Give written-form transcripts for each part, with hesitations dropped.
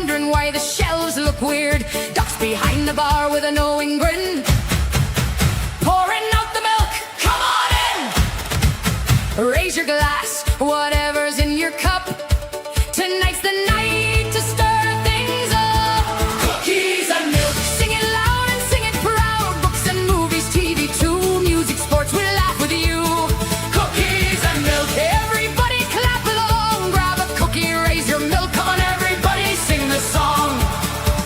wondering why the shelves look weird. Doc's behind the bar with a knowing grin, pouring out the milk. Come on in. Raise your glass, whatever's in your cup. Tonight's the night to stir things up. Cookies and milk. Sing it loud and sing it proud. Books and movies, TV too, music, sports, we'll laugh with you. Cookies and milk. Everybody clap along. Grab a cookie, raise your milk. Come on, everybody, sing the song.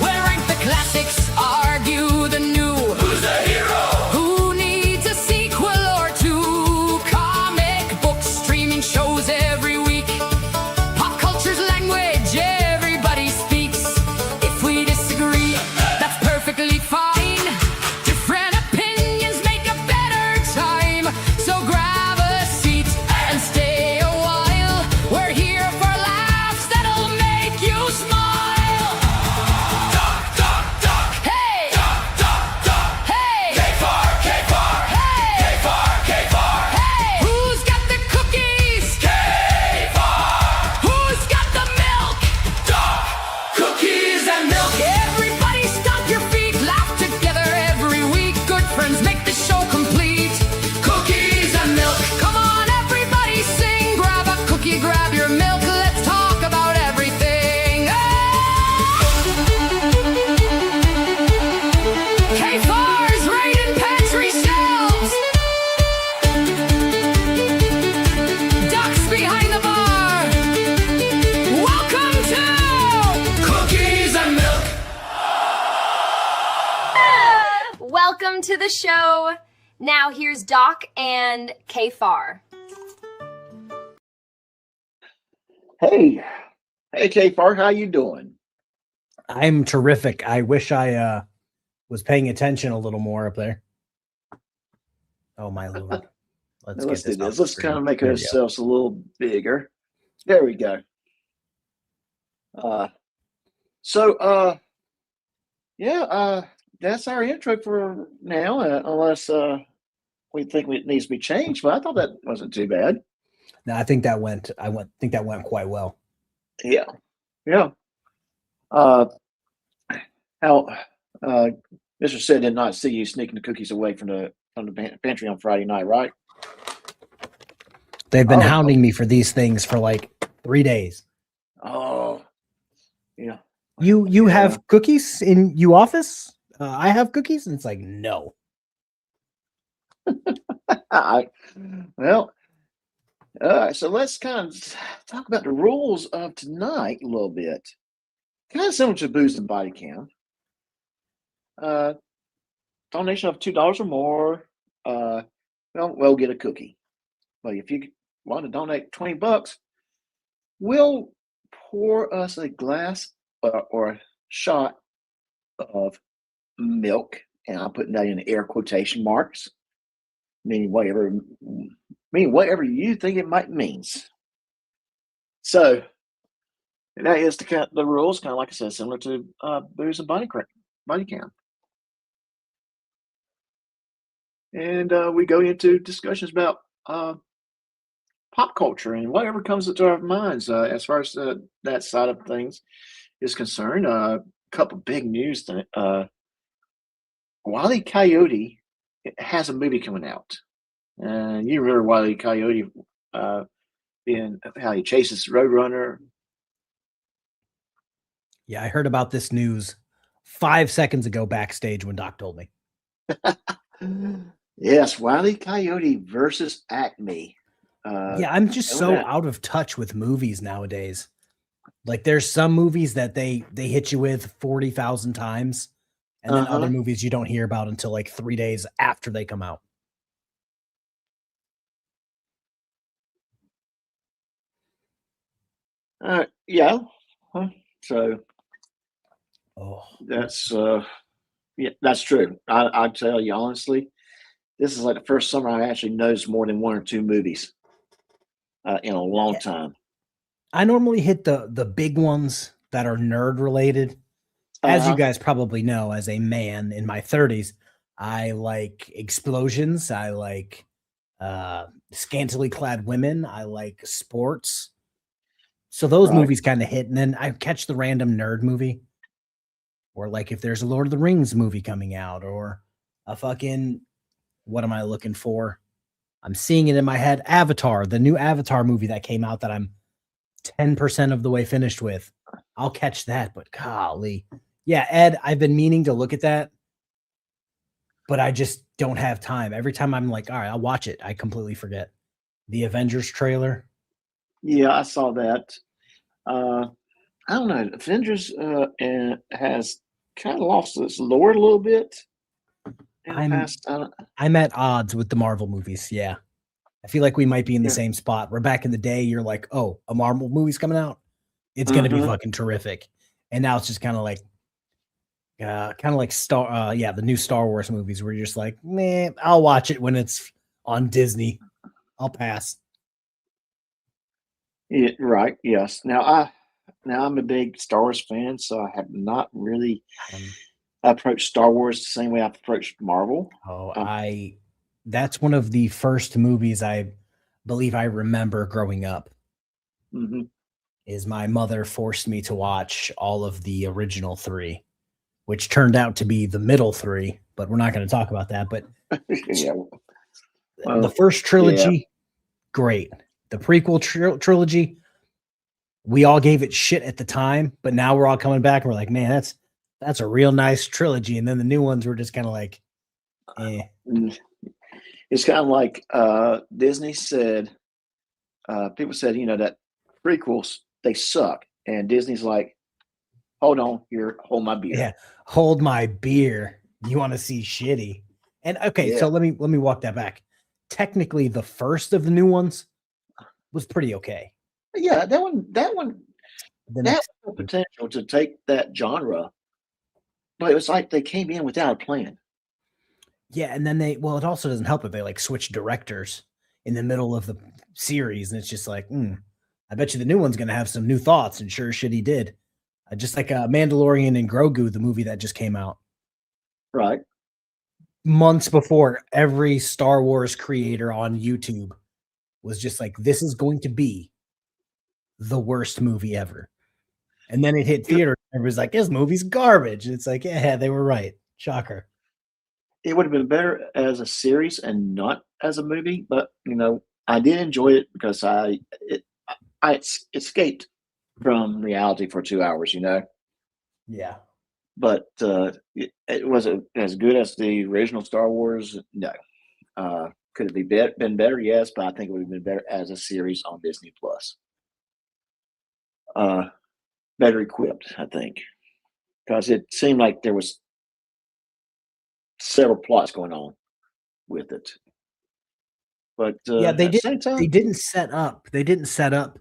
We'll rank the classics, argue the new. Who's the hero? Who needs a sequel or two? Comic books, streaming shows every week. Pop culture's language, everybody speaks. If we disagree, that's perfectly fine. Different opinions make a better time. So grab a seat and stay a while. We're here for laughs that'll make you smile. Doc, Doc, Doc. Hey. Doc, Doc, Doc. Hey. K Farr, K Farr. Hey. K Farr, K Farr. Hey. Who's got the cookies? K Farr. Who's got the milk? Doc. Cookies and milk. Everybody stomp your feet, laugh together every week. Good friends make the show complete. Cookies and milk. Come on, everybody sing. Grab a cookie, grab your milk. Let's talk about everything. K Farr's raiding pantry shelves. Doc's behind the bar. Welcome to Cookies and Milk. Welcome to the show. Now here's Doc and K Farr. Hey, K Farr, how you doing? I'm terrific. I wish I was paying attention a little more up there. Oh my lord. Let's Let's get do this. this. Let's kind of make ourselves a little bigger. There we go. That's our intro for now, unless we think it needs to be changed. But I thought that wasn't too bad. No, I think that went quite well. Yeah. How Mr. Said did not see you sneaking the cookies away from the pantry on Friday night, right? They've been Oh. hounding me for these things for like 3 days. Oh, yeah. You have cookies in you office? I have cookies, and it's like no. So let's kind of talk about the rules of tonight a little bit. Kind of similar to Booze and Body Cam. Donation of $2 or more, we'll get a cookie. But if you want to donate $20, we'll pour us a glass or a shot of milk, and I'm putting that in air quotation marks, meaning whatever you think it might means. So that is the rules, kind of like I said, similar to Booze and Body Cam. And we go into discussions about pop culture and whatever comes into our minds as far as that side of things is concerned. A couple big news. Wile E. Coyote has a movie coming out. You remember Wile E. Coyote being how he chases Roadrunner. Yeah, I heard about this news 5 seconds ago backstage when Doc told me. Yes, Wile E. Coyote versus Acme. Yeah, I'm just so out of touch with movies nowadays. Like there's some movies that they hit you with 40,000 times, and then other movies you don't hear about until like 3 days after they come out. Yeah. So that's true. I tell you honestly, this is like the first summer I actually noticed more than one or two movies in a long time. I normally hit the big ones that are nerd related. As you guys probably know, as a man in my 30s, I like explosions. I like scantily clad women. I like sports. So those Right. movies kind of hit, and then I catch the random nerd movie, or like if there's a Lord of the Rings movie coming out, or a fucking what am I looking for? I'm seeing it in my head. Avatar, the new Avatar movie that came out that I'm 10% of the way finished with. I'll catch that, but golly. Yeah, Ed, I've been meaning to look at that, but I just don't have time. Every time I'm like, all right, I'll watch it, I completely forget. The Avengers trailer. Yeah, I saw that. I don't know. Avengers has kind of lost its lore a little bit in the I'm past. I'm at odds with the Marvel movies. Yeah. I feel like we might be in the Yeah. same spot where back in the day you're like, oh, a Marvel movie's coming out. It's gonna be fucking terrific. And now it's just kind of like the new Star Wars movies where you're just like, man, I'll watch it when it's on Disney. I'll pass. Yeah, right. Yes. Now I'm a big Star Wars fan, so I have not really approached Star Wars the same way I've approached Marvel. That's one of the first movies I believe I remember growing up. Mm-hmm. Is my mother forced me to watch all of the original 3, which turned out to be the middle 3, but we're not going to talk about that. But Yeah. the first trilogy, great. The prequel trilogy, we all gave it shit at the time, but now we're all coming back and we're like, man, that's a real nice trilogy. And then the new ones were just kind of like, eh. It's kind of like Disney said, people said, that prequels, they suck. And Disney's like, hold on, here, hold my beer. Yeah, hold my beer. You want to see shitty. And okay, so let me walk that back. Technically, the first of the new ones was pretty okay. Yeah, that one The that next had the potential to take that genre, but it was like they came in without a plan. Yeah, and then it also doesn't help that they like switch directors in the middle of the series, and it's just like, I bet you the new one's gonna have some new thoughts, and sure shit he did. Just like Mandalorian and Grogu, the movie that just came out. Right. Months before, every Star Wars creator on YouTube was just like, this is going to be the worst movie ever. And then it hit theater, and everybody's like, this movie's garbage. And it's like, yeah, they were right. Shocker. It would have been better as a series and not as a movie, but I did enjoy it because I escaped from reality for 2 hours. Yeah. But it wasn't as good as the original Star Wars. No. Could it been better? Yes, but I think it would have been better as a series on Disney Plus. Better equipped, I think, because it seemed like there was several plots going on with it. But yeah, at the same time, they didn't set up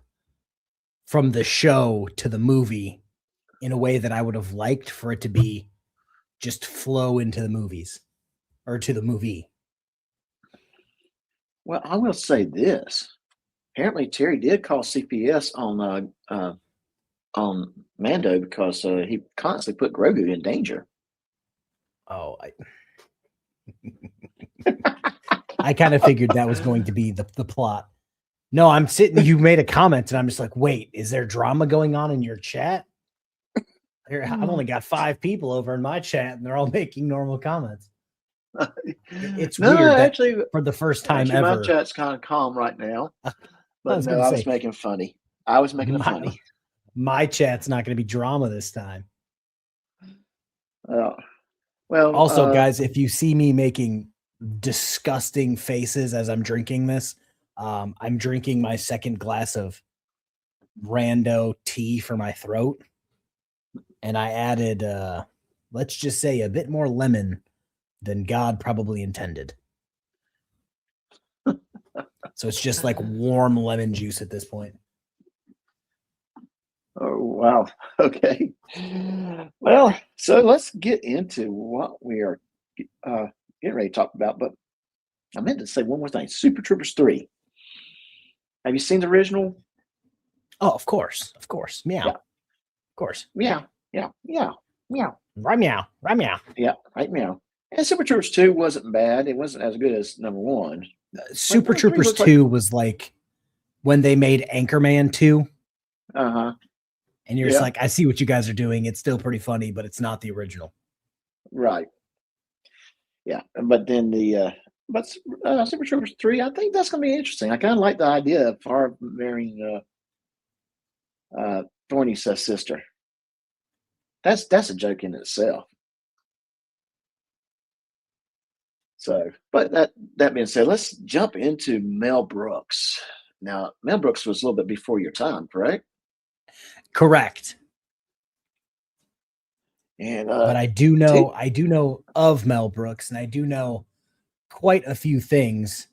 from the show to the movie in a way that I would have liked for it to be just flow into the movies or to the movie. Well, I will say this. Apparently, Terry did call CPS on Mando because he constantly put Grogu in danger. Oh, I kind of figured that was going to be the plot. No, I'm sitting. You made a comment, and I'm just like, wait, is there drama going on in your chat? I've only got 5 people over in my chat, and they're all making normal comments. It's weird. Actually, for the first time ever, my chat's kind of calm right now. But I was making funny. I was making it funny. My chat's not going to be drama this time. Well, also, guys, if you see me making disgusting faces as I'm drinking this, I'm drinking my second glass of rando tea for my throat. And I added, let's just say, a bit more lemon than God probably intended. So it's just like warm lemon juice at this point. Oh, wow. Okay. Well, so let's get into what we are getting ready to talk about. But I meant to say one more thing. Super Troopers 3. Have you seen the original? Oh, of course. Of course. Meow. Yeah. Of course. Yeah. Meow. Right meow. Right meow. Yeah. Right meow. And Super Troopers 2 wasn't bad. It wasn't as good as number 1. Super Troopers 2 was like when they made Anchorman 2. Uh-huh. And you're just like, I see what you guys are doing. It's still pretty funny, but it's not the original. Right. Yeah. But then Super Troopers 3, I think that's going to be interesting. I kind of like the idea of Farr marrying Thorny's sister. That's a joke in itself. So, but that being said, let's jump into Mel Brooks. Now, Mel Brooks was a little bit before your time, correct? Correct. And but I do know of Mel Brooks, and I do know quite a few things.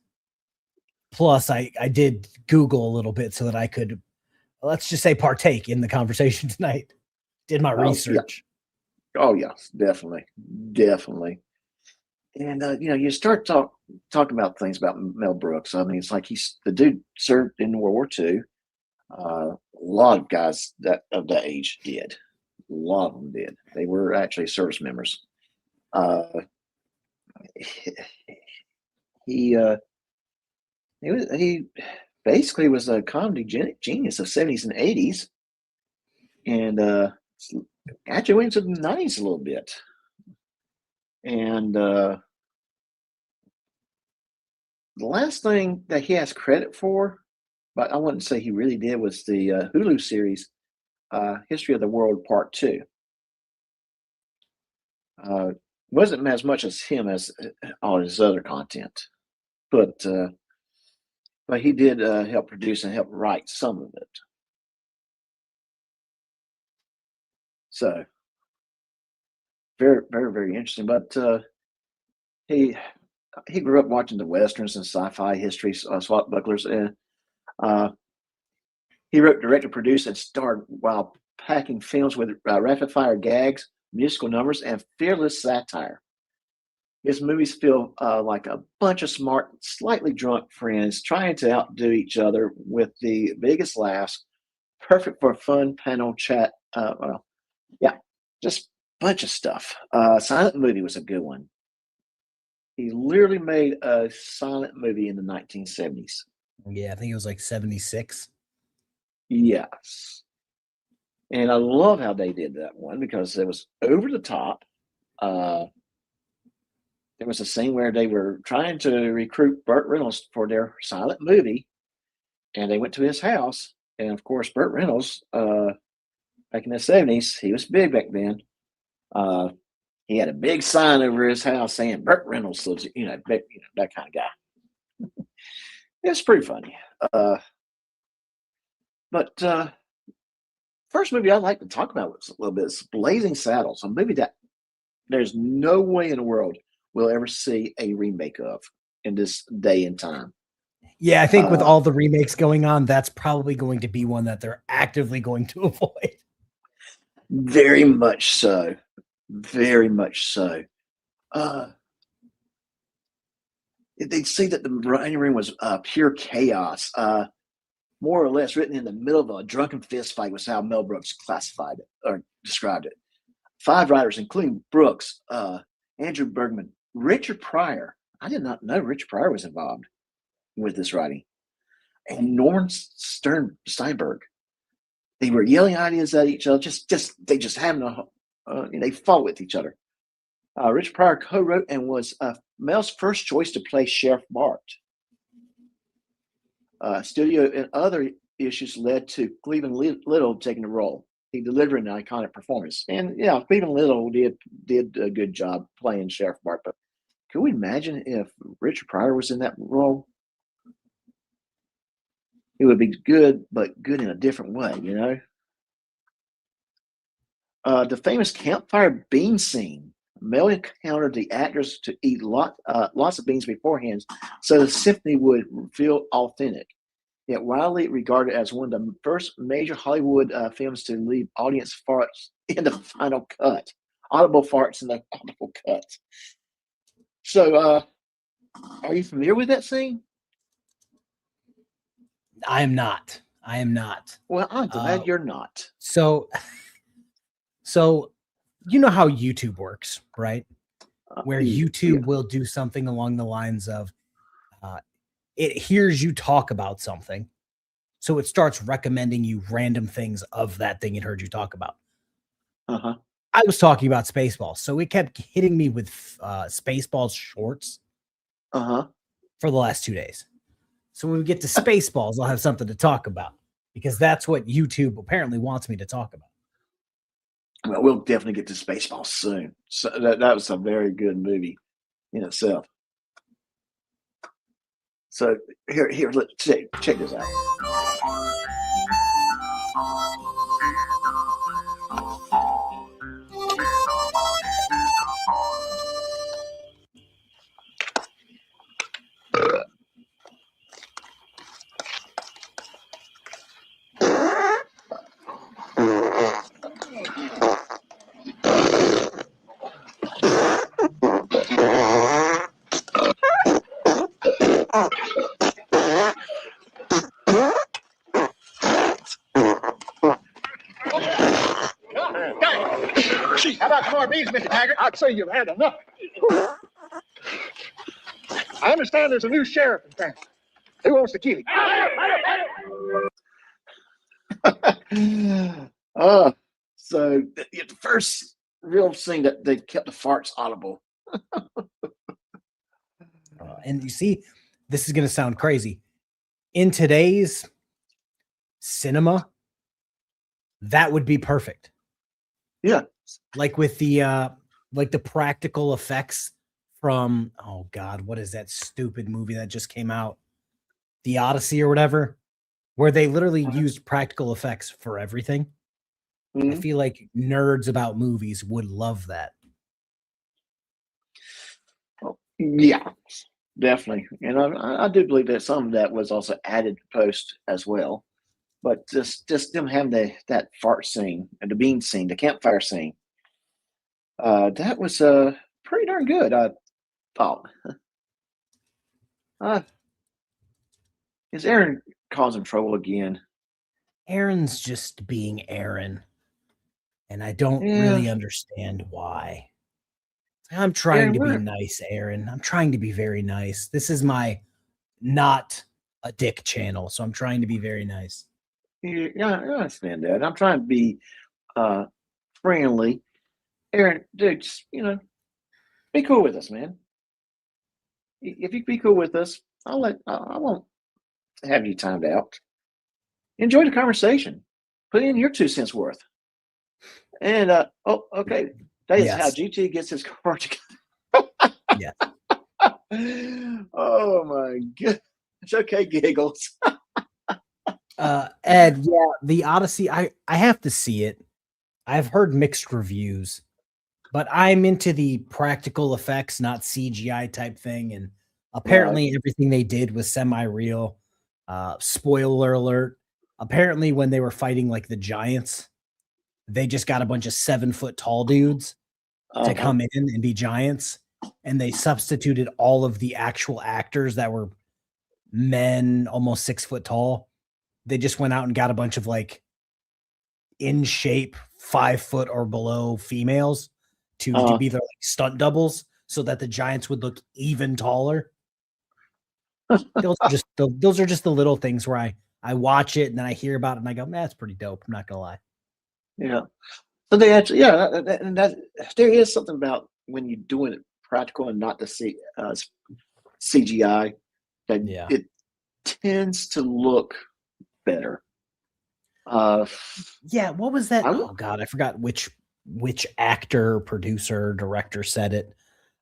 Plus, I did Google a little bit so that I could, let's just say, partake in the conversation tonight. Did my research. Yeah. Oh, yes, definitely. And, you start talking about things about Mel Brooks. I mean, it's like the dude served in World War II. A lot of guys of that age did. A lot of them did. They were actually service members. He basically was a comedy genius of 70s and 80s, and actually went into the 90s a little bit. And the last thing that he has credit for, but I wouldn't say he really did, was the Hulu series History of the World Part 2. Wasn't as much as him as all his other content, but he did help produce and help write some of it. So very, very, very interesting. But he grew up watching the westerns and sci-fi history, swashbucklers, and he wrote, directed, produced, and starred while packing films with rapid-fire gags, musical numbers, and fearless satire. His movies feel like a bunch of smart, slightly drunk friends trying to outdo each other with the biggest laughs, perfect for fun panel chat. Just a bunch of stuff. Silent Movie was a good one. He literally made a silent movie in the 1970s. Yeah, I think it was like 76. Yes. And I love how they did that one because it was over the top. There was a scene where they were trying to recruit Burt Reynolds for their silent movie, and they went to his house. And of course, Burt Reynolds, back in the 70s, he was big back then. He had a big sign over his house saying Burt Reynolds lives, that kind of guy. It's pretty funny. But first movie I'd like to talk about a little bit is Blazing Saddles, a movie that there's no way in the world we'll ever see a remake of in this day and time. Yeah, I think with all the remakes going on, that's probably going to be one that they're actively going to avoid. Very much so. Very much so. They say that the writing room was pure chaos. More or less written in the middle of a drunken fist fight was how Mel Brooks classified it or described it. 5 writers, including Brooks, Andrew Bergman, Richard Pryor. I did not know Richard Pryor was involved with this writing. And Norman Steinberg. They were yelling ideas at each other. They just having they fought with each other. Richard Pryor co-wrote and was Mel's first choice to play Sheriff Bart. Studio and other issues led to Cleveland Little taking the role. He delivered an iconic performance, and Cleveland Little did a good job playing Sheriff Bart. But can we imagine if Richard Pryor was in that role? It would be good, but good in a different way, The famous campfire bean scene. Mel encountered the actors to eat lots of beans beforehand, so the symphony would feel authentic. Yet widely regarded as one of the first major Hollywood films to leave audience farts in the final cut. Audible farts in the audible cut. So, are you familiar with that scene? I am not. Well, I'm glad you're not. So you know how YouTube works, right? Where YouTube will do something along the lines of it hears you talk about something, So it starts recommending you random things of that thing it heard you talk about. Uh-huh. I was talking about Spaceballs, so it kept hitting me with Spaceballs shorts Uh-huh. for the last 2 days. So when we get to Spaceballs, I'll have something to talk about because that's what YouTube apparently wants me to talk about. Well, we'll definitely get to Spaceballs soon. So that was a very good movie in itself. So here, let's check this out. Gee, how about some more beans, Mr. Taggart? I'd say you've had enough. I understand there's a new sheriff in Franklin. Who wants to kill him? So the first real scene that they kept the farts audible. And you see, this is going to sound crazy. In today's cinema, that would be perfect. Yeah. Like with the practical effects from, oh God, what is that stupid movie that just came out? The Odyssey or whatever, where they literally used practical effects for everything. I feel like nerds about movies would love that. Oh, yeah, definitely. And I do believe that some of that was also added post as well. But just them having that fart scene and the bean scene, the campfire scene, that was pretty darn good, I thought. Is Aaron causing trouble again? Aaron's just being Aaron. And I don't really understand why. I'm trying to be nice, Aaron. I'm trying to be very nice. This is my not a dick channel, so I'm trying to be very nice. Yeah, I understand that. I'm trying to be friendly. Aaron, dude, just, be cool with us, man. If you be cool with us, I won't have you timed out. Enjoy the conversation. Put in your 2 cents worth. And okay. That is how GT gets his car together. Yeah. Oh my god. It's okay, giggles. Ed, yeah, the Odyssey, I have to see it. I've heard mixed reviews, but I'm into the practical effects, not CGI type thing. And apparently everything they did was semi-real. Spoiler alert. Apparently when they were fighting like the giants, they just got a bunch of 7-foot tall dudes to come in and be giants. And they substituted all of the actual actors that were men almost 6 foot tall. They just went out and got a bunch of like in shape 5 foot or below females to be their like stunt doubles so that the giants would look even taller. Those are just the little things where I watch it and then I hear about it and I go, man, that's pretty dope. I'm not gonna lie. Yeah. So they actually, that there is something about when you're doing it practical and not the CGI that it tends to look better. Yeah, what was that? Oh God, I forgot which actor, producer, director said it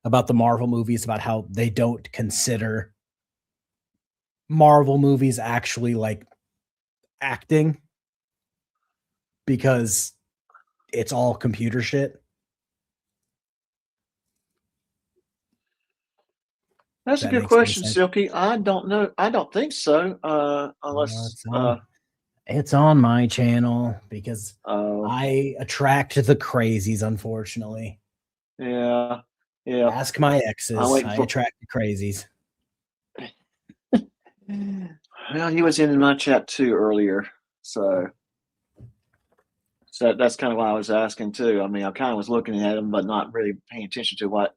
about the Marvel movies, about how they don't consider Marvel movies actually like acting because it's all computer shit. That's a good question, Silky. I don't know. I don't think so. Unless it's on my channel because I attract the crazies, unfortunately. Yeah. Ask my exes. I attract the crazies. Well, he was in my chat too earlier, so that's kind of why I was asking too. I mean, I kind of was looking at him, but not really paying attention to what.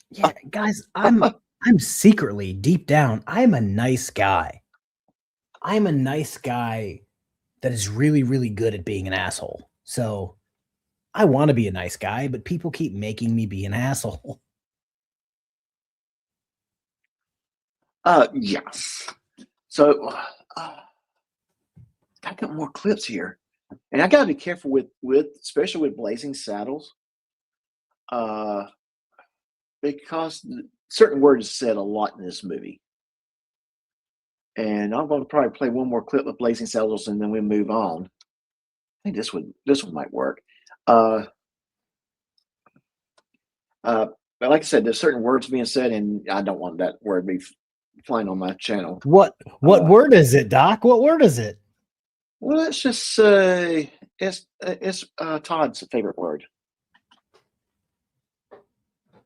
Yeah, guys, I'm secretly deep down, I'm a nice guy. I'm a nice guy that is really, really good at being an asshole. So I want to be a nice guy, but people keep making me be an asshole. Yes. So I got more clips here, and I got to be careful with especially with Blazing Saddles, because certain words are said a lot in this movie. And I'm going to probably play one more clip of Blazing Saddles, and then we move on. I think this one might work. But like I said, there's certain words being said, and I don't want that word to be flying on my channel. What word is it, Doc? What word is it? Well, let's just say it's Todd's favorite word,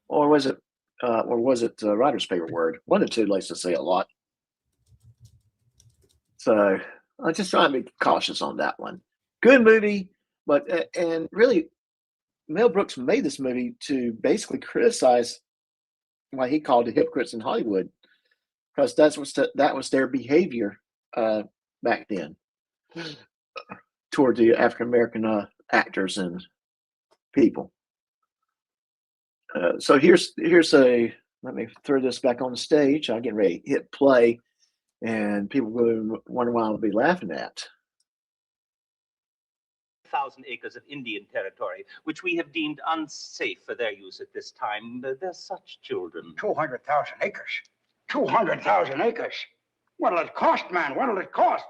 or was it Ryder's favorite word? One of the two likes to say a lot. So I just try to be cautious on that one. Good movie, but and really, Mel Brooks made this movie to basically criticize what he called the hypocrites in Hollywood, because that was their behavior back then toward the African American actors and people. So here's a, let me throw this back on the stage. I'm getting ready to hit play, and people will wonder why I'll be laughing at. 1,000 acres of Indian territory, which we have deemed unsafe for their use at this time. They're such children. 200,000 acres. 200,000 acres. What'll it cost, man? What'll it cost?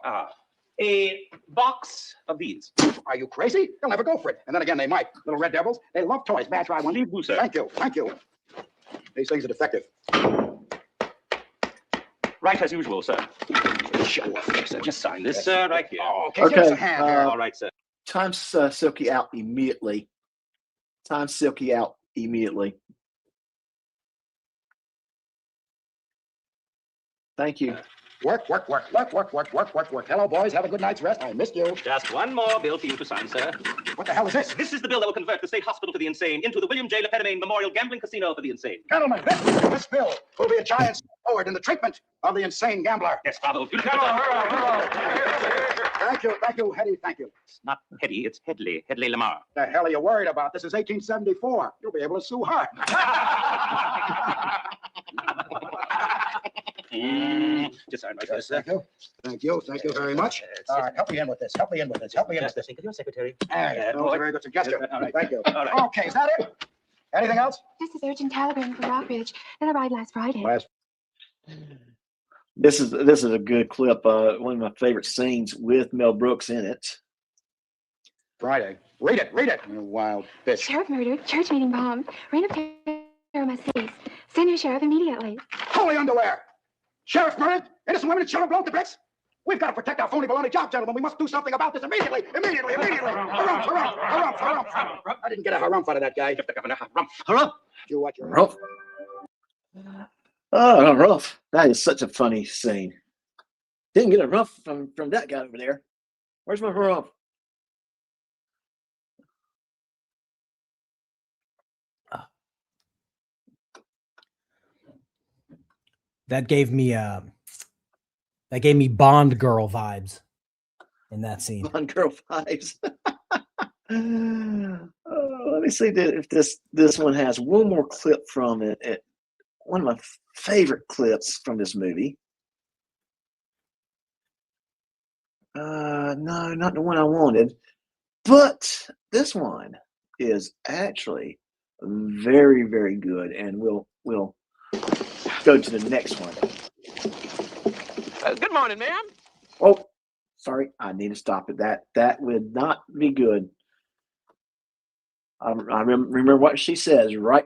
A box of these. Are you crazy? They'll never go for it. And then again, they might. Little red devils. They love toys. May I try one? Leave who, sir? Thank you. Thank you. These things are defective. Right as usual, sir. Show off, sir. Just sign this, sir, right here. Oh, okay. Give us a hand here. All right, sir. Time's Silky out immediately. Time's Silky out immediately. Thank you. Work. Hello, boys. Have a good night's rest. I missed you. Just one more bill for you to sign, sir. What the hell is this? This is the bill that will convert the state hospital for the insane into the William J. Lepetamine Memorial Gambling Casino for the insane. Gentlemen, this bill will be a giant step forward in the treatment of the insane gambler. Yes, Father. Thank you, Hetty. Thank you. It's not Hetty, it's Headley Lamar. The hell are you worried about? This is 1874. You'll be able to sue hard. Just sign right there, sir. Thank you very much. All right, help me in with this. Help me in with this. Think of your secretary. That was a very good suggestion. All right. Thank you. All right. Okay, is that it? Anything else? This is urgent telegram from Rockridge. Then I arrived last Friday. This is a good clip. One of my favorite scenes with Mel Brooks in it. Friday. Read it. You wild bitch. Sheriff murdered, church meeting bombed, rain of terror must cease. Send your sheriff immediately. Holy underwear! Sheriff murdered, innocent women and children blown to bricks. We've got to protect our phony baloney job, gentlemen. We must do something about this immediately. Harumph. I didn't get a harumph out of that guy. Harumph. You watch your Ruff. Oh, Ruff. That is such a funny scene. Didn't get a ruff from that guy over there. Where's my ruff? That gave me Bond girl vibes in that scene. Bond girl vibes. Let me see if this one has one more clip from it. One of my favorite clips from this movie. No, not the one I wanted, but this one is actually very, very good, and we'll go to the next one. Good morning, ma'am. Oh, sorry, I need to stop it. That would not be good. I remember what she says right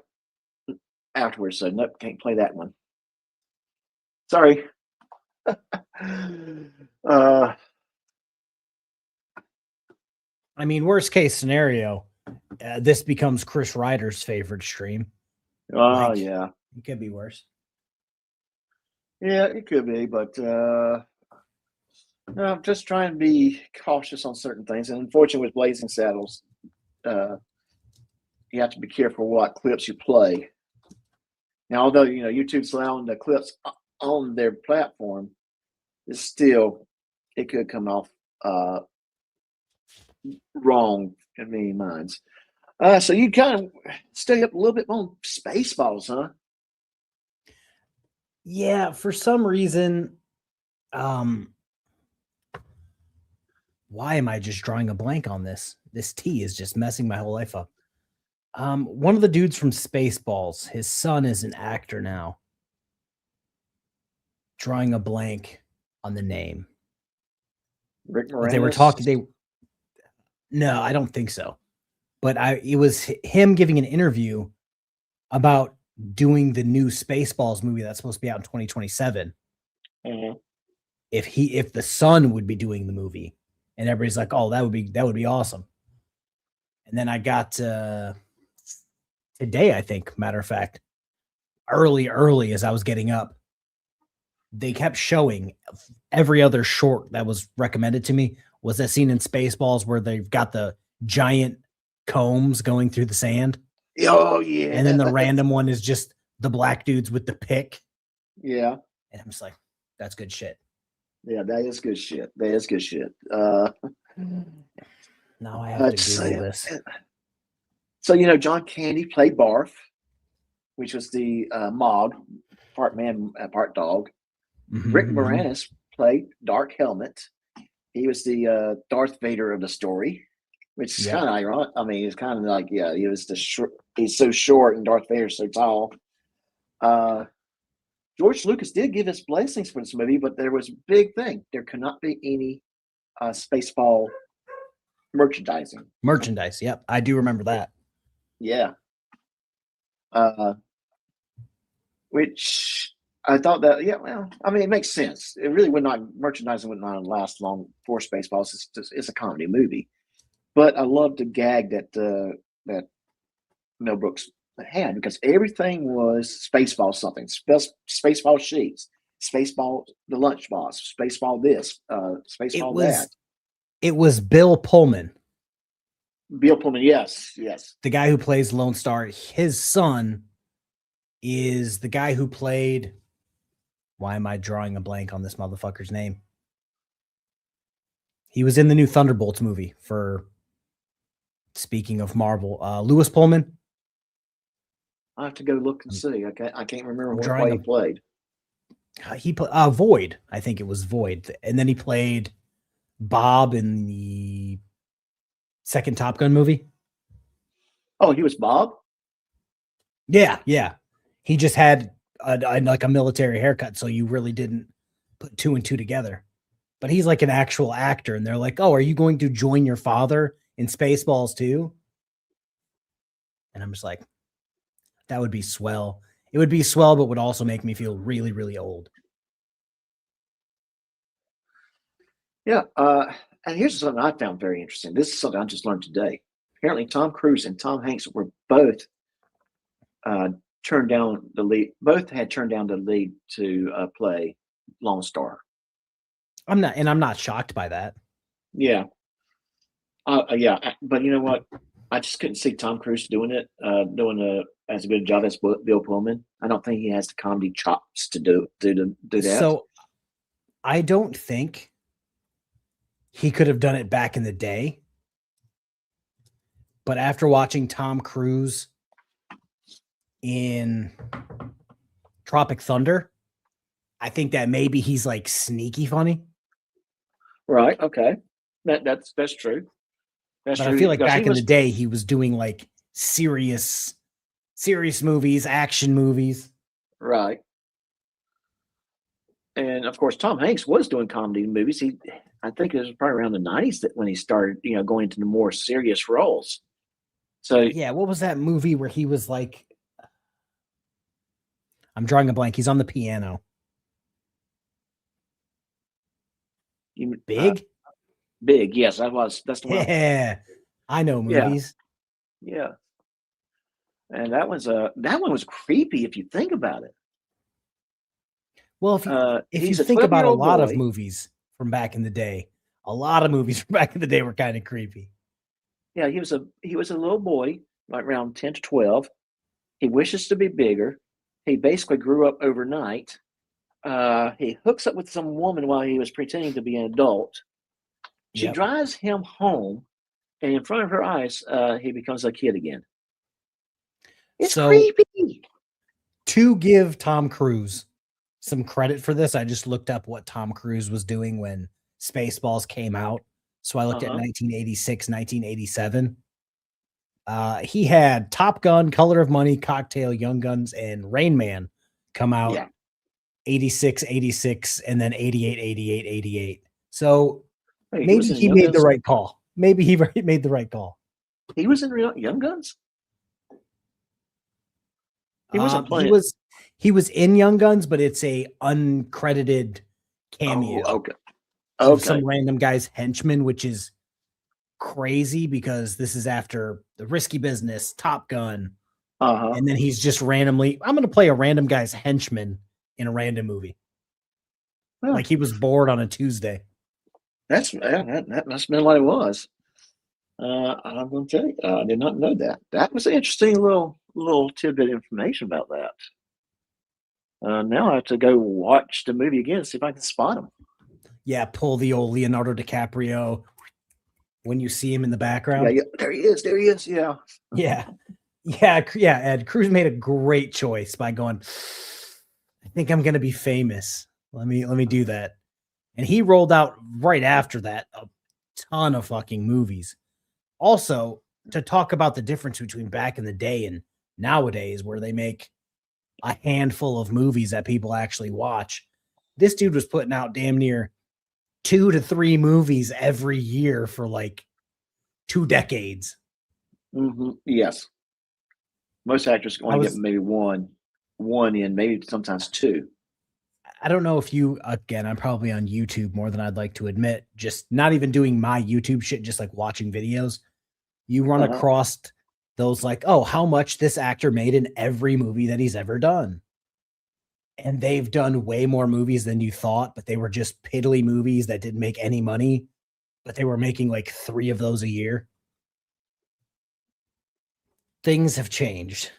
afterwards, so nope, can't play that one. Sorry. I mean, worst case scenario, this becomes Chris Ryder's favorite stream. Oh, yeah. It could be worse. Yeah, it could be, but I'm just trying to be cautious on certain things. And unfortunately, with Blazing Saddles, you have to be careful what clips you play. Now, although YouTube's allowing the clips on their platform, it's still it could come off wrong in many minds. So you kind of stay up a little bit on Spaceballs, huh? Yeah, for some reason, why am I just drawing a blank on this? This T is just messing my whole life up. One of the dudes from Spaceballs, his son is an actor now. Drawing a blank on the name. Rick Moranis. But they were talking. No, I don't think so. But it was him giving an interview about doing the new Spaceballs movie that's supposed to be out in 2027. Mm-hmm. If the son would be doing the movie, and everybody's like, "Oh, that would be awesome." And then I got today, I think, matter of fact, early as I was getting up, they kept showing every other short that was recommended to me was that scene in Spaceballs where they've got the giant combs going through the sand. Oh yeah. And then the random one is just the black dudes with the pick. Yeah. And I'm just like, that's good shit. Yeah, that is good shit. That is good shit. Now I have to Google this. So John Candy played Barf, which was the Mog, part man, part dog. Mm-hmm, Rick Moranis played Dark Helmet. He was the Darth Vader of the story, which is kind of ironic. I mean, it's kind of like, yeah, he was he's so short and Darth Vader's so tall. George Lucas did give his blessings for this movie, but there was a big thing. There cannot be any Spaceball merchandising. Merchandise, yep. I do remember that. Yeah. Which I thought that, yeah, well, I mean, it makes sense. It really merchandising would not last long for Spaceballs. It's a comedy movie. But I love the gag that Mel Brooks had, because everything was Spaceball something. Spaceball sheets, Spaceball the lunchbox, Spaceball this, Spaceball that. It was Bill Pullman. Bill Pullman, yes. The guy who plays Lone Star. His son is the guy who played. Why am I drawing a blank on this motherfucker's name? He was in the new Thunderbolts movie for. Speaking of Marvel, Lewis Pullman. I have to go look and see. I can't remember what play he played. He played Void. I think it was Void, and then he played Bob in the second Top Gun movie. Oh, he was Bob? Yeah. He just had like a military haircut, so you really didn't put two and two together. But he's like an actual actor, and they're like, "Oh, are you going to join your father in Spaceballs too?" And I'm just like, that would be swell. It would be swell, but would also make me feel really, really old. Yeah. And here's something I found very interesting. This is something I just learned today. Apparently, Tom Cruise and Tom Hanks were both turned down the lead. Both had turned down the lead to play Lone Star. I'm not shocked by that. Yeah. Yeah. But you know what? I just couldn't see Tom Cruise doing as a good job as Bill Pullman. I don't think he has the comedy chops to do that. So I don't think he could have done it back in the day. But after watching Tom Cruise in Tropic Thunder, I think that maybe he's like sneaky funny. Right. Okay. That's true. But I feel like back in the day, he was doing like serious movies, action movies. Right. And of course, Tom Hanks was doing comedy movies. I think it was probably around the 90s when he started, going into the more serious roles. So yeah, what was that movie where he was like, I'm drawing a blank. He's on the piano. Big? Big, yes, that's the one. Yeah, I know movies. Yeah. And that one was creepy if you think about it. Well, if you think about a lot of movies from back in the day, a lot of movies from back in the day were kind of creepy. Yeah, he was a little boy, like around 10 to 12. He wishes to be bigger. He basically grew up overnight. he hooks up with some woman while he was pretending to be an adult. She Yep. drives him home, and in front of her eyes, he becomes a kid again. It's So- creepy. To give Tom Cruise some credit for this, I just looked up what Tom Cruise was doing when Spaceballs came out. So I looked at 1986, 1987. He had Top Gun, Color of Money, Cocktail, Young Guns, and Rain Man come out Yeah. 86, 86, and then 88, 88, 88. So Hey, maybe was in he Young made the Guns. right call. Maybe he made the right call. He was in Young Guns. He wasn't playing. He was in Young Guns, but it's a uncredited cameo. Oh, okay. Of some random guy's henchman, which is crazy because this is after The Risky Business, Top Gun, and then he's just randomly, I'm going to play a random guy's henchman in a random movie. Huh. Like he was bored on a Tuesday. That must have been what it was. I'm going to tell you, I did not know that. That was an interesting little tidbit of information about that. Now I have to go watch the movie again and see if I can spot him. Yeah, pull the old Leonardo DiCaprio when you see him in the background. Yeah, there he is. There he is. Yeah. Yeah. Ed Cruz made a great choice by going, I think I'm going to be famous. Let me do that. And he rolled out right after that a ton of fucking movies. Also, to talk about the difference between back in the day and nowadays, where they make a handful of movies that people actually watch, this dude was putting out damn near 2 to 3 movies every year for like 2 decades. Mm-hmm. Yes. Most actors only get maybe one in, maybe sometimes 2. I don't know if you, again, I'm probably on YouTube more than I'd like to admit, just not even doing my YouTube shit, just like watching videos. You run across those like, oh, how much this actor made in every movie that he's ever done. And they've done way more movies than you thought, but they were just piddly movies that didn't make any money, but they were making like 3 of those a year. Things have changed.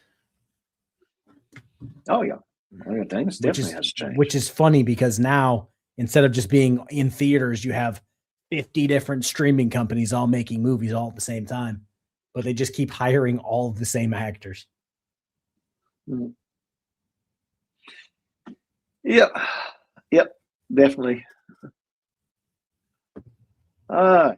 Oh, yeah. Things definitely has changed. Which is funny because now, instead of just being in theaters, you have 50 different streaming companies all making movies all at the same time, but they just keep hiring all of the same actors. Mm. Yep, definitely. Yeah,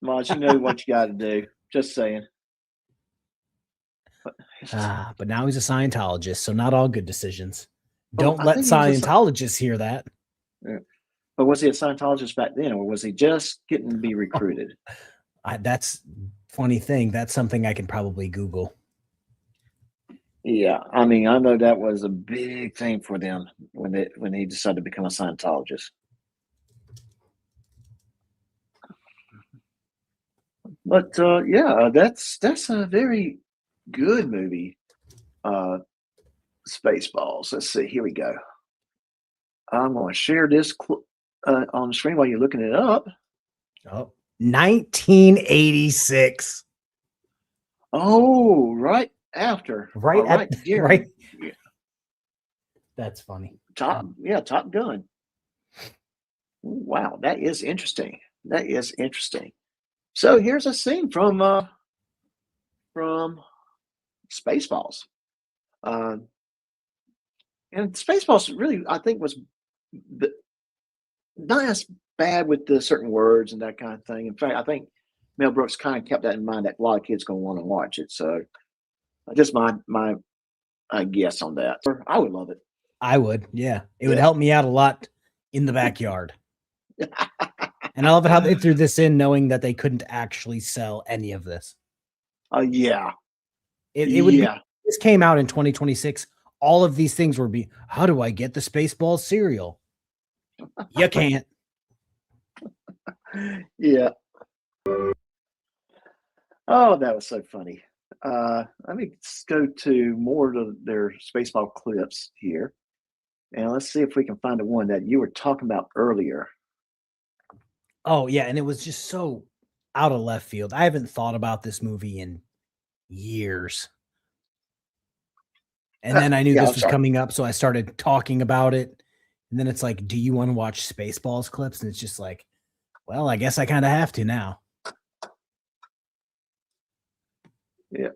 Maj, you know what you got to do. Just saying. But now he's a Scientologist, so not all good decisions. Don't let think he was a Scientologists hear that. Yeah. But was he a Scientologist back then, or was he just getting to be recruited? That's funny thing. That's something I can probably Google. Yeah, I mean, I know that was a big thing for them when he decided to become a Scientologist. But that's a very good movie. Spaceballs. Let's see. Here we go. I'm going to share this on the screen while you're looking it up. Oh, 1986. Oh, right after. Right. Yeah. That's funny. Top Gun. Wow, that is interesting. So here's a scene from Spaceballs. And Spaceballs really, I think, was not as bad with the certain words and that kind of thing. In fact, I think Mel Brooks kind of kept that in mind that a lot of kids going to want to watch it. So just my guess on that. I would love it. I would, yeah. It would help me out a lot in the backyard. And I love how they threw this in knowing that they couldn't actually sell any of this. Yeah. It would be, this came out in 2026. All of these things would be, how do I get the Spaceballs cereal? You can't. Yeah. Oh, that was so funny. Let me go to more of their Spaceball clips here. And let's see if we can find the one that you were talking about earlier. Oh, yeah. And it was just so out of left field. I haven't thought about this movie in years. And then I knew Yeah, this I'm was sorry. coming up, so I started talking about it. And then it's like, do you want to watch Spaceballs clips? And it's just like, well, I guess I kind of have to now. Yeah.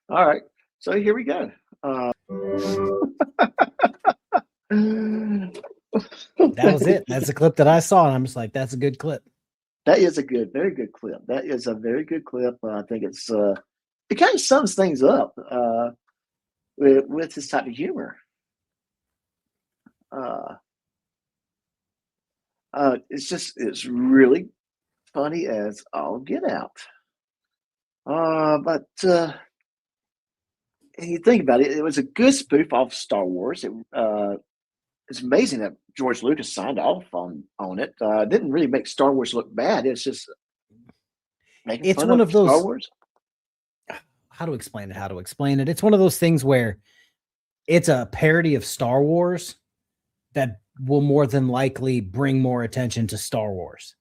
All right. So here we go. That was it. That's the clip that I saw, and I'm just like, that's a good clip. That is a very good clip. That is a very good clip. I think it kind of sums things up with this type of humor. It's really funny as all get out. But you think about it, it was a good spoof off Star Wars. It's amazing that George Lucas signed off on it. Didn't really make Star Wars look bad. It's just making It's fun one of of those. Star Wars. How to explain it? It's one of those things where it's a parody of Star Wars that will more than likely bring more attention to Star Wars.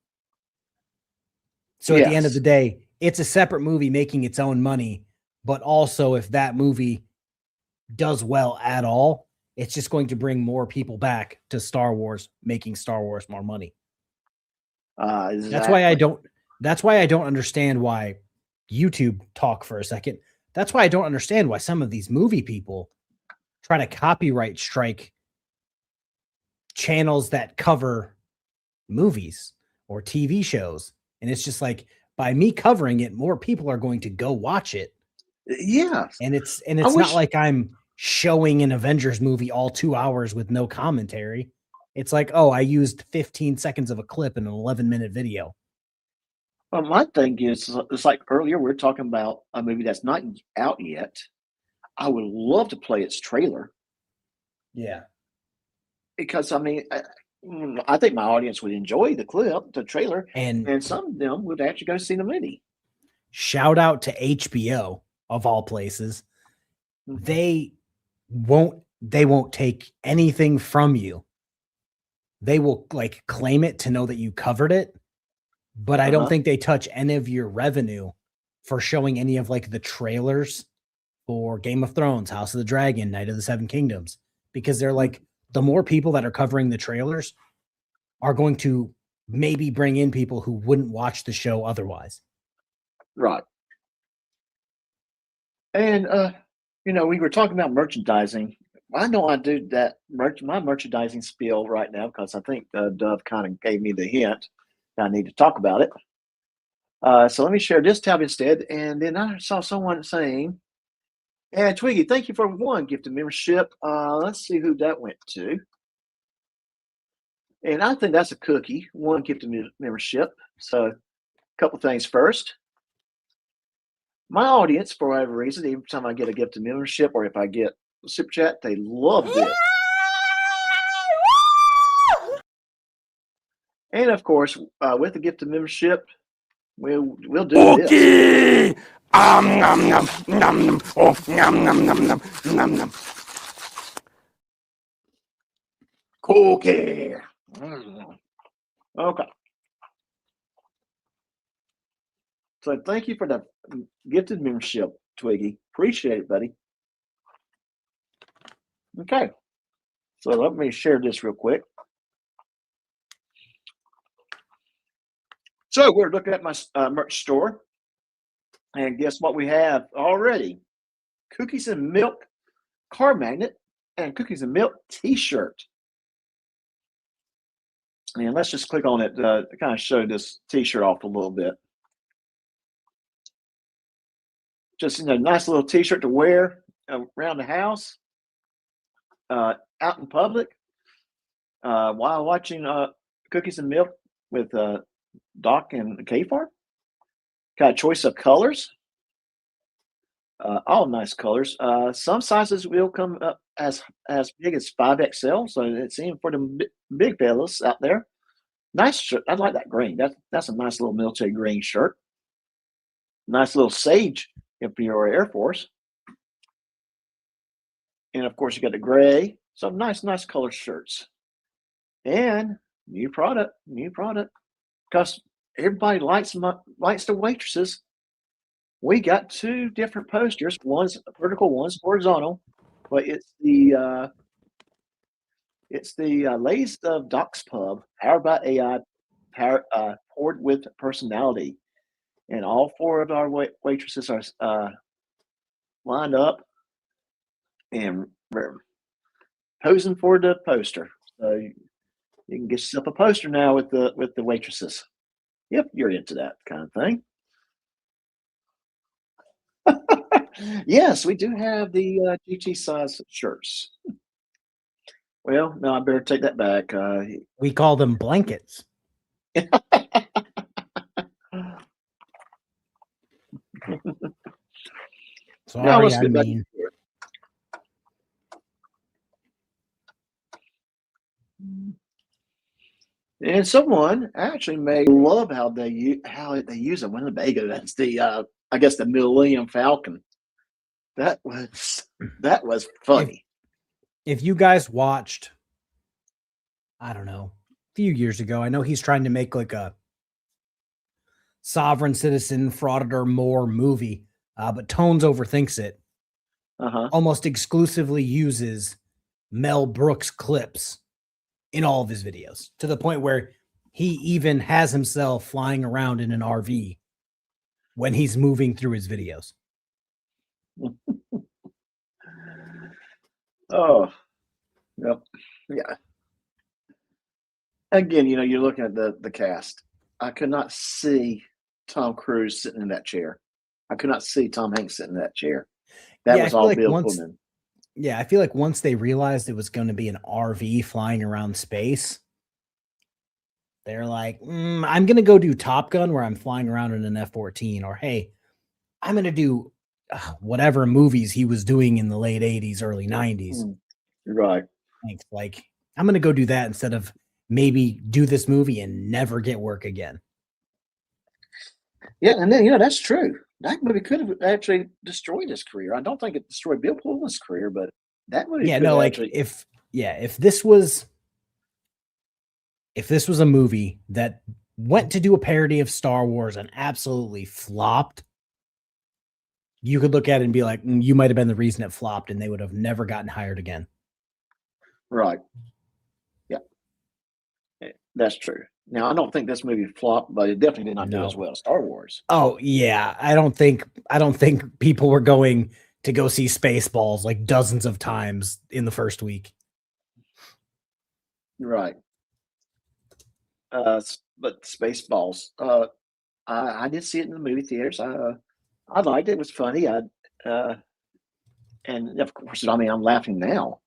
So at the end of Yes. the day, it's a separate movie making its own money, but also if that movie does well at all, it's just going to bring more people back to Star Wars, making Star Wars more money. Exactly. That's why I don't understand why YouTube talk for a second. That's why I don't understand why some of these movie people try to copyright strike channels that cover movies or TV shows. And it's just like, by me covering it, more people are going to go watch it. Yeah. And it's I not wish- like I'm showing an Avengers movie all 2 hours with no commentary. It's like, oh, I used 15 seconds of a clip in an 11-minute video. Well, my thing is, it's like earlier we were talking about a movie that's not out yet. I would love to play its trailer Yeah. because I mean, I think my audience would enjoy the trailer, And and some of them would actually go see the movie. shout out to HBO of all places. Mhm. They won't take anything from you. They will like claim it to know that you covered it, but I don't think they touch any of your revenue for showing any of like the trailers for Game of Thrones, House of the Dragon, Night of the Seven Kingdoms, because they're like, the more people that are covering the trailers are going to maybe bring in people who wouldn't watch the show otherwise. Right. And we were talking about merchandising. I know I do that my merchandising spiel right now because I think Dove kind of gave me the hint that I need to talk about it. So let me share this tab instead. And then I saw someone saying, "And Twiggy, thank you for one gift of membership." Let's see who that went to. And I think that's a cookie, one gift of membership. So a couple things first. My audience, for whatever reason, every time I get a gift of membership or if I get a super chat, they love this. And of course, with the gift of membership, we'll do this. Nom, nom, nom, nom. Oh, nom, nom, nom, nom, nom, nom. Cookie. Okay. So thank you for the gifted membership, Twiggy. Appreciate it, buddy. Okay. So let me share this real quick. So we're looking at my merch store. And guess what we have already? Cookies and Milk car magnet and Cookies and Milk t-shirt. And let's just click on it to kind of show this t-shirt off a little bit. Just nice little t-shirt to wear around the house, out in public, while watching Cookies and Milk with Doc and K Farr. Got a choice of colors, all nice colors. Some sizes will come up as big as 5XL, so it's in for the big fellas out there. Nice shirt. I like that green. That's a nice little military green shirt. Nice little sage if you're Air Force. And of course, you got the gray. Some nice colored shirts. And new product. Because everybody likes the waitresses. We got two different posters. One's vertical, one's horizontal. Well, it's the ladies of Doc's Pub, powered by AI, poured with personality, and all four of our waitresses are lined up and we're posing for the poster. So you can get yourself a poster now with the waitresses. Yep, you're into that kind of thing. Yes, we do have the GT size shirts. Well, no, I better take that back. We call them blankets. Sorry, let's I get back mean. to it. And someone actually may love how they use a Winnebago. That's the I guess the Millennium Falcon. That was funny. If you guys watched, I don't know, a few years ago, I know he's trying to make like a sovereign citizen frauditor Moore movie, but Tones overthinks it. Almost exclusively uses Mel Brooks clips in all of his videos, to the point where he even has himself flying around in an RV when he's moving through his videos. Oh, yep, yeah. Again, you're looking at the cast. I could not see Tom Cruise sitting in that chair. I could not see Tom Hanks sitting in that chair. That was all Bill Pullman. Yeah, I feel like once they realized it was going to be an RV flying around space, they're like, I'm going to go do Top Gun where I'm flying around in an F-14, or hey, I'm going to do whatever movies he was doing in the late 80s, early 90s. Right. Thanks. Like, I'm going to go do that instead of maybe do this movie and never get work again. Yeah, and then, that's true. That movie could have actually destroyed his career. I don't think it destroyed Bill Pullman's career, but that movie Yeah, could no, like actually... if this was a movie that went to do a parody of Star Wars and absolutely flopped, you could look at it and be like, you might have been the reason it flopped, and they would have never gotten hired again. Right. Yeah. That's true. Now, I don't think this movie flopped, but it definitely did not do as well as Star Wars. Oh, yeah. I don't think people were going to go see Spaceballs like dozens of times in the first week. Right. But Spaceballs, I did see it in the movie theaters. I liked it. It was funny. And of course, I'm laughing now.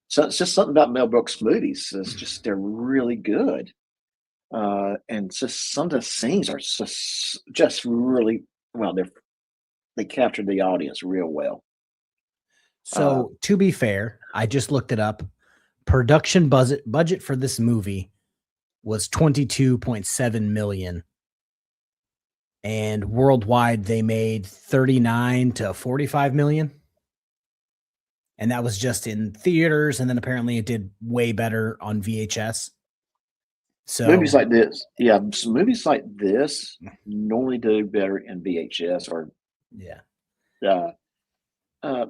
So it's just something about Mel Brooks movies. It's just, they're really good. And just some of the scenes are just really well. They captured the audience real well. So to be fair, I just looked it up. Production budget for this movie was $22.7 million, and worldwide they made 39 to 45 million. And that was just in theaters, and then apparently it did way better on VHS. So movies like this, movies like this normally do better in VHS or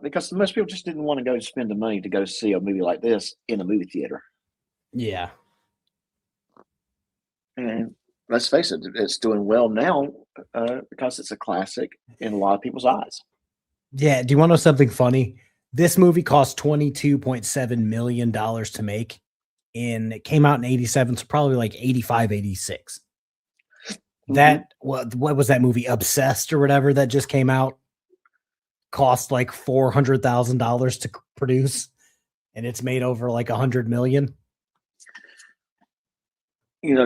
because most people just didn't want to go spend the money to go see a movie like this in a movie theater. Yeah. And let's face it, it's doing well now because it's a classic in a lot of people's eyes. Yeah. Do you want to know something funny? This movie cost $22.7 million to make, and it came out in 87, so probably like 85, 86. That, what was that movie, Obsessed or whatever, that just came out? Cost like $400,000 to produce, and it's made over like 100 million.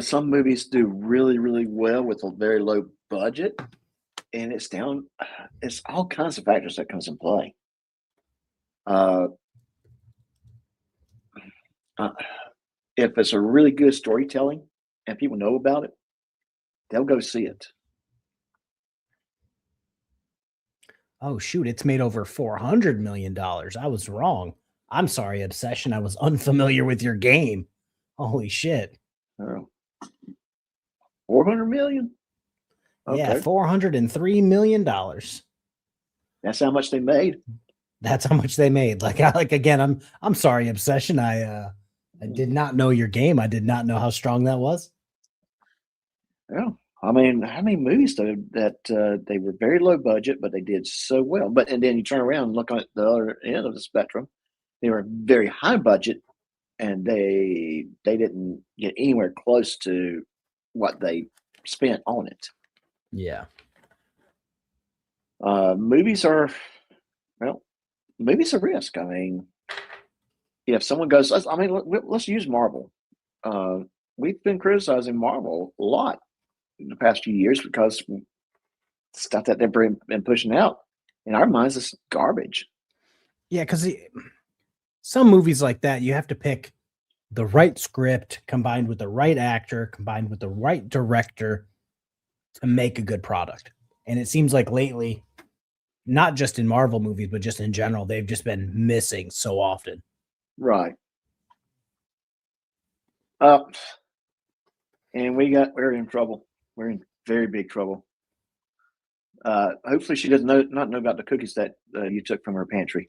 Some movies do really, really well with a very low budget, and it's all kinds of factors that comes in play. If it's a really good storytelling and people know about it, they'll go see it. Oh, shoot. It's made over $400 million. I was wrong. I'm sorry, Obsession. I was unfamiliar with your game. Holy shit. Oh. 400 million? Okay. Yeah, $403 million. That's how much they made. That's how much they made. Like again, I'm sorry, Obsession. I did not know your game. I did not know how strong that was. Yeah. I mean, how many movies though that they were very low budget, but they did so well. But and then you turn around and look at the other end of the spectrum, they were very high budget, and they didn't get anywhere close to what they spent on it. Yeah. Movies are well, movies are risk. I mean, if someone goes, let's use Marvel. We've been criticizing Marvel a lot in the past few years because stuff that they've been pushing out in our minds is garbage. Yeah, because some movies like that, you have to pick the right script combined with the right actor, combined with the right director to make a good product. And it seems like lately, not just in Marvel movies, but just in general, they've just been missing so often. Right. And we're in trouble. We're in very big trouble. Hopefully she does not know about the cookies that you took from her pantry.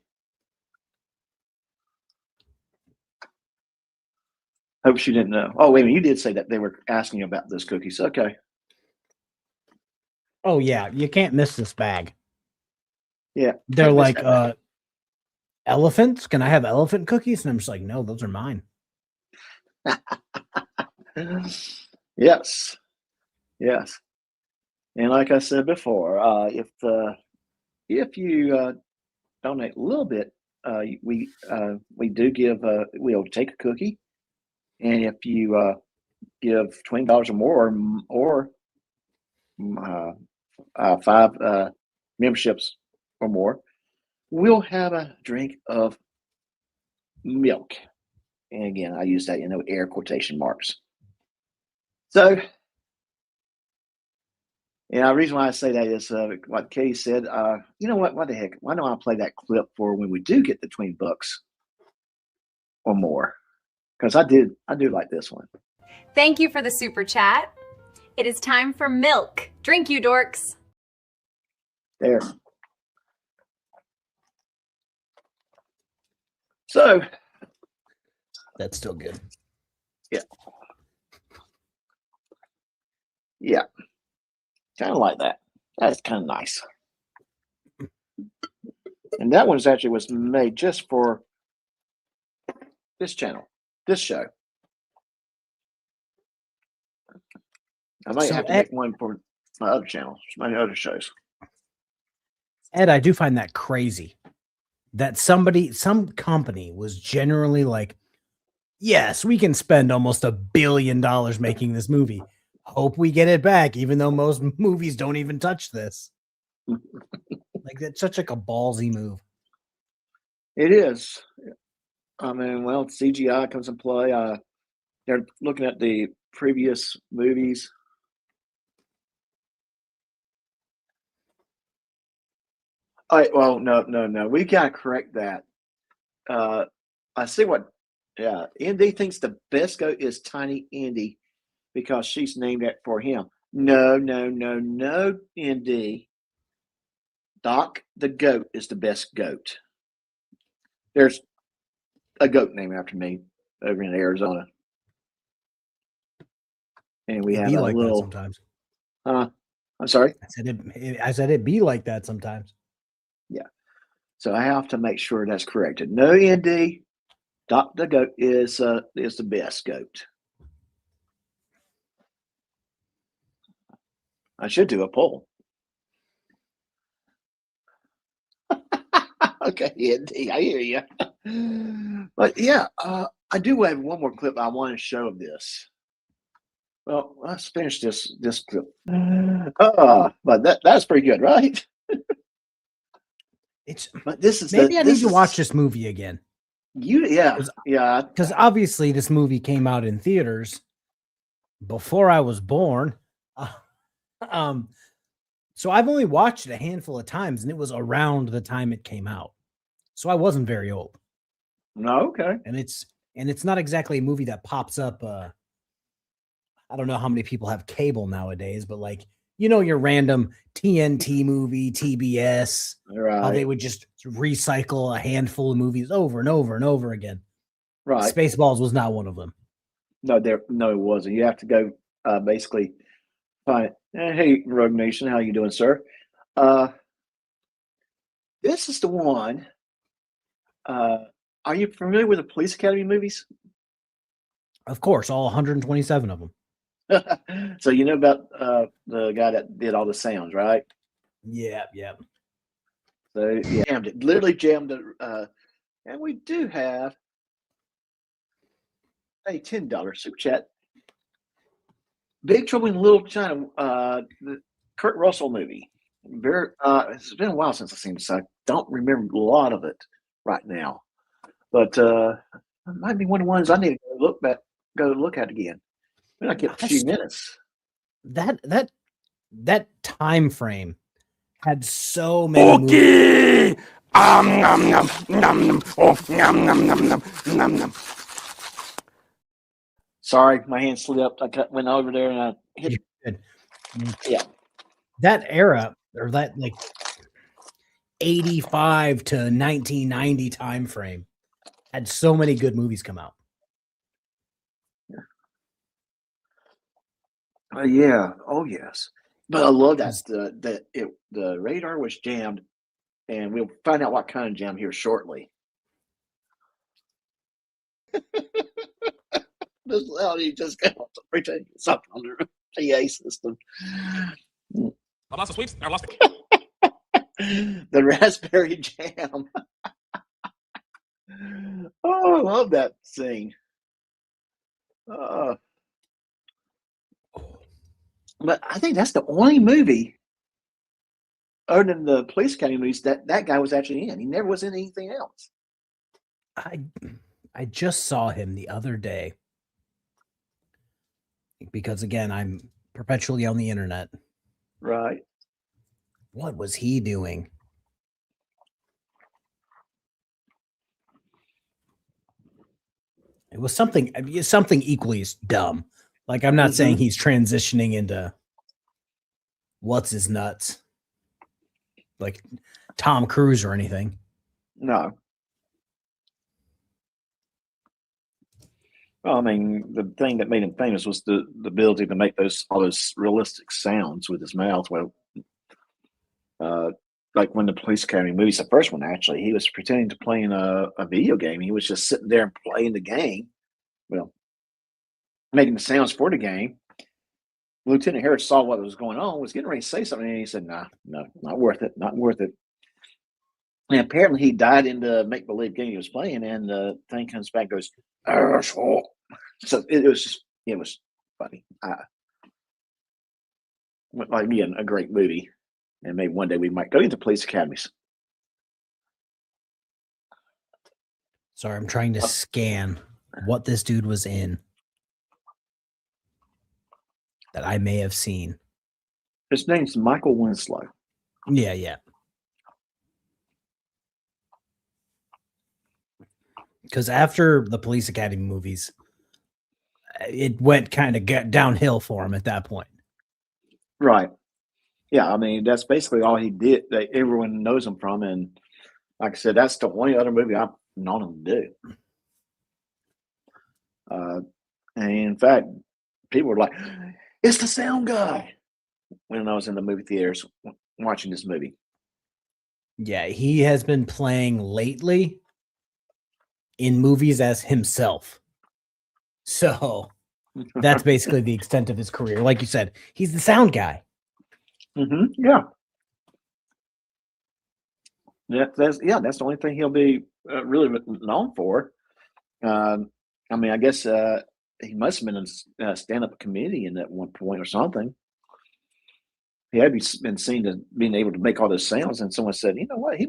Hope she didn't know. Oh, wait a minute. You did say that they were asking you about those cookies. Okay. Oh, yeah. You can't miss this bag. Yeah. They're like, elephants? Can I have elephant cookies? And I'm just like, no, those are mine. Yes. Yes. And like I said before, if you donate a little bit, we do give we'll take a cookie, and if you give $20 or more, or 5 memberships or more, we'll have a drink of milk. And again, I use that in air quotation marks. So, yeah, the reason why I say that is what Katie said. You know what? What the heck? Why don't I play that clip for when we do get the $20 or more? Because I do like this one. Thank you for the super chat. It is time for milk. Drink, you dorks. There. So that's still good. Yeah. Yeah. Kind of like that. That's kind of nice. And that one actually was made just for this channel, this show. I might have to make one for my other channels, my other shows. Ed, I do find that crazy that some company was generally like, yes, we can spend almost $1 billion making this movie. Hope we get it back, even though most movies don't even touch this. Like, that's such like a ballsy move. It is. I mean, well, CGI comes in play. They're looking at the previous movies. Well, no. We gotta correct that. I see what. Yeah, Indy thinks the best goat is Tiny Indy because she's named it for him. No, Indy. Doc the goat is the best goat. There's a goat named after me over in Arizona, and we have a like little. That sometimes. I'm sorry. I said it'd be like that sometimes. Yeah. So I have to make sure that's corrected. No, Indy. Doc the goat is the best goat. I should do a poll. Okay, Indy, I hear you. But yeah, I do have one more clip I want to show of this. Well, let's finish this clip. But that's pretty good, right? But this is maybe I need to watch this movie again. Yeah. Because obviously this movie came out in theaters before I was born. So I've only watched it a handful of times, and it was around the time it came out. So I wasn't very old. No, okay. And it's not exactly a movie that pops up. I don't know how many people have cable nowadays, but like your random TNT movie, TBS, how they Right. would just recycle a handful of movies over and over and over again. Right. Spaceballs was not one of them. No, it wasn't. You have to go basically find. Hey, Rogue Nation, how you doing, sir? This is the one. Are you familiar with the Police Academy movies? Of course, all 127 of them. So you know about the guy that did all the sounds, right? Yeah. So yeah, jammed it. Literally jammed it. And we do have a $10 super chat. Big Trouble in Little China, the Kurt Russell movie. Very. It's been a while since I've seen it, so I don't remember a lot of it right now. But it might be one of the ones I need to go look at again. I get a few minutes. That time frame had so many movies. Nom, nom, nom, nom. Oh, nom, nom, nom, nom, nom, nom. Sorry, my hand slipped. I went over there and I hit. Yeah. That era, or that like 85 to 1990 time frame, had so many good movies come out. Yeah. Oh yes. But I love that the radar was jammed, and we'll find out what kind of jam here shortly. This loudly just got to pretend something on the PA system. I've lost the sweeps. I've lost The raspberry jam. Oh, I love that scene. But I think that's the only movie, other than the Police Academy movies, that guy was actually in. He never was in anything else. I just saw him the other day because, again, I'm perpetually on the internet. Right. What was he doing? It was something equally as dumb. Like, I'm not saying he's transitioning into what's his nuts, like Tom Cruise or anything. No. Well, I mean, the thing that made him famous was the ability to make all those realistic sounds with his mouth. Well, like when the Police Academy movies, the first one actually, he was pretending to play in a video game. He was just sitting there and playing the game. Well, making the sounds for the game. Lieutenant Harris saw what was going on, was getting ready to say something, and he said, "No, not worth it, not worth it." And apparently, he died in the make-believe game he was playing, and the thing comes back, and goes, "Asshole." So it was funny. Like being a great movie, and maybe one day we might go into police academies. Sorry, I'm trying to scan what this dude was in that I may have seen. His name's Michael Winslow. Yeah. Because after the Police Academy movies, it went kind of downhill for him at that point. Right. Yeah, I mean, that's basically all he did that everyone knows him from. And like I said, that's the only other movie I've known him to do. And in fact, people were like, "It's the sound guy," when I was in the movie theaters watching this movie. Yeah, he has been playing lately in movies as himself. So that's basically the extent of his career. Like you said, he's the sound guy. Yeah. That's the only thing he'll be really known for. I mean, I guess he must have been a stand-up comedian at one point or something. He had been seen to being able to make all those sounds, and someone said, "You know what?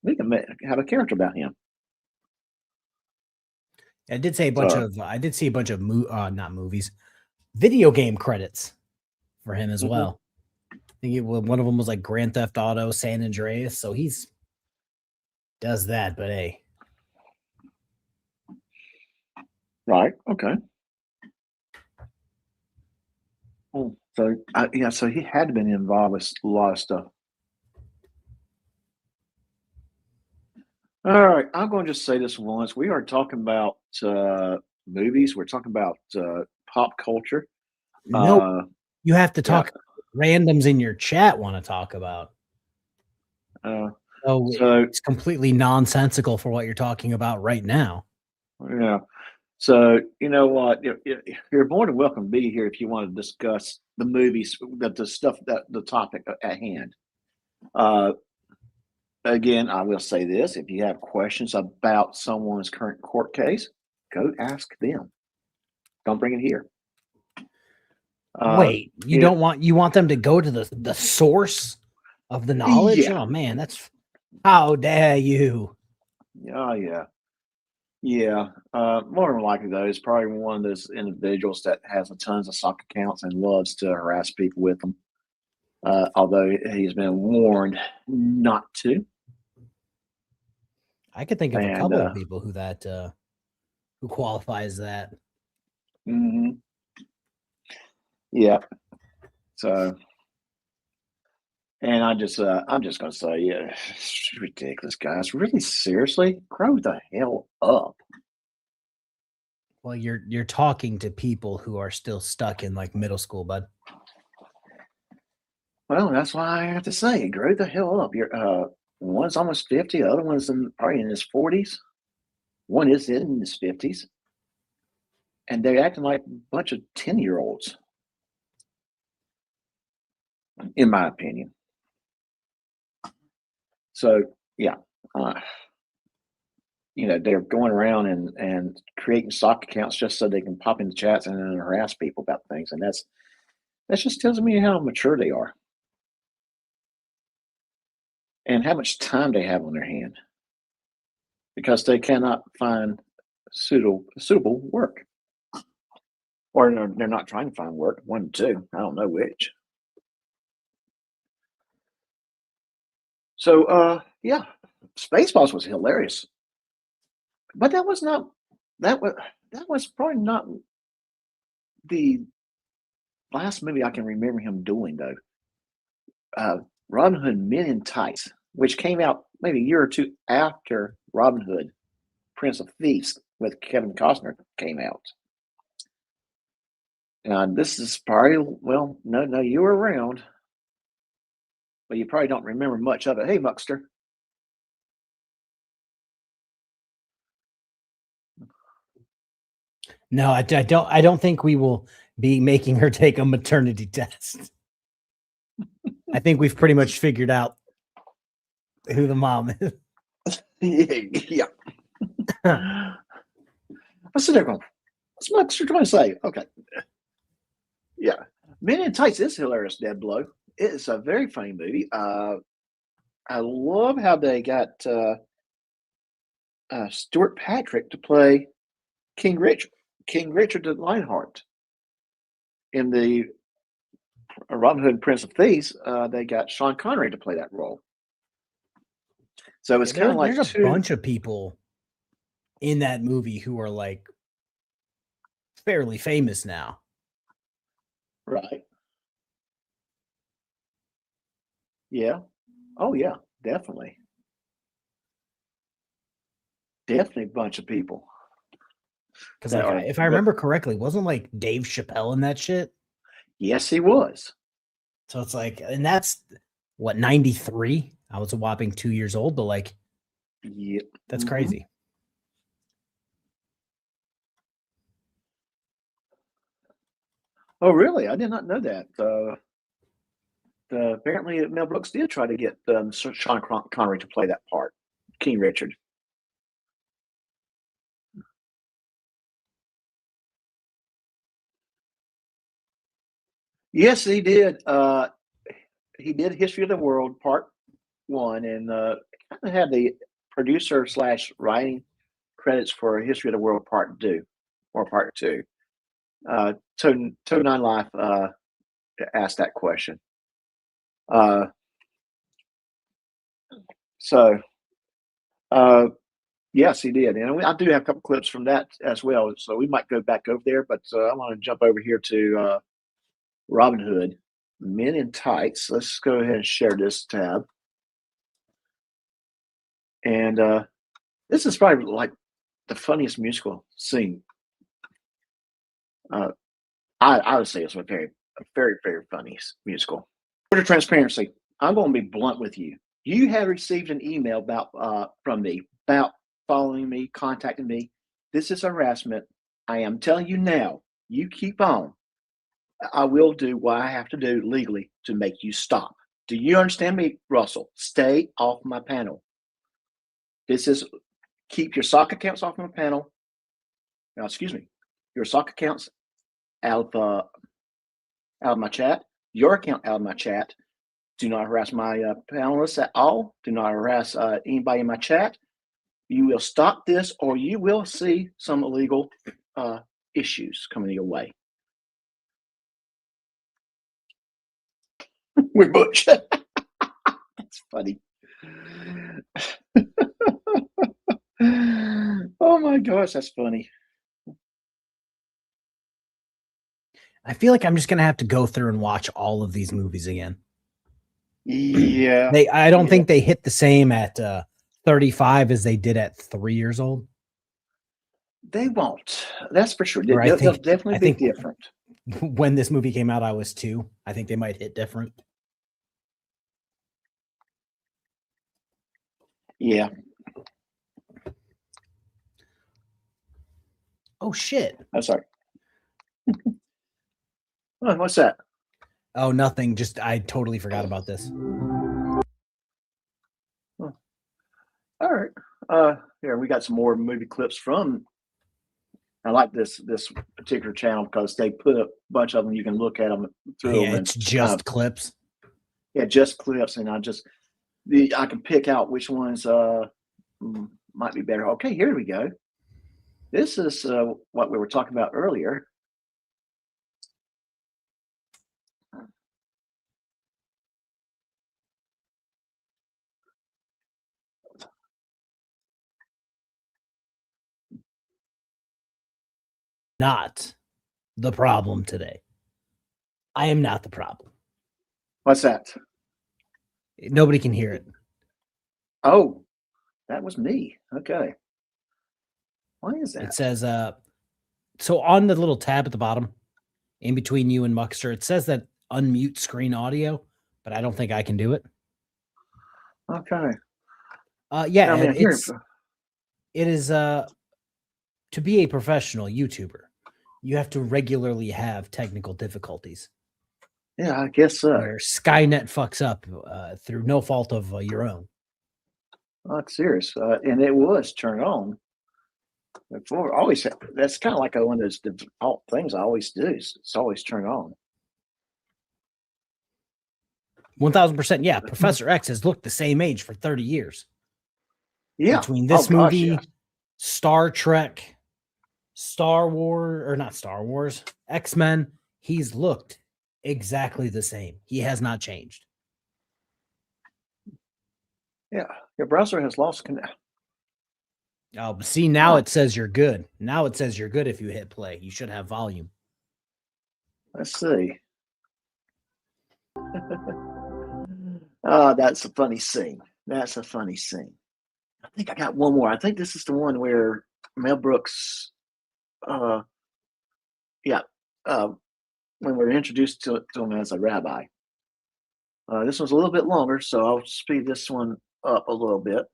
We can have a character about him." I did see a bunch of not movies, video game credits for him as well. I think one of them was like Grand Theft Auto San Andreas, so he's does that, but hey. Right. Okay. Oh, So yeah, so he had to been involved with a lot of stuff. All right, I'm going to just say this once. We are talking about movies. We're talking about pop culture. Nope. You have to yeah. talk randoms in your chat want to talk about. So it's completely nonsensical for what you're talking about right now. Yeah. So you know what? You're more than welcome to be here if you want to discuss the movies, the stuff that the topic at hand. Again, I will say this: if you have questions about someone's current court case, go ask them. Don't bring it here. Wait, you want them to go to the source of the knowledge? Yeah. Oh man, that's how dare you? Oh yeah. More than likely though, it's probably one of those individuals that has tons of stock accounts and loves to harass people with them. Although he's been warned not to. I could think of a couple of people who qualifies that. Mm-hmm. Yeah. So, and I'm just gonna say, yeah, it's ridiculous, guys. Really, seriously, grow the hell up. Well, you're talking to people who are still stuck in like middle school, bud. Well, that's why I have to say, grow the hell up. You're one's almost 50, the other one's probably in his 40s. One is in his 50s, and they're acting like a bunch of 10-year-olds, in my opinion. So, yeah, they're going around and creating stock accounts just so they can pop into chats and then harass people about things, and that just tells me how mature they are and how much time they have on their hand because they cannot find suitable work, or they're not trying to find work. One, two, I don't know which. So, yeah, Spaceballs was hilarious, but that was probably not the last movie I can remember him doing though. Robin Hood Men in Tights, which came out maybe a year or two after Robin Hood, Prince of Thieves with Kevin Costner came out. This is probably, well, no, you were around, but you probably don't remember much of it. Hey, Muckster. No, I don't think we will be making her take a maternity test. I think we've pretty much figured out who the mom is. Yeah. I sit there going, what's Muckster trying to say? Okay. Yeah. Men in Tights is hilarious, Dead Blow. It's a very funny movie. I love how they got Stuart Patrick to play King Richard the Lionheart. In the Robin Hood and Prince of Thieves, they got Sean Connery to play that role. So it's kind of like there's a bunch of people in that movie who are like fairly famous now. Right. Yeah. Oh yeah, definitely. Definitely a bunch of people. Because like, if I remember correctly, wasn't like Dave Chappelle in that shit? Yes, he was. So it's like, and that's what, 93? I was a whopping 2 years old, but like, yeah, that's crazy. Oh, really? I did not know that. Apparently, Mel Brooks did try to get Sean Connery to play that part, King Richard. Yes, he did. He did History of the World Part 1, and kind of had the producer / writing credits for History of the World Part 2 or Part 2. Toad Nine Life asked that question. Yes, he did, and I do have a couple clips from that as well. So we might go back over there, but I want to jump over here to Robin Hood, Men in Tights. Let's go ahead and share this tab. And this is probably like the funniest musical scene. I would say it's a very, very funny musical. For transparency, I'm going to be blunt with you. You have received an email from me about following me, contacting me. This is harassment. I am telling you now. You keep on. I will do what I have to do legally to make you stop. Do you understand me, Russell? Stay off my panel. This is keep your sock accounts off my panel. Now, excuse me, your sock accounts out of my chat. Your account out of my chat. Do not harass my panelists at all. Do not harass anybody in my chat. You will stop this, or you will see some illegal issues coming your way. We're Butch. That's funny. Oh my gosh, that's funny. I feel like I'm just gonna have to go through and watch all of these movies again. Yeah. I don't think they hit the same at 35 as they did at 3 years old. They won't. That's for sure. Or They'll definitely be different. When this movie came out, I was 2. I think they might hit different. Yeah. Oh shit. I'm sorry. Oh, what's that? Oh, nothing. Just I totally forgot about this. All right. Here we got some more movie clips from. I like this particular channel because they put a bunch of them. You can look at them through. Yeah, it's just clips. Yeah, just clips, and I can pick out which ones might be better. Okay, here we go. This is what we were talking about earlier. Not the problem today. I am not the problem. What's that? Nobody can hear it. Oh, that was me. Okay. Why is that? It says, so on the little tab at the bottom, in between you and Muckster, it says that unmute screen audio, but I don't think I can do it. Okay. Yeah, I mean, it is to be a professional YouTuber, you have to regularly have technical difficulties. Yeah, I guess so. Where Skynet fucks up through no fault of your own. Not serious. And it was turned on before. Always, that's kind of like one of those default things I always do. It's always turned on. 1000%. Yeah, Professor X has looked the same age for 30 years. Yeah. Between this movie, Star Trek, Star Wars, or not Star Wars, X-Men, he's looked exactly the same. He has not changed. Yeah, your browser has lost connect. Oh, but see, now it says you're good. Now it says you're good if you hit play. You should have volume. Let's see. Oh, that's a funny scene. That's a funny scene. I think I got one more. I think this is the one where Mel Brooks, when we're introduced to him as a rabbi. This one's a little bit longer, so I'll speed this one up a little bit.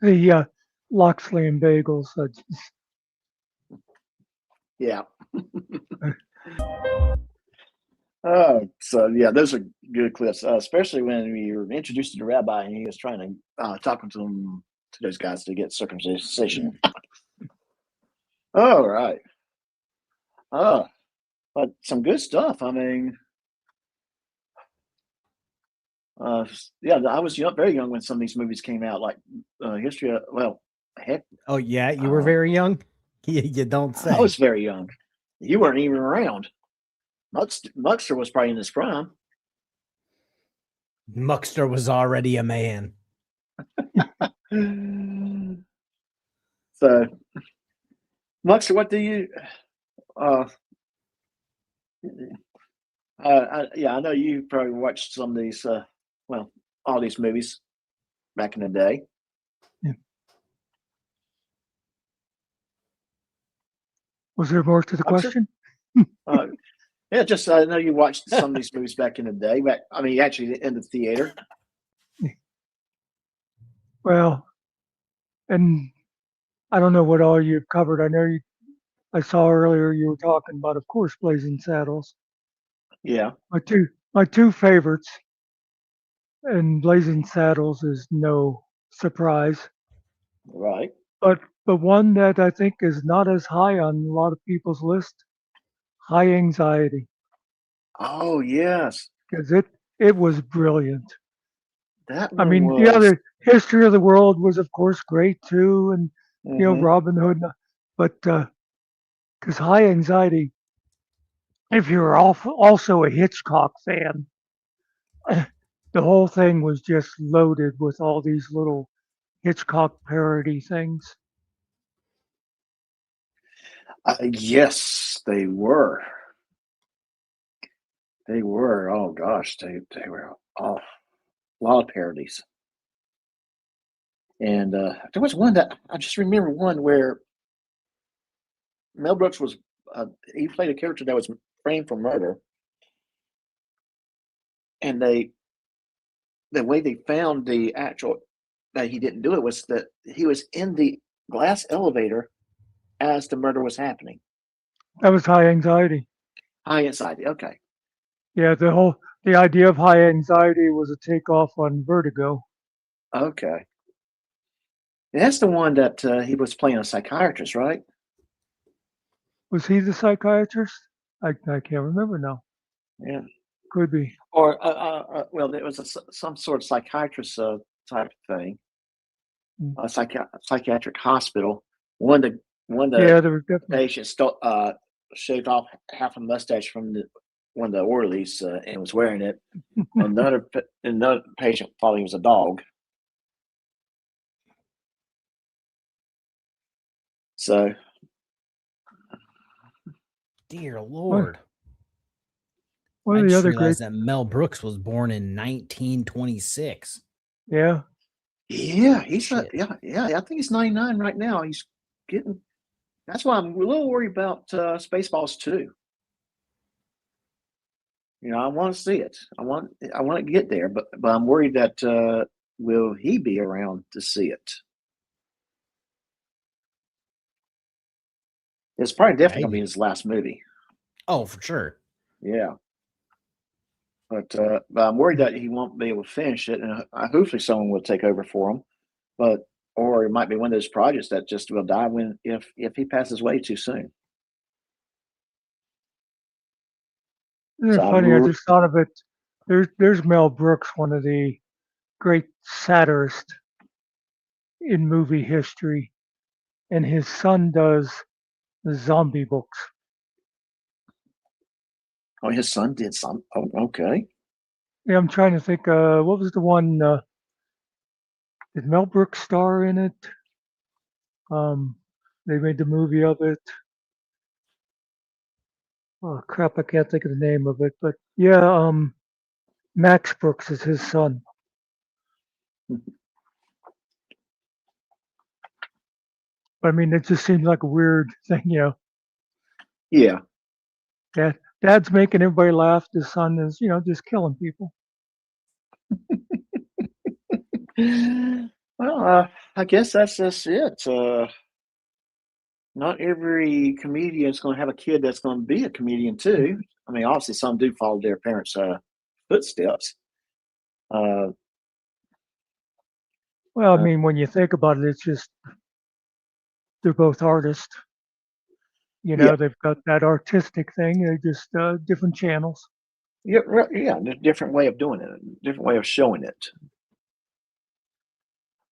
The Loxley and Bagels. Yeah. So yeah, those are good clips, especially when you're introduced to the rabbi and he was trying to talking to those guys to get circumcision. All right. But some good stuff. I mean, yeah, I was very young when some of these movies came out, like History of, well, heck. Oh, yeah, you were very young? You don't say. I was very young. You weren't even around. Muckster was probably in his prime. Muckster was already a man. So, Muxer, what do you? Uh, yeah, I know you probably watched some of these. Well, all these movies back in the day. Yeah. Was there more to the Muxer? question? Yeah, just I know you watched some of these movies back in the day. Back, I mean, actually in the theater. Well, and I don't know what all you've covered. I know I saw earlier you were talking about, of course, Blazing Saddles. Yeah. My two favorites, and Blazing Saddles is no surprise, Right. but one that I think is not as high on a lot of people's list, High Anxiety, Oh yes, because it was brilliant. that I one mean, was. the History of the World was, of course, great too, and Mm-hmm. Robin Hood, but because High Anxiety, if you're also a Hitchcock fan, the whole thing was just loaded with all these little Hitchcock parody things. Yes, they were. They were. Oh gosh, they were a lot of parodies. And there was one that I just remember one where Mel Brooks was he played a character that was framed for murder, and the way they found the actual that he didn't do it was that he was in the glass elevator as the murder was happening. That was High Anxiety. High inside. Okay. Yeah, the idea of High Anxiety was a takeoff on Vertigo. Okay. That's the one that he was playing a psychiatrist, right? Was he the psychiatrist? I can't remember now. Yeah. Could be. Or well, it was some sort of psychiatrist type thing, a psychiatric hospital. One of the Yeah, there was definitely. patients shaved off half a mustache from one of the orderlies and was wearing it. Another patient thought he was a dog. So, Dear Lord. One I of the just other great. realized that Mel Brooks was born in 1926. Yeah. yeah, he's Shit. yeah. I think he's 99 right now. He's getting. That's why I'm a little worried about Spaceballs too. I want to see it. I want to get there, but I'm worried that will he be around to see it? It's probably definitely gonna be Maybe. his last movie. Oh, for sure. Yeah, but I'm worried that he won't be able to finish it, and hopefully someone will take over for him. But or it might be one of those projects that just will die if he passes away too soon. Isn't it funny? I just thought of it. There's Mel Brooks, one of the great satirists in movie history, and his son does the zombie books. Oh, his son did some. Oh, okay. Yeah, I'm trying to think. What was the one? Did Mel Brooks star in it? They made the movie of it. Oh crap! I can't think of the name of it. But yeah, Max Brooks is his son. I mean, it just seems like a weird thing, Yeah. Dad's making everybody laugh. His son is, just killing people. Well, I guess that's just it. Not every comedian is going to have a kid that's going to be a comedian too. I mean, obviously, some do follow their parents' footsteps. Well, I mean, when you think about it, it's just they're both artists. Yeah. They've got that artistic thing. They're just different channels. Yeah, yeah, a different way of doing it, a different way of showing it.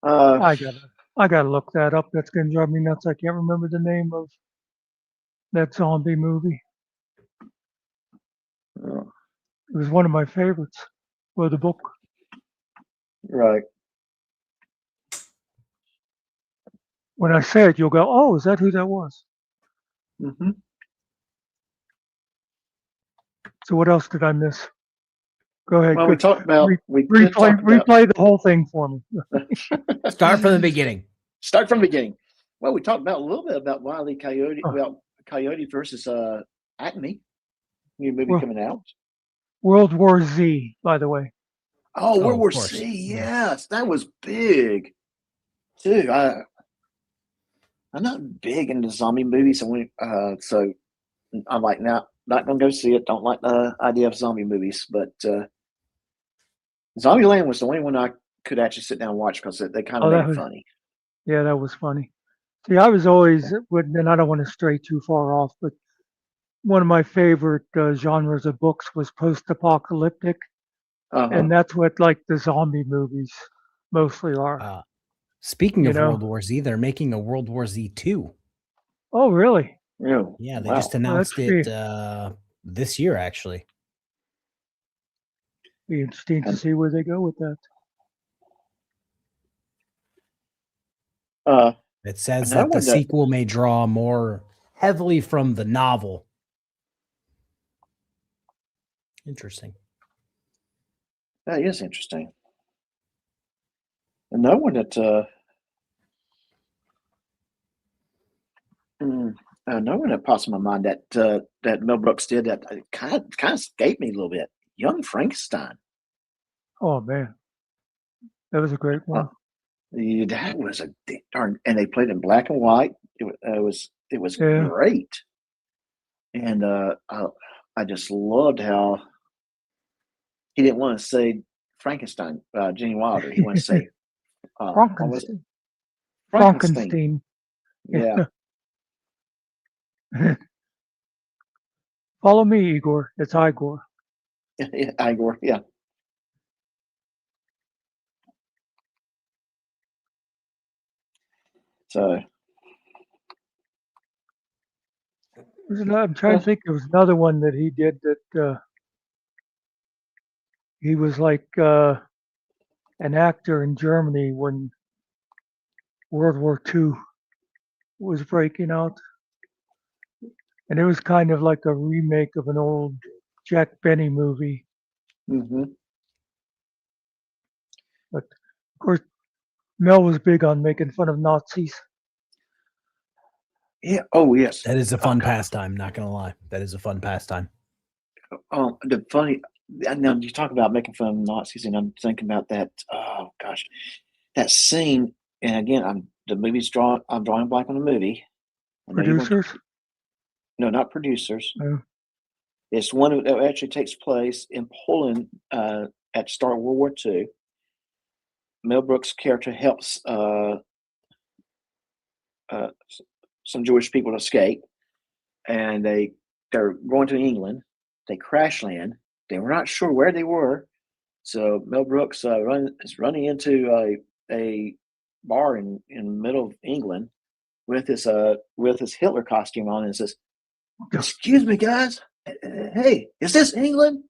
I gotta look that up. That's gonna drive me nuts. I can't remember the name of that zombie movie. It was one of my favorites. Or the book. Right. when I say it, you'll go, "Oh, is that who that was?" Mm-hmm. So what else did I miss? Go ahead. Well, Go, we did talk about replay the whole thing for me. Start from the beginning. Start from the beginning. Well, we talked about a little bit about Wile E. Coyote, Oh. well, Coyote versus Acme, new movie Well- coming out. World War Z, by the way. Oh, World of War course. C, yes, that was big too. I'm not big into zombie movies, so I'm like, not gonna go see it. Don't like the idea of zombie movies, but Zombieland was the only one I could actually sit down and watch because they kind of Oh, made that it was- funny. Yeah, that was funny. See, I was always, and I don't want to stray too far off, but one of my favorite genres of books was post-apocalyptic, Uh-huh. and that's what like the zombie movies mostly are. Speaking You of know? World War Z, they're making a World War Z 2. Oh, really? Yeah, they Wow. just announced that's it this year, actually. Be interesting to And- see where they go with that. It says another that the one that- sequel may draw more heavily from the novel. Interesting. That is interesting. Another one that another one that pops in my mind that Mel Brooks did that kind of escaped me a little bit. Young Frankenstein. Oh man, that was a great one. Yeah, that was a darn, and they played in black and white. It was Yeah. great, and I just loved how he didn't want to say Frankenstein, Gene Wilder. He wanted to say what was it? Frankenstein. Yeah, Follow me, Igor. It's Igor. yeah, Igor. Yeah, so I'm trying to think. There was another one that he did that he was like an actor in Germany when World War II was breaking out. And it was kind of like a remake of an old Jack Benny movie. hmm But of course, Mel was big on making fun of Nazis. yeah. Oh yes, That is a fun God. pastime, not gonna lie. That is a fun pastime. The funny. Now you talk about making fun of Nazis, and I'm thinking about that. Oh gosh, that scene. And again, I'm drawing a blank on the movie. I know you're going to- Producers. No, not producers. Oh. It's one that actually takes place in Poland at the start of World War II. Mel Brooks' character helps some Jewish people to escape, and they're going to England. They crash land. They were not sure where they were, so Mel Brooks is running into a bar in the middle of England with his Hitler costume on, and says, "Excuse me, guys. Hey, is this England?"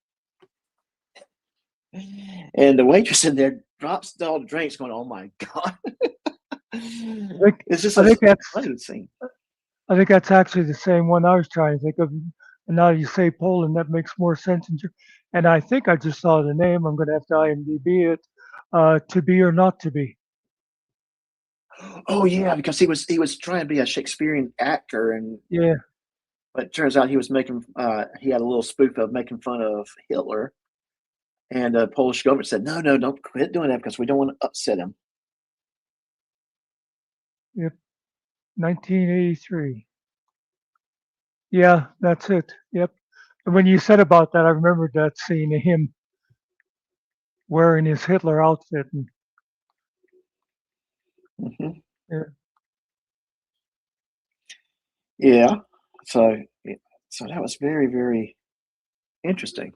And the waitress in there drops all the drinks, going, "Oh my god!" It's just I think a that's funny scene. I think that's actually the same one I was trying to think of. And now you say Poland, that makes more sense. And I think I just saw the name. I'm going to have to IMDb it. To Be or Not to Be. Oh yeah, because he was trying to be a Shakespearean actor, and Yeah. but it turns out he was making he had a little spoof of making fun of Hitler, and the Polish government said, "No, don't quit doing that because we don't want to upset him." Yep. 1983. Yeah, that's it. Yep. And when you said about that, I remembered that scene of him wearing his Hitler outfit. And hmm Yeah. Yeah, so that was very, very interesting.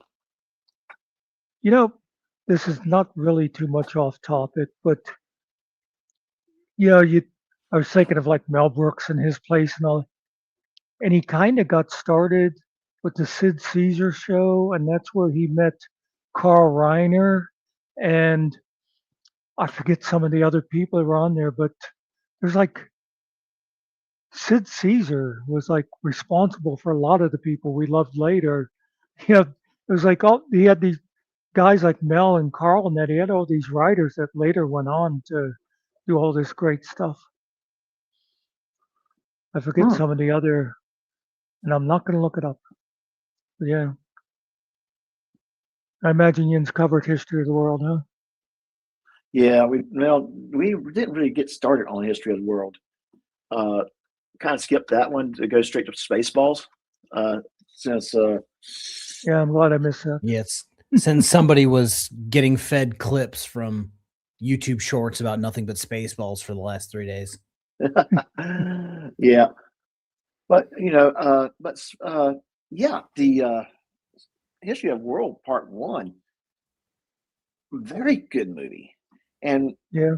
you know, this is not really too much off topic, but I was thinking of like Mel Brooks and his place and all, and he kind of got started with the Sid Caesar show, and that's where he met Carl Reiner, and I forget some of the other people that were on there, but there's like Sid Caesar was like responsible for a lot of the people we loved later. You know, it was like he had these guys like Mel and Carl, and that he had all these writers that later went on to do all this great stuff. I forget some of the other, and I'm not going to look it up. But yeah, I imagine Yin's covered History of the World, huh? Yeah, we didn't really get started on History of the World. Kind of skipped that one to go straight to Spaceballs. Since Yeah, I'm glad I missed that. Yes, since somebody was getting fed clips from YouTube Shorts about nothing but Spaceballs for the last 3 days. yeah, but yeah, the History of the World Part 1, very good movie, and Yeah,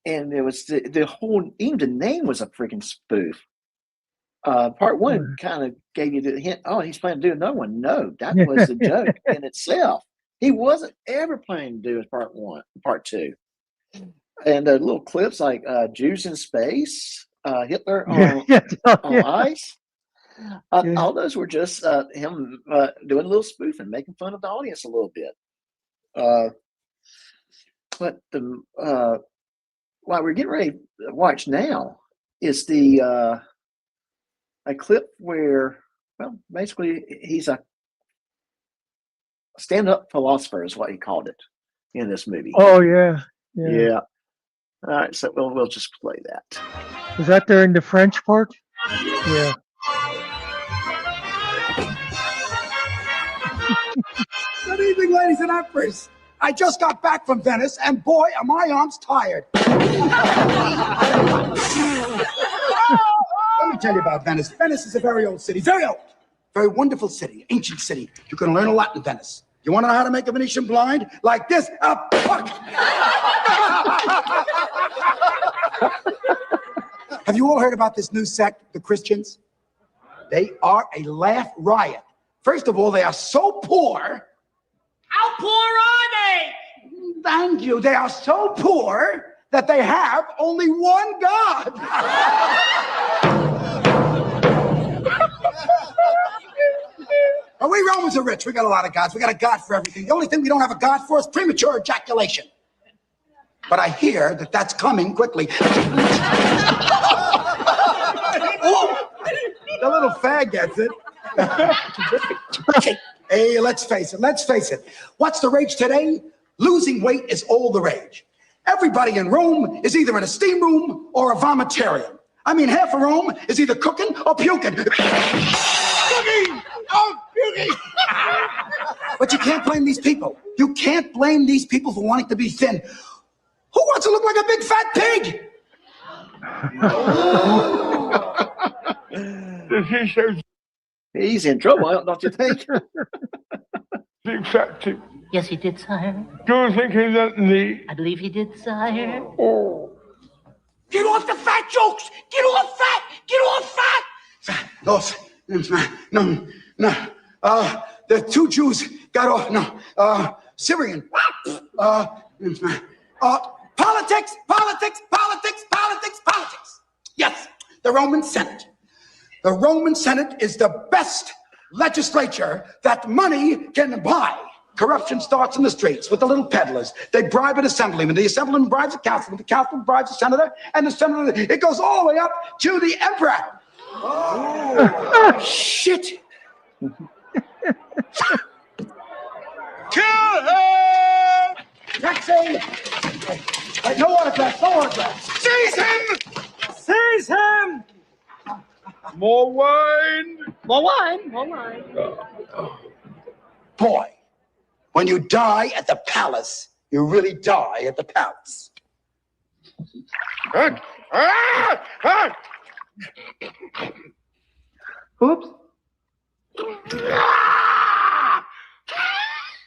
it was the whole, even the name was a freaking spoof. Part 1 kind of gave you the hint. Oh, he's planning to do another one. No, that was the joke in itself. He wasn't ever planning to do Part 2. And little clips like Jews in space, Hitler on ice. All those were just him doing a little spoof and making fun of the audience a little bit. But what we're getting ready to watch now is a clip where, well, basically he's a stand-up philosopher is what he called it in this movie. Oh yeah. Yeah. All right, so we'll just play that. Was that during the French part? Yeah. Good evening, ladies and empress. I just got back from Venice, and boy, are my arms tired. Let me tell you about Venice. Venice is a very old city, very old, very wonderful city, ancient city. You're going to learn a lot in Venice. You want to know how to make a Venetian blind? Like this? Fuck! Have you all heard about this new sect, the Christians? They are a laugh riot. First of all, they are so poor. How poor are they? Thank you. They are so poor that they have only one God. We Romans are rich. We got a lot of gods. We got a god for everything. The only thing we don't have a god for is premature ejaculation. But I hear that that's coming quickly. Oh, the little fag gets it. Hey, let's face it. What's the rage today? Losing weight is all the rage. Everybody in Rome is either in a steam room or a vomitarium. I mean, half of Rome is either cooking or puking. Cooking! Oh, puking! But you can't blame these people. You can't blame these people for wanting to be thin. Who wants to look like a big fat pig? He's in trouble, don't you think? Big fat pig. Yes, he did, sire. Do you think he let me? I believe he did, sire. Oh. Get off the fat jokes! Get off fat! Get off fat! Fat off. No. The two Jews got off. No. Syrian. Politics. Yes, the Roman Senate. The Roman Senate is the best legislature that money can buy. Corruption starts in the streets with the little peddlers. They bribe an assemblyman. The assemblyman bribes a councilman. The councilman bribes a senator. And the senator, it goes all the way up to the emperor. Oh, shit. Kill him! Taxi! No autographs. Seize him! More wine! Boy, when you die at the palace, you really die at the palace. Oops.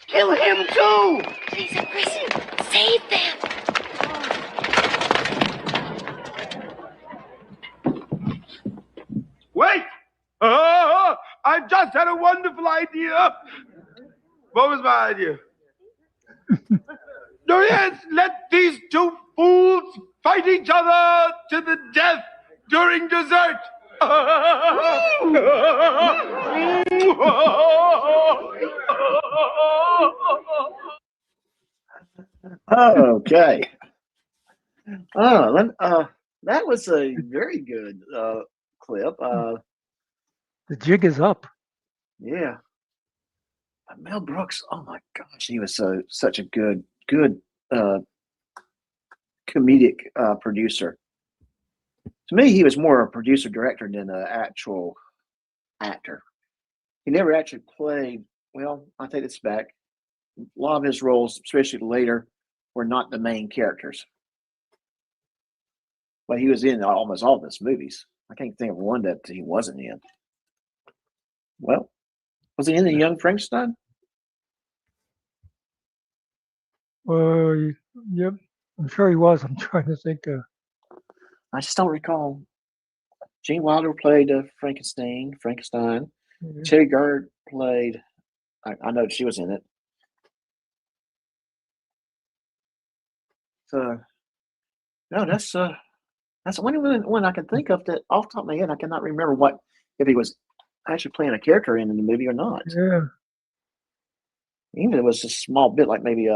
Kill him too! He's in prison. Save them. Wait! Oh, I just had a wonderful idea. What was my idea? No, yes, let these two fools fight each other to the death. during dessert. Okay. That was a very good clip. The jig is up. Yeah. Mel Brooks, oh my gosh, he was such a good comedic producer. To me, he was more a producer director than an actual actor. He never actually played. Well, I take this back. A lot of his roles, especially later, were not the main characters. But he was in almost all of his movies. I can't think of one that he wasn't in. Well, was he in the Young Frankenstein? Yep, I'm sure he was. I'm trying to think. I just don't recall. Gene Wilder played Frankenstein. Yeah. Terry Gard played. I know she was in it. So, no, that's the only one I can think of that off the top of my head. I cannot remember if he was actually playing a character in the movie or not. Yeah. Even if it was just a small bit, like maybe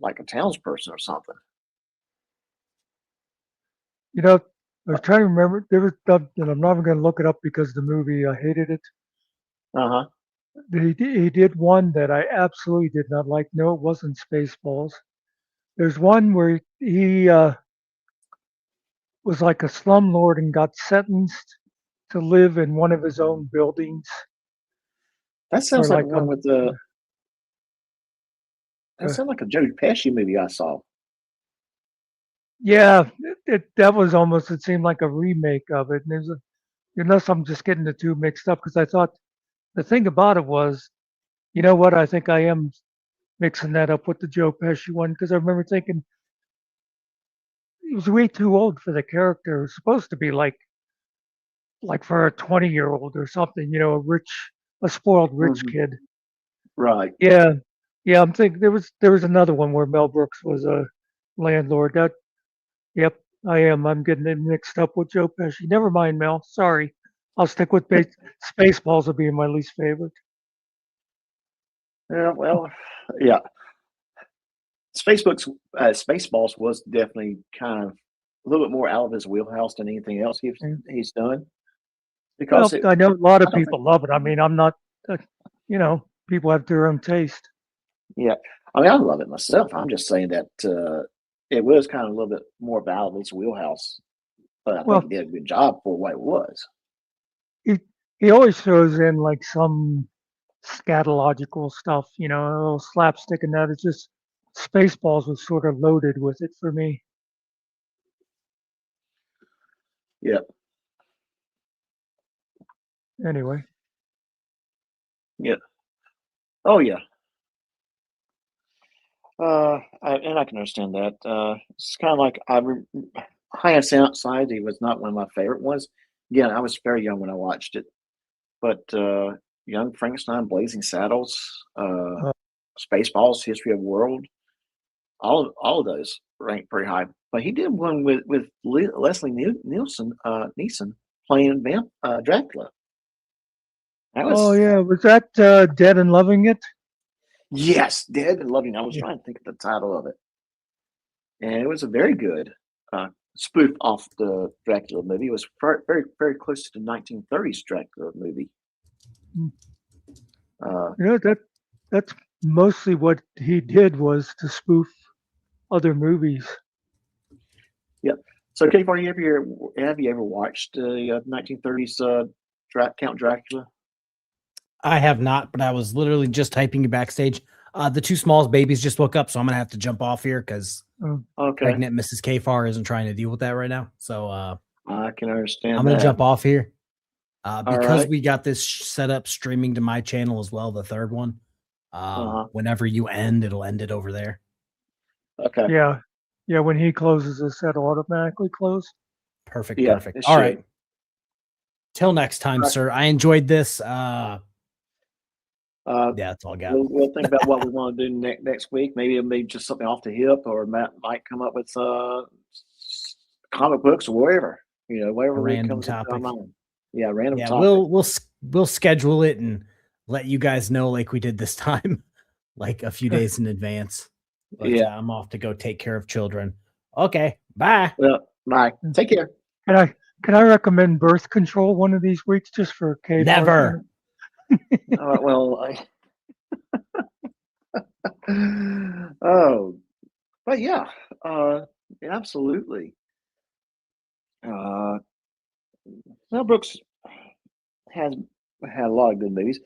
like a townsperson or something. You know, I was trying to remember. There was stuff, and I'm not even going to look it up because the movie I hated it. Uh-huh. He did one that I absolutely did not like. No, it wasn't Spaceballs. There's one where he was like a slumlord and got sentenced to live in one of his own buildings. That sounds Or like like one a- with the. That sounds like a Joe Pesci movie I saw. Yeah, that was almost. It seemed like a remake of it. And unless I'm just getting the two mixed up, because I thought the thing about it was, you know what? I think I am mixing that up with the Joe Pesci one because I remember thinking he was way too old for the character. It was supposed to be like for a 20-year-old or something, you know, a spoiled rich Mhm. kid. Right. Yeah, yeah. I'm thinking there was another one where Mel Brooks was a landlord. Yep, I am. I'm getting it mixed up with Joe Pesci. Never mind, Mel. Sorry. I'll stick with Spaceballs will be my least favorite. Yeah. Well. Yeah. Spaceballs was definitely kind of a little bit more out of his wheelhouse than anything else he's done. Because Well, I know a lot I of don't people love it. I mean, I'm not, you know, people have their own taste. Yeah, I mean, I love it myself. I'm just saying that it was kind of a little bit more out of its wheelhouse, but I think Well, he did a good job for what it was. he always throws in like some scatological stuff, you know, a little slapstick and that. It's just Spaceballs was sort of loaded with it for me. Yeah, Anyway, yeah. Oh yeah. And I can understand that. It's kind of like High and Society was not one of my favorite ones. Again, I was very young when I watched it, but Young Frankenstein, Blazing Saddles, uh, Spaceballs, History of the World, all of those ranked pretty high. But he did one with Leslie Nielsen Neeson playing Dracula. That oh was yeah, was that Dead and Loving It? yes, Dead and Loving. I was Yeah. trying to think of the title of it, and it was a very good spoof off the Dracula movie. It was very very close to the 1930s Dracula movie. Hmm. Uh, You know that's mostly what he did was to spoof other movies. yeah. So, K Farr, have you ever watched the 1930s Count Dracula? I have not, but I was literally just typing you backstage. The two smallest babies just woke up, so I'm gonna have to jump off here because Okay, pregnant Mrs. K Farr isn't trying to deal with that right now. So I can understand. I'm gonna that. jump off here. Because right. we got this set up streaming to my channel as well, the third one. Whenever you end, it'll end it over there. Okay. Yeah, yeah. When he closes this, that'll automatically close. Perfect. Yeah, Perfect. it All should. right. Till next time, Right. sir. I enjoyed this. Yeah, that's all I got. We'll think about what we want to do next week. Maybe it'll be just something off the hip, or Matt might come up with comic books or whatever. whatever A random comes into our topic. mind. Yeah, random Yeah, topic. we'll schedule it and let you guys know like we did this time, like a few days in advance. But Yeah. I'm off to go take care of children. Okay, bye. Well, bye. Take care. Can I recommend birth control one of these weeks just for K Farr? Never. Oh, but yeah, absolutely. Mel Brooks has had a lot of good movies.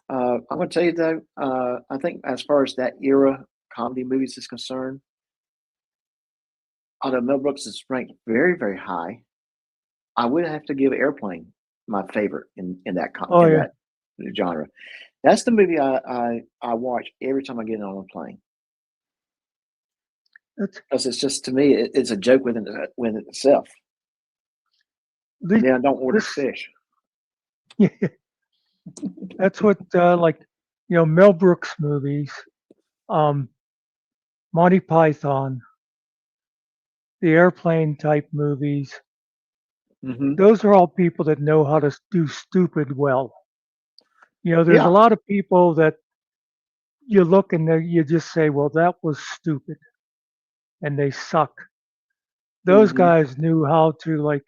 I'm going to tell you though, I think as far as that era comedy movies is concerned, although Mel Brooks is ranked very, very high, I would have to give Airplane my favorite in that that genre. That's the movie I watch every time I get on a plane. Because it's just, to me, it's a joke within itself. And then I don't order fish. Yeah, that's what Mel Brooks movies, Monty Python, the Airplane type movies. Mm-hmm. Those are all people that know how to do stupid well. There's a lot of people that you look and you just say, well, that was stupid, and they suck. Those guys knew how to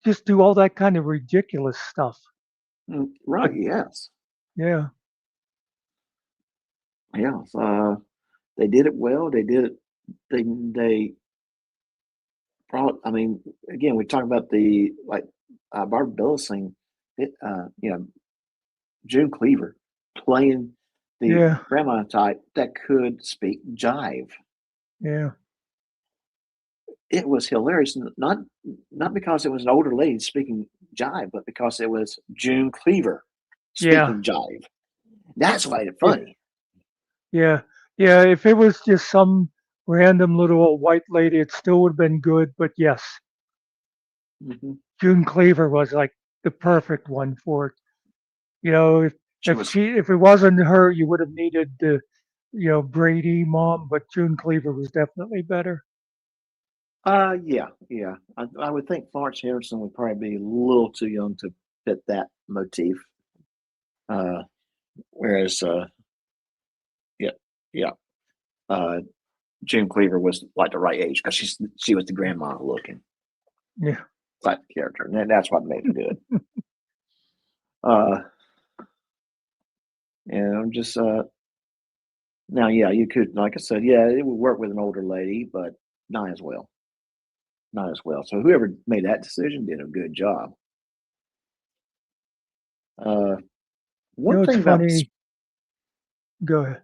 just do all that kind of ridiculous stuff. Right, yes. Yeah. Yeah. They did it well. They did it. They brought, again, we talk about the, Barbara Billingsley, June Cleaver playing the grandma type that could speak jive. Yeah. It was hilarious, not because it was an older lady speaking jive, but because it was June Cleaver speaking jive. That's why it's funny. Yeah. Yeah. If it was just some random little old white lady, it still would have been good. But yes, June Cleaver was like the perfect one for it. If it wasn't her, you would have needed the, Brady mom, but June Cleaver was definitely better. Yeah. I would think Florence Henderson would probably be a little too young to fit that motif. Whereas, June Cleaver was like the right age because she was the grandma looking. Yeah. Like the character, and that's what made it good. And I'm just now, you could, like I said, it would work with an older lady, but not as well. Not as well. So whoever made that decision did a good job. One thing about funny. Go ahead.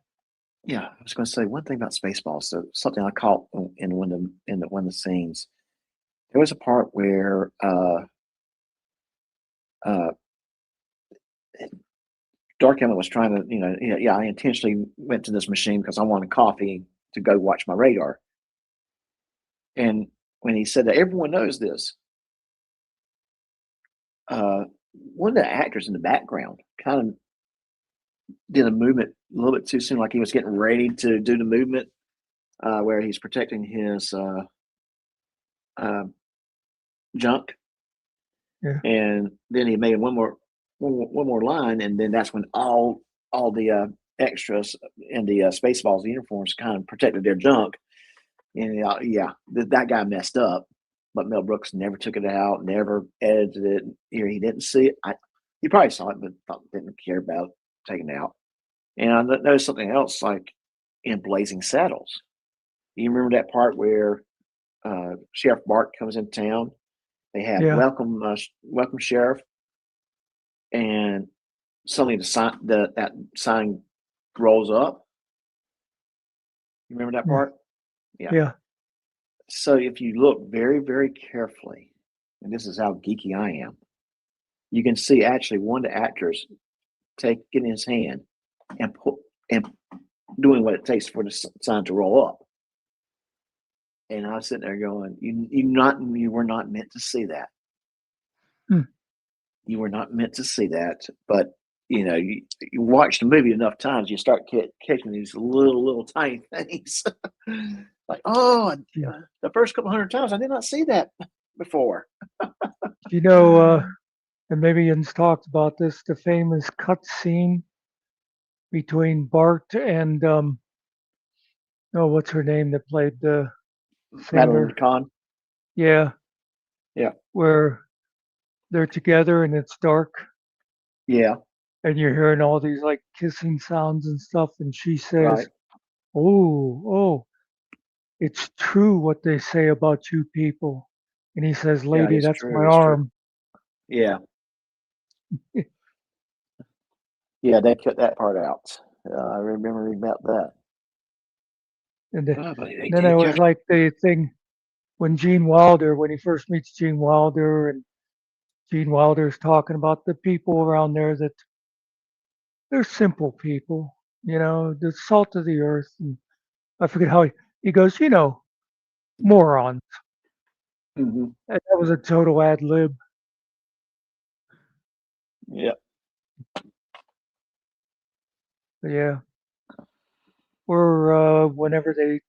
Yeah, I was going to say one thing about Spaceballs. So something I caught in one of the scenes. There was a part where Dark Emmett was trying to, I intentionally went to this machine because I wanted coffee to go watch my radar. And when he said that, everyone knows this. One of the actors in the background kind of did a movement a little bit too soon, like he was getting ready to do the movement where he's protecting his junk. Yeah. And then he made one more line, and then that's when all the extras in the Spaceballs uniforms kind of protected their junk. And that guy messed up, but Mel Brooks never took it out, never edited it. He didn't see it. He probably saw it, but didn't care about taking it out. And I noticed something else, like in Blazing Saddles. You remember that part where Sheriff Bart comes into town? They have welcome sheriff, and suddenly that sign rolls up. You remember that part? Yeah. So if you look very, very carefully, and this is how geeky I am, you can see actually one of the actors taking his hand and doing what it takes for the sign to roll up. And I was sitting there going, you were not meant to see that. You were not meant to see that. But you watch the movie enough times, you start catching these little tiny things. Like, the first couple hundred times I did not see that. before. You know, and maybe Ian's talked about this, the famous cut scene between Bart and oh, what's her name that played the Madeline singer? Kahn. Yeah, Yeah. where they're together and it's dark Yeah. and you're hearing all these like kissing sounds and stuff, and she says, Right. oh, it's true what they say about you people. And he says, Yeah. lady, It's that's my true. It's true. arm. Yeah. Yeah. They cut that part out. I remember reading about that. And Oh, but they then did it was cut. like the thing when Gene Wilder, when he first meets Gene Wilder, and Gene Wilder's talking about the people around there that they're simple people, you know, the salt of the earth. And I forget how he goes, you know, morons. Hmm. And that was a total ad lib. Yeah. But yeah. Or whenever they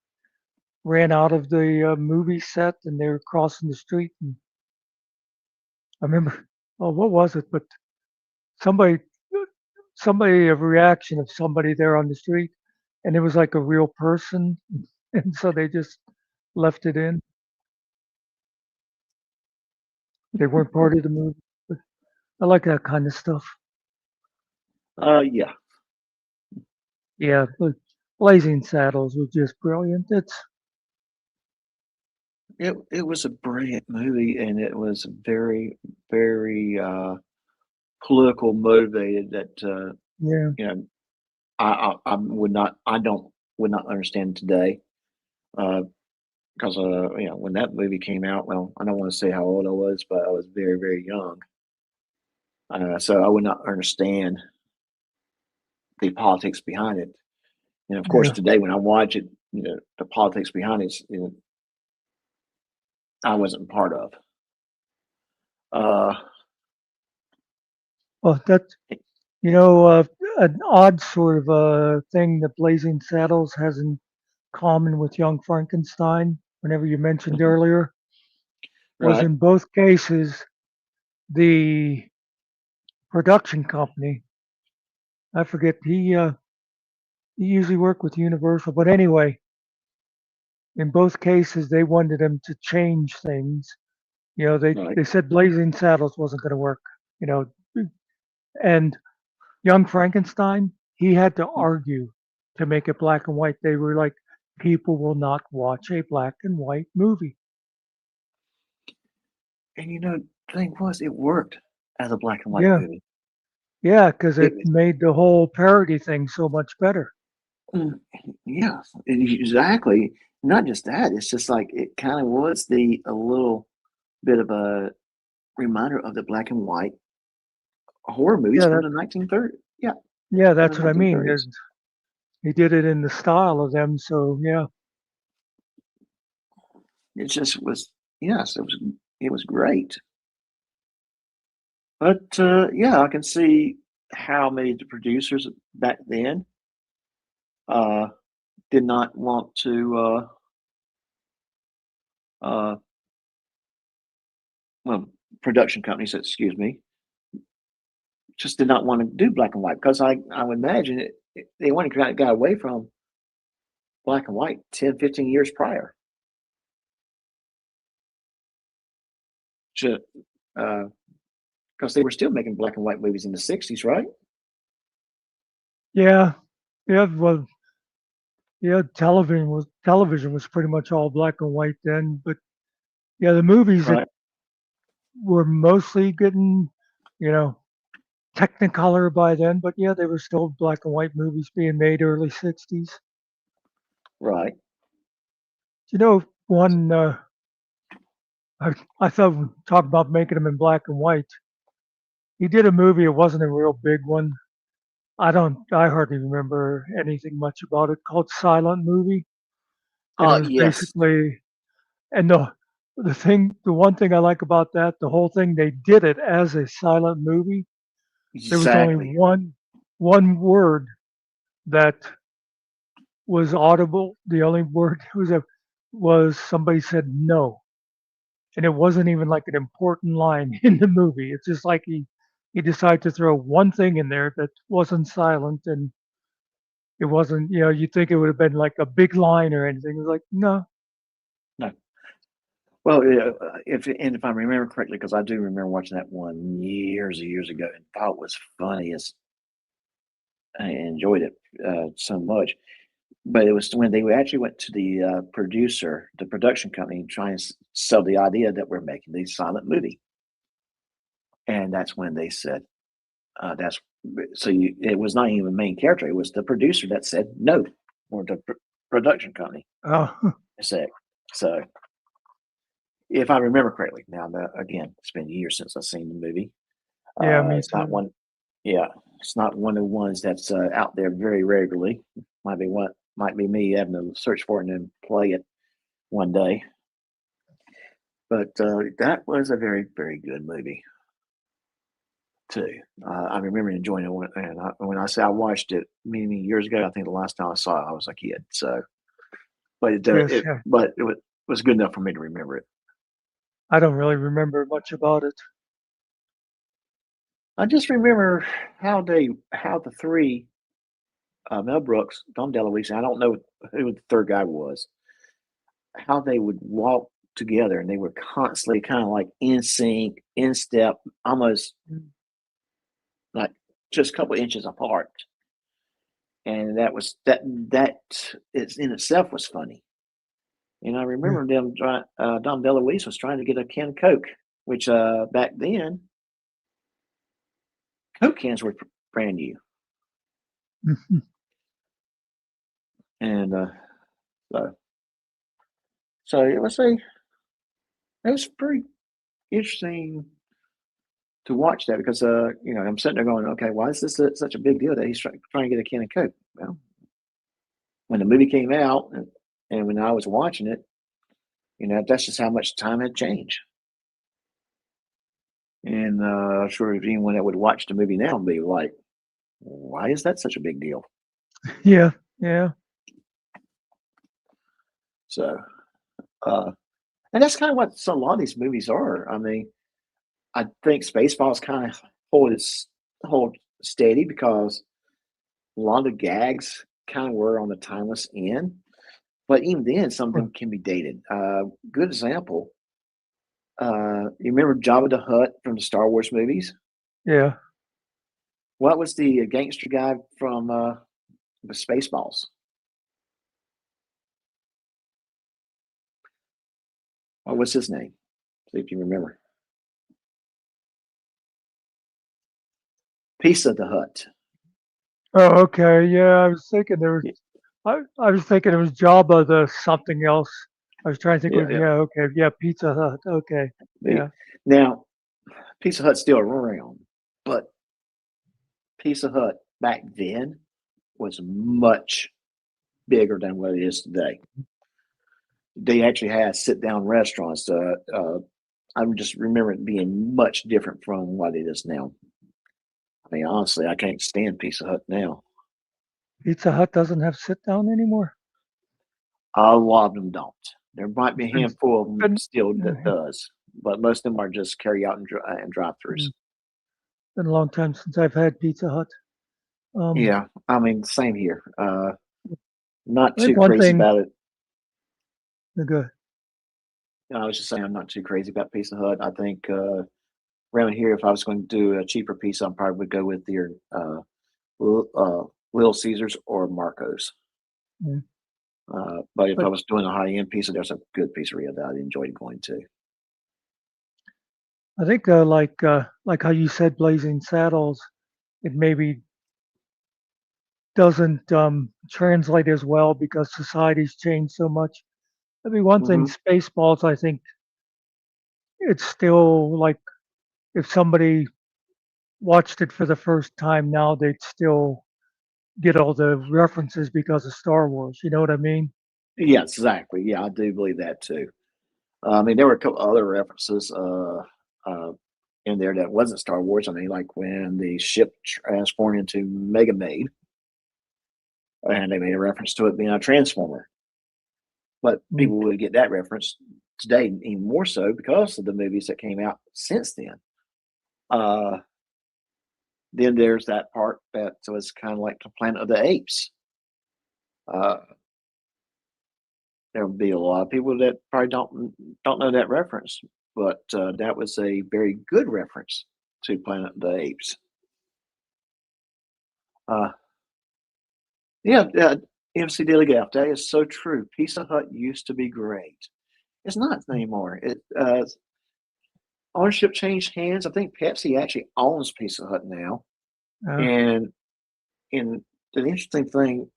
ran out of the movie set and they were crossing the street, and I remember, oh, what was it? But somebody, a reaction of somebody there on the street, and it was like a real person, and so they just left it in. They weren't part of the movie. But I like that kind of stuff. Yeah. Yeah, but Blazing Saddles was just brilliant. It was a brilliant movie, and it was very, very political motivated. That Yeah, you know, I would not understand today. Because you know, when that movie came out, well, I don't want to say how old I was, but I was very, very young. So I would not understand the politics behind it. And of course, yeah. today when I watch it, you know, the politics behind it, you know, I wasn't part of. Uh, Well, that's you know an odd sort of thing that Blazing Saddles has in common with Young Frankenstein. Whenever you mentioned mhm, earlier, was right, in both cases the production company. I forget he usually worked with Universal, but anyway, in both cases they wanted him to change things. You know, right. they said Blazing Saddles wasn't going to work. You know, and Young Frankenstein, he had to argue to make it black and white. They were like, people will not watch a black and white movie. And you know, the thing was, it worked as a black and white Yeah, movie. yeah, because It, it made the whole parody thing so much better. mm, yeah, exactly. Not just that, it's just like it kind of was the a little bit of a reminder of the black and white horror movies Yeah, from the 1930s. Yeah, yeah, from the that's what I mean. 1930s. He did it in the style of them, so yeah, It just was, yes, it was great. But yeah, I can see how many the producers back then uh, did not want to, uh, well, production companies, excuse me, just did not want to do black and white because I would imagine they wanted to got away from black and white 10, 15 years prior. To, because they were still making black and white movies in the 60s, right? yeah, yeah. Well, yeah, television was pretty much all black and white then, but yeah, the movies that Right. were mostly getting, you know, Technicolor by then, but yeah, they were still black and white movies being made early '60s. Right. You know, one I thought we talked about making them in black and white. He did a movie. It wasn't a real big one. I hardly remember anything much about it. Called Silent Movie, and it was Yes, basically and the one thing I like about that, the whole thing they did it as a silent movie. There was only exactly. one word that was audible. The only word was somebody said no, and it wasn't even like an important line in the movie. It's just like he decided to throw one thing in there that wasn't silent, and it wasn't, you'd think it would have been like a big line or anything. It was like, no. No. Well, if I remember correctly, because I do remember watching that one years and years ago and thought it was funny as I enjoyed it so much. But it was when they actually went to the producer, the production company, and trying to sell the idea that we're making the silent movie. And that's when they said, it was not even the main character. It was the producer that said no, or the production company Oh, said. So, if I remember correctly, now again, it's been years since I've seen the movie. yeah, me It's not too. one. Yeah, it's not one of the ones that's out there very regularly. Might be me having to search for it and then play it one day. But that was a very, very good movie too. I remember enjoying it when I say I watched it many, many years ago. I think the last time I saw it, I was a kid. So, but Yes, yeah. it was good enough for me to remember it. I don't really remember much about it. I just remember how the three Mel Brooks, Dom DeLuise, and I don't know who the third guy was, how they would walk together, and they were constantly kind of like in sync, in step, almost like just a couple inches apart. And that it's in itself was funny. And I remember Dom DeLuise was trying to get a can of Coke, which back then Coke cans were brand new. And so it was pretty interesting to watch that because I'm sitting there going, okay, why is this such a big deal that he's trying to get a can of Coke? Well, when the movie came out and when I was watching it, that's just how much time had changed. And I'm sure if anyone that would watch the movie now would be like, why is that such a big deal? Yeah, yeah. So, and that's kind of what a lot of these movies are. I mean, I think Spaceballs kind of hold steady because a lot of the gags kind of were on the timeless end. But even then, some of them can be dated. Good example. You remember Jabba the Hutt from the Star Wars movies? Yeah. What was the gangster guy from the Spaceballs? What was his name? See if you remember. Piece of the Hut. Oh, okay. Yeah, I was thinking there was. I was thinking it was Jabba the something else. I was trying to think. Yeah. Okay. Yeah, Pizza Hut. Okay. Yeah. Now, Pizza Hut's still around, but Pizza Hut back then was much bigger than what it is today. They actually had sit-down restaurants. I just remember it being much different from what it is now. I mean, honestly, I can't stand Pizza Hut now. Pizza Hut doesn't have sit down anymore. A lot of them don't. There might be a handful of them still that does, but most of them are just carry out and drive-throughs. Been a long time since I've had Pizza Hut. Yeah, I mean, same here. Not I think too one crazy thing. about it. Good. I was just saying I'm not too crazy about Pizza Hut. I think around here, if I was going to do a cheaper pizza, I probably would go with your Little Caesars or Marco's. Yeah. But if I was doing a high-end pizza, there's a good pizzeria that I enjoyed going to. I think like how you said, Blazing Saddles, it maybe doesn't translate as well because society's changed so much. I mean, one thing, Spaceballs, I think it's still like if somebody watched it for the first time now, they'd still get all the references because of Star Wars. You know what I mean? Yes, exactly. Yeah, I do believe that too. I mean, there were a couple other references in there that wasn't Star Wars. I mean, like when the ship transformed into Mega Maid, and they made a reference to it being a transformer. But people would get that reference. today, even more so because of the movies that came out since then. Then there's that part that was kind of like the Planet of the Apes. There would be a lot of people that probably don't know that reference, but that was a very good reference to Planet of the Apes. MC Dilly Gaff, that is so true. Pizza Hut used to be great. It's not anymore. Ownership changed hands. I think Pepsi actually owns Pizza Hut now. And the interesting thing,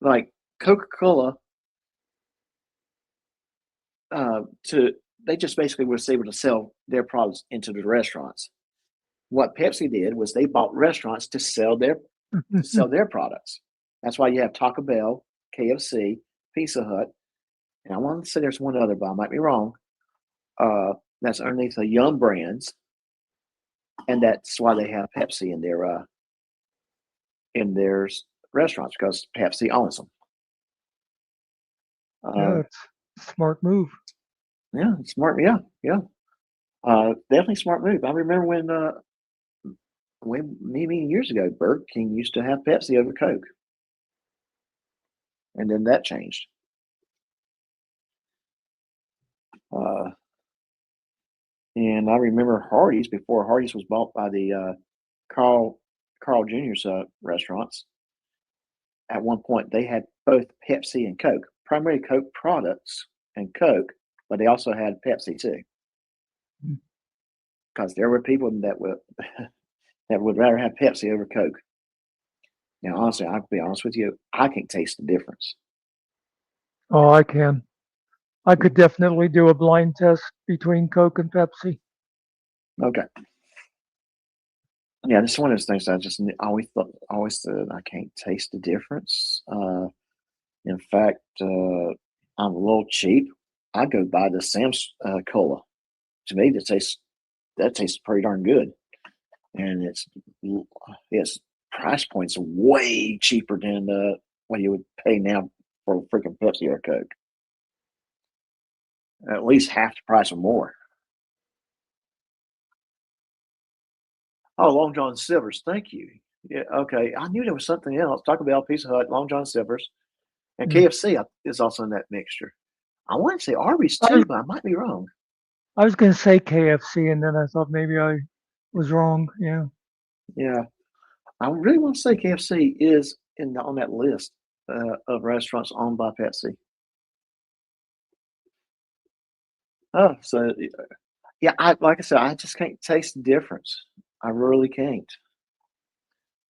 like Coca-Cola, they just basically was able to sell their products into the restaurants. What Pepsi did was they bought restaurants to sell their products. That's why you have Taco Bell, KFC, Pizza Hut, and I want to say there's one other, but I might be wrong. That's underneath the Yum brands, and that's why they have Pepsi in their restaurants, because Pepsi owns them. It's a smart move. Yeah, smart. Yeah. Definitely smart move. I remember when many years ago, Burger King used to have Pepsi over Coke, and then that changed. And I remember Hardee's, before Hardee's was bought by the Carl Jr.'s restaurants. At one point, they had both Pepsi and Coke, primarily Coke products and Coke, but they also had Pepsi too. Because there were people that would rather have Pepsi over Coke. Now, honestly, I'll be honest with you, I can't taste the difference. Oh, I can. I could definitely do a blind test between Coke and Pepsi. Okay. Yeah, this is one of those things that I just always thought I can't taste the difference. In fact, I'm a little cheap. I go buy the Sam's Cola. To me, that tastes pretty darn good, and its price points are way cheaper than what you would pay now for a freaking Pepsi or Coke. At least half the price or more. Oh, Long John Silver's, thank you. Yeah, okay. I knew there was something else. Taco Bell, Pizza Hut, Long John Silver's, and KFC is also in that mixture. I want to say Arby's too, but I might be wrong. I was going to say KFC, and then I thought maybe I was wrong. Yeah. Yeah. I really want to say KFC is on that list of restaurants owned by Pepsi. Oh, so yeah, like I said, I just can't taste the difference. I really can't.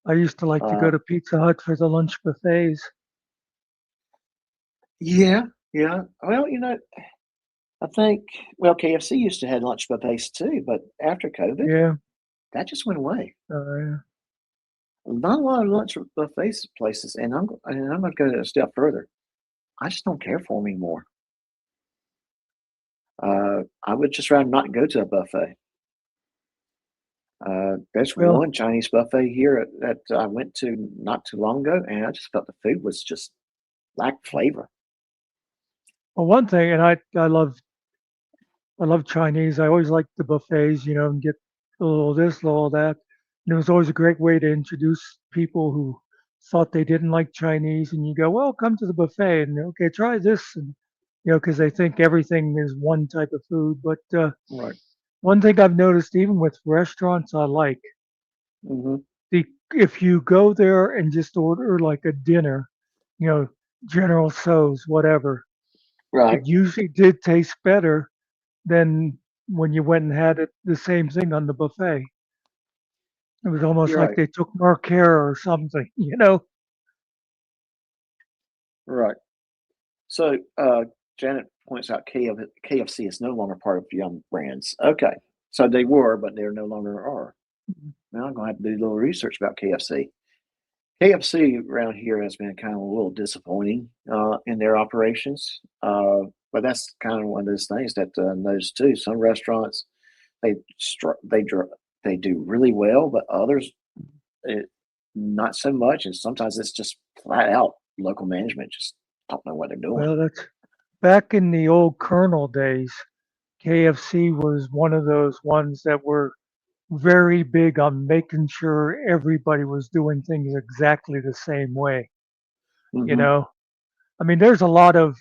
I used to like to go to Pizza Hut for the lunch buffets. Yeah. Well, I think KFC used to have lunch buffets too, but after COVID, that just went away. Yeah. Not a lot of lunch buffets places, and I'm going to go a step further. I just don't care for them anymore. I would just rather not go to a buffet. There's one Chinese buffet here that I went to not too long ago, and I just felt the food was just lacked flavor. Well, one thing, and I love Chinese. I always liked the buffets, and get a little this, a little that. And it was always a great way to introduce people who thought they didn't like Chinese, and you go, well, come to the buffet, and okay, try this, and because they think everything is one type of food. But right. One thing I've noticed, even with restaurants I like, if you go there and just order like a dinner, General Tso's, whatever, right, it usually did taste better than when you went and had it the same thing on the buffet. It was almost like they took more care or something, Right. So Janet points out KFC is no longer part of Yum Brands. Okay. So they were, but they no longer are. Now I'm going to have to do a little research about KFC. KFC around here has been kind of a little disappointing in their operations. But that's kind of one of those things that notice too. Some restaurants, they do really well, but others, not so much. And sometimes it's just flat out local management just don't know what they're doing. Well, back in the old Colonel days, KFC was one of those ones that were very big on making sure everybody was doing things exactly the same way. You Mm-hmm. know, I mean, there's a lot of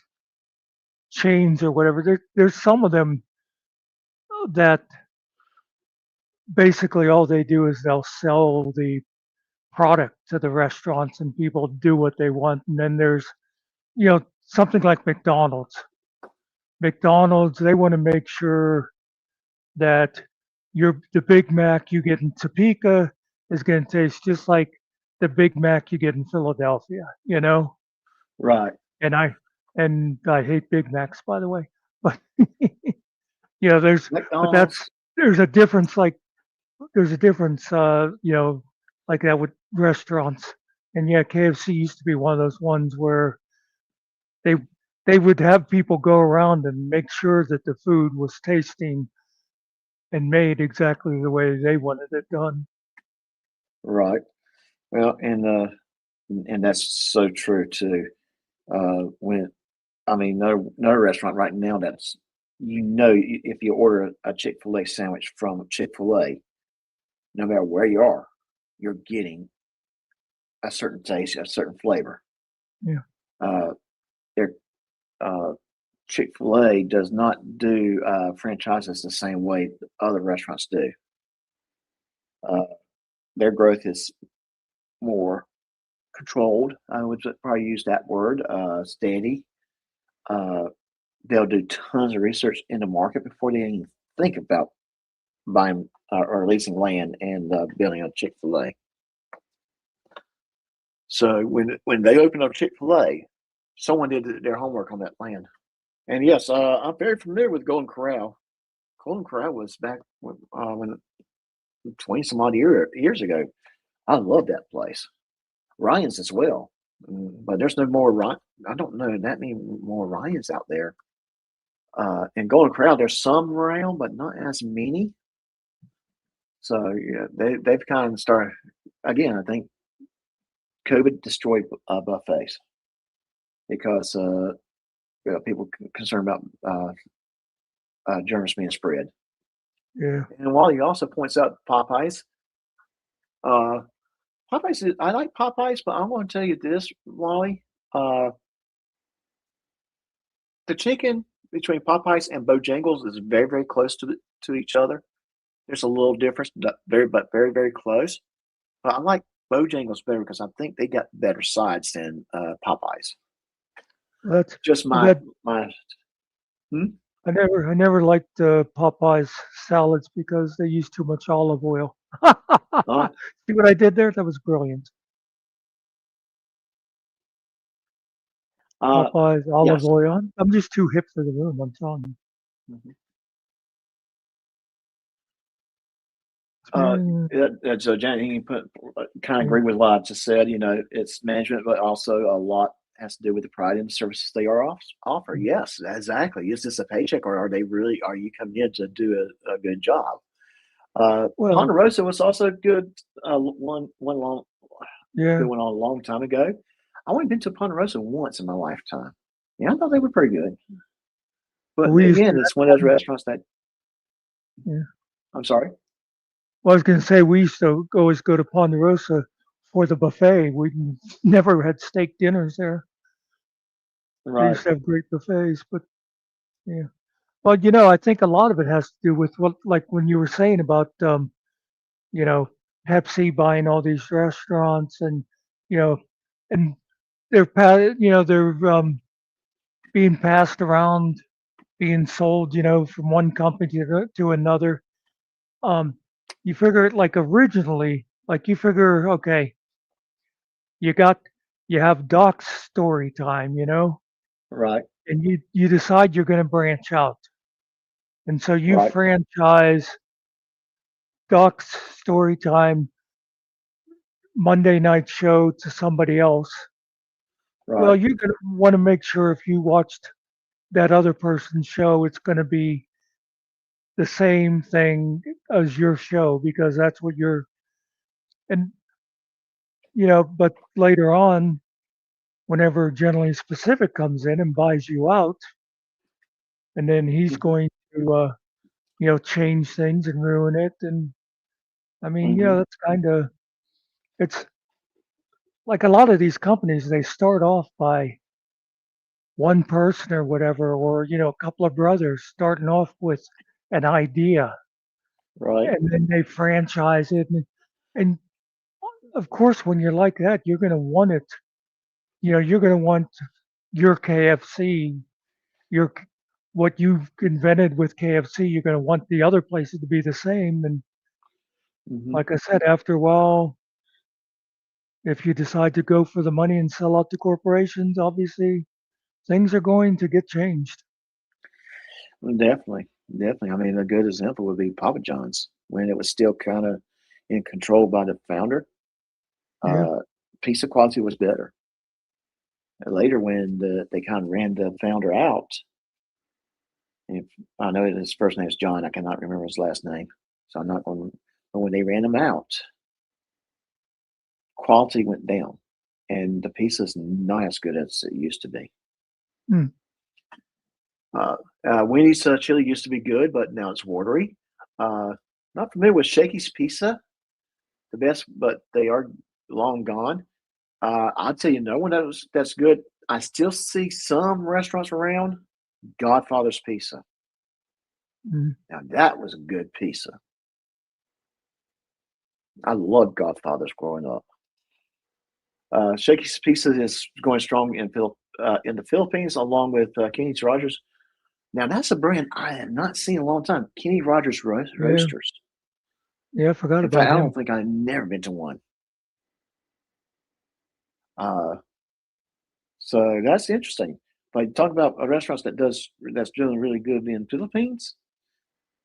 chains or whatever. There's some of them that basically all they do is they'll sell the product to the restaurants and people do what they want. And then there's, something like McDonald's. McDonald's, they want to make sure that the Big Mac you get in Topeka is going to taste just like the Big Mac you get in Philadelphia, Right. And I hate Big Macs, by the way, but McDonald's. there's a difference. There's a difference, like that with restaurants. And yeah, KFC used to be one of those ones where they they would have people go around and make sure that the food was tasting and made exactly the way they wanted it done. Right. Well, and that's so true too. When no restaurant right now that's if you order a Chick-fil-A sandwich from Chick-fil-A, no matter where you are, you're getting a certain taste, a certain flavor. Yeah. Their Chick-fil-A does not do franchises the same way other restaurants do. Their growth is more controlled. I would probably use that word, steady. They'll do tons of research in the market before they even think about buying or leasing land and building a Chick-fil-A. So when they opened up Chick-fil-A, someone did their homework on that land. And yes, I'm very familiar with Golden Corral. Golden Corral was back when 20 some odd years ago. I love that place. Ryan's as well, but there's no more Ryan. I don't know that many more Ryans out there. In Golden Corral, there's some around, but not as many. So yeah, they've kind of started again. I think COVID destroyed buffets because people concerned about germs being spread. Yeah. And Wally also points out Popeyes. Popeyes, I like Popeyes, but I'm going to tell you this, Wally. The chicken between Popeyes and Bojangles is very, very close to each other. There's a little difference, but very, very close. But I like Bojangles better because I think they got better sides than Popeyes. That's just my. I never liked Popeye's salads because they use too much olive oil. See what I did there? That was brilliant. Popeye's olive oil. I'm just too hip for the room, I'm telling you. So Janet, you kind of agree with what I just said. It's management, but also a lot has to do with the product and the services they offer. Yes, exactly. Is this a paycheck, or are you coming in to do a good job? Ponderosa was also good. One long, good one a long time ago. I only been to Ponderosa once in my lifetime. Yeah, I thought they were pretty good. But again, it's one of those restaurants that. Yeah. I'm sorry. Well, I was going to say we used to always go to Ponderosa for the buffet. We never had steak dinners there. Right. We used to have great buffets, but yeah. Well, I think a lot of it has to do with like when you were saying about, Pepsi buying all these restaurants, and and they're being passed around, being sold, from one company to another. You figure it like originally, like you figure, okay, you have Doc's story time, Right. and you decide you're going to branch out. And so you Right. franchise Doc's story time Monday night show to somebody else. Right. Well, you're going to want to make sure if you watched that other person's show, it's going to be the same thing as your show, because that's what and but later on, whenever Generally Specific comes in and buys you out, and then he's going to change things and ruin it. And I mean, that's kind of, it's like a lot of these companies, they start off by one person or whatever, or a couple of brothers starting off with an idea, Right. and then they franchise it. And of course, when you're like that, you're going to want it. You're going to want your KFC, your what you've invented with KFC. You're going to want the other places to be the same. And like I said, after a while, if you decide to go for the money and sell out to corporations, obviously things are going to get changed. Definitely, definitely. I mean, a good example would be Papa John's when it was still kind of in control by the founder. Yeah. Pizza quality was better. And later, when they kind of ran the founder out, and I know his first name is John, I cannot remember his last name, so I'm not going. But when they ran him out, quality went down, and the pizza's not as good as it used to be. Hmm. Winnie's chili used to be good, but now it's watery. Not familiar with Shakey's Pizza, the best, but they are long gone. I'll tell you, no one that's good. I still see some restaurants around. Godfather's Pizza. Now that was a good pizza. I loved Godfather's growing up. Shakey's Pizza is going strong in the Philippines, along with Kenny's Rogers. Now that's a brand I have not seen in a long time. Kenny Rogers Roasters. Yeah, I forgot In about fact, I him. don't think I've never been to one. So that's interesting. But talk about a restaurant that's doing really good in Philippines.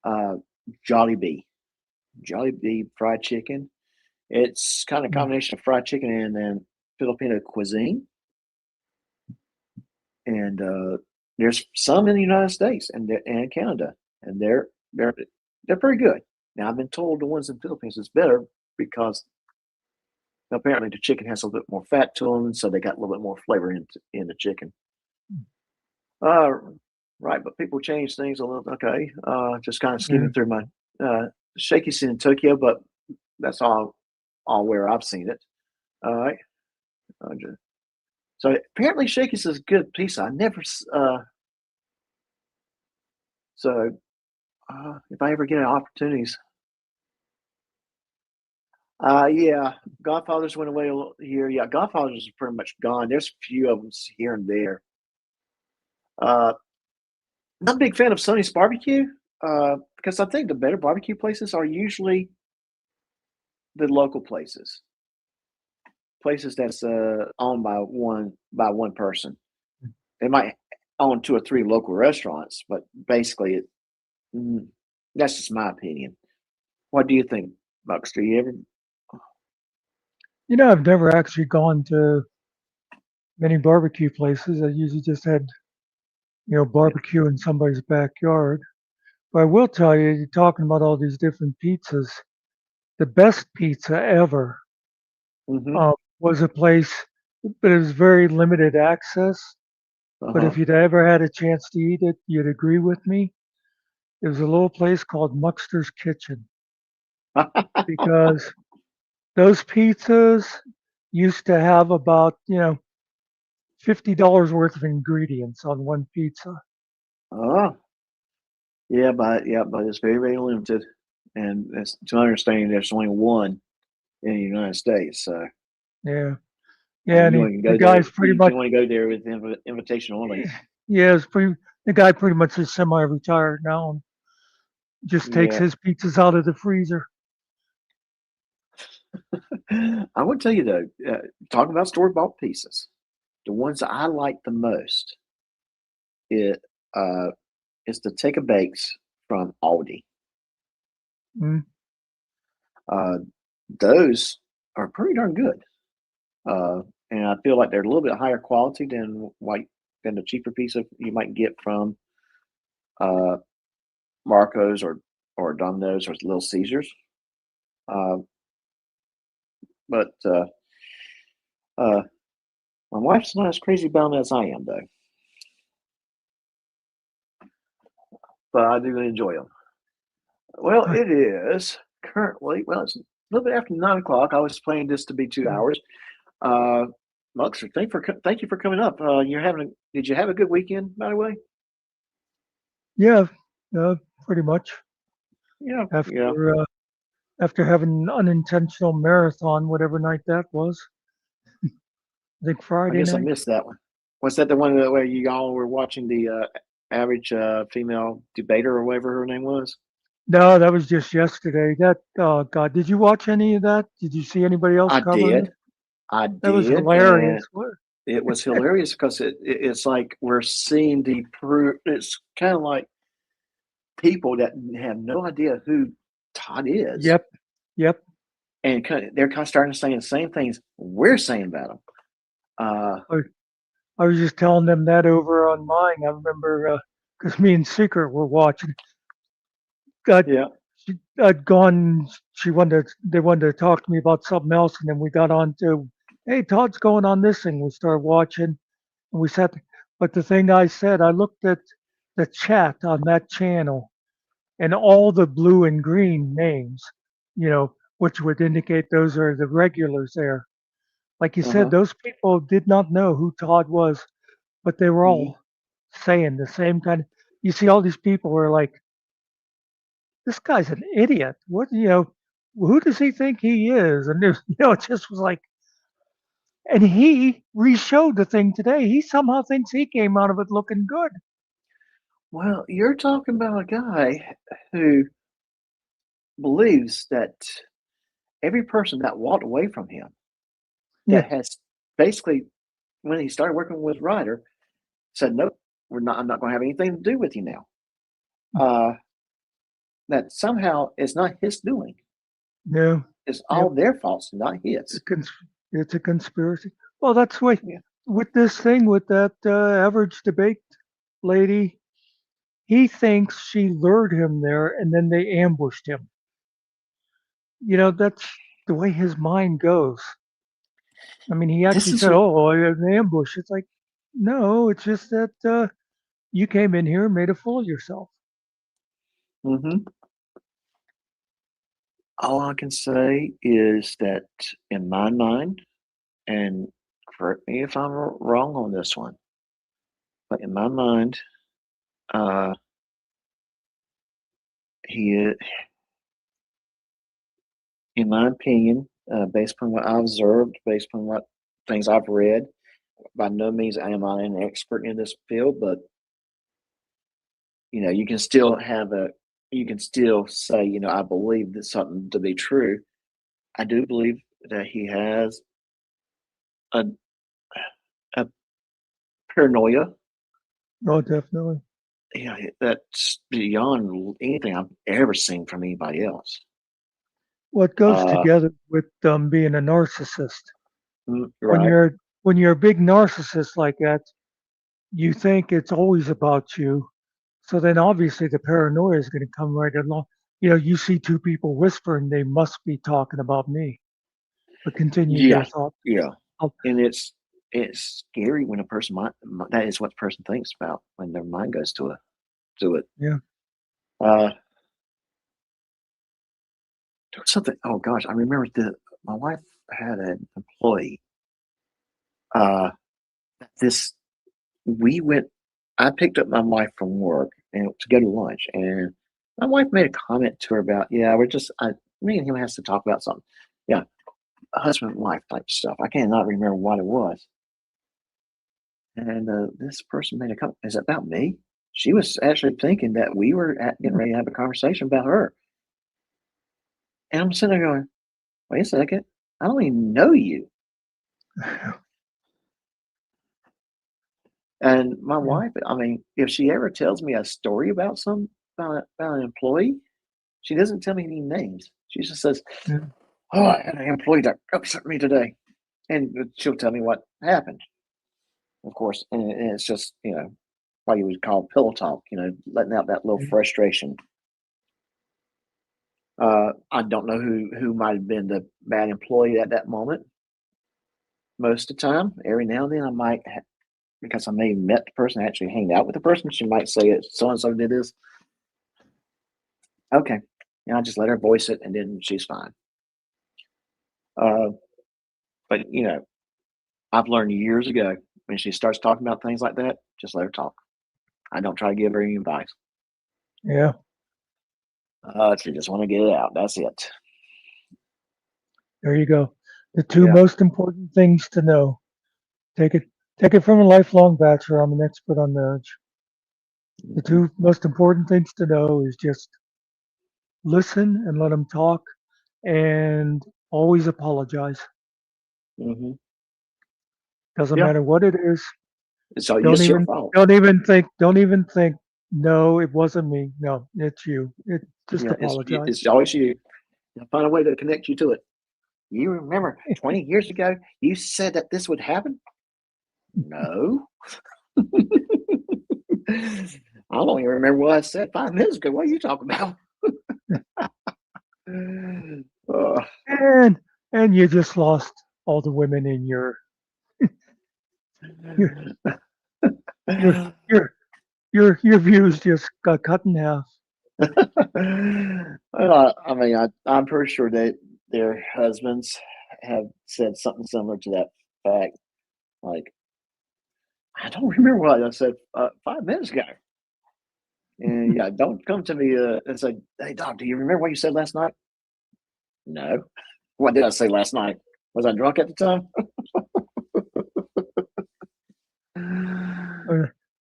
Jollibee fried chicken. It's kind of a combination of fried chicken and Filipino cuisine. And there's some in the United States and Canada, and they're pretty good. Now I've been told the ones in the Philippines is better because apparently the chicken has a little bit more fat to them, so they got a little bit more flavor in the chicken. Right, but people change things a little. Okay, just kind of skimming through my Shakey's in Tokyo, but that's all where I've seen it. All right. So apparently Shakey's is a good pizza. I never. So if I ever get opportunities, yeah, Godfather's went away a little here. Yeah, Godfather's is pretty much gone. There's a few of them here and there. Not a big fan of Sonny's Barbecue because I think the better barbecue places are usually the local places that's owned by one person. They might own 2 or 3 local restaurants, but basically, that's just my opinion. What do you think, Buckster? You ever? I've never actually gone to many barbecue places. I usually just had, barbecue in somebody's backyard. But I will tell you, you're talking about all these different pizzas. The best pizza ever was a place, but it was very limited access. But if you'd ever had a chance to eat it, you'd agree with me. It was a little place called Muxter's Kitchen because those pizzas used to have about, $50 worth of ingredients on one pizza. Oh, yeah, but it's very, very limited, and it's to my understanding there's only one in the United States. So yeah, and the guy's pretty much. You want to go there with invitation only. Yeah, the guy pretty much is semi-retired now and just takes his pizzas out of the freezer. I would tell you though, talking about store-bought pizzas, the ones that I like the most is the Take a Bakes from Aldi. Those are pretty darn good, and I feel like they're a little bit higher quality than the cheaper pizza you might get from Marco's or Domino's or Little Caesars. But my wife's not as crazy about it as I am, though. but I do enjoy them. Well, it is currently, well, it's a little bit after 9 o'clock. I was planning this to be 2 hours. Muxer, thank you for coming up. Did you have a good weekend, by the way? Yeah, pretty much. Yeah. After having an unintentional marathon, whatever night that was. I think I Friday guess I night. missed that one. Was that the one where you all were watching the average female debater or whatever her name was? No, that was just yesterday. Oh God, did you watch any of that? Did you see anybody else I covering it? did. I That was did, hilarious. and it was hilarious because it's like we're seeing the proof. It's kind of like people that have no idea who Todd is. Yep. And they're kind of starting to say the same things we're saying about him. I was just telling them that over on mine. I remember because me and Secret were watching. Yeah. I'd gone. They wanted to talk to me about something else, and then we got on to, hey, Todd's going on this thing. We started watching, and we sat. But the thing I said, I looked at the chat on that channel, and all the blue and green names, which would indicate those are the regulars there. Like you said, those people did not know who Todd was, but they were all saying the same kind of. You see, all these people were like, "This guy's an idiot. What who does he think he is?" And it just was like, and he re-showed the thing today. He somehow thinks he came out of it looking good. Well, you're talking about a guy who believes that every person that walked away from him, that has basically, when he started working with Ryder, said, "Nope, I'm not going to have anything to do with you now." That somehow it's not his doing. No, it's all their faults, not his. It's a conspiracy. Well, that's why with this thing with that average debate lady, he thinks she lured him there and then they ambushed him. That's the way his mind goes. I mean, he actually said, "Oh, an ambush." It's like, no, it's just that you came in here and made a fool of yourself. All I can say is that in my mind, and correct me if I'm wrong on this one, but in my mind, he, in my opinion, based upon what I observed, based upon what things I've read, by no means am I an expert in this field, but you can still say, I believe that something to be true. I do believe that he has a paranoia. Oh, definitely. Yeah, that's beyond anything I've ever seen from anybody else. What goes together with being a narcissist? Right. When you're a big narcissist like that, you think it's always about you. So then obviously the paranoia is going to come right along. You see two people whispering, they must be talking about me. But continue your thought. Yeah. And it's scary when a person that is what the person thinks about when their mind goes to it. Yeah. There was something. Oh gosh, I remember my wife had an employee. I picked up my wife from work and to go to lunch, and my wife made a comment to her about, me and him has to talk about something. Yeah, husband and wife type stuff. I cannot remember what it was. And this person made a comment. Is it about me? She was actually thinking that we were getting ready to have a conversation about her. And I'm sitting there going, wait a second, I don't even know you. And my wife, I mean, if she ever tells me a story about about an employee, she doesn't tell me any names. She just says, "Oh, I had an employee that upset me today," and she'll tell me what happened. Of course, and it's just what you would call pillow talk. Letting out that little frustration. I don't know who might have been the bad employee at that moment. Most of the time, every now and then, I might. Because I may have met the person, actually hanged out with the person, she might say it, so and so did this. Okay. And I just let her voice it, and then she's fine. But I've learned years ago, when she starts talking about things like that, just let her talk. I don't try to give her any advice. Yeah. She just want to get it out. That's it. There you go. The two Yeah. most important things to know. Take it from a lifelong bachelor. I'm an expert on marriage. The two most important things to know is just listen and let them talk, and always apologize. Mm-hmm. Doesn't Yeah. matter what it is. It's your fault. Don't even think, no, it wasn't me. No, it's you. Just apologize. It's always you. Find a way to connect you to it. You remember 20 years ago, you said that this would happen? No. I don't even remember what I said 5 minutes ago. What are you talking about? And you just lost all the women in your your views just got cut in half. Well, I mean, I'm pretty sure that their husbands have said something similar to that fact. Like, I don't remember what I said 5 minutes ago. And yeah, don't come to me and say, "Hey, Doc, do you remember what you said last night?" No. What did I say last night? Was I drunk at the time?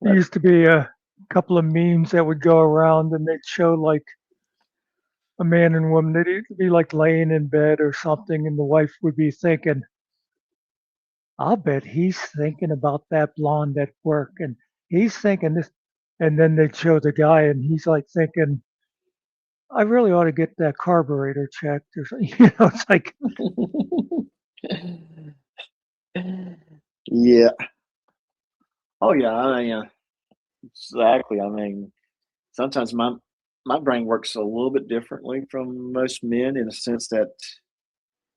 There used to be a couple of memes that would go around, and they'd show like a man and woman. They'd be like laying in bed or something, and the wife would be thinking, "I'll bet he's thinking about that blonde at work, and he's thinking this." And then they'd show the guy, and he's like thinking, "I really ought to get that carburetor checked," or something. It's like, Yeah. Oh yeah. I mean, exactly. I mean, sometimes my brain works a little bit differently from most men, in the sense that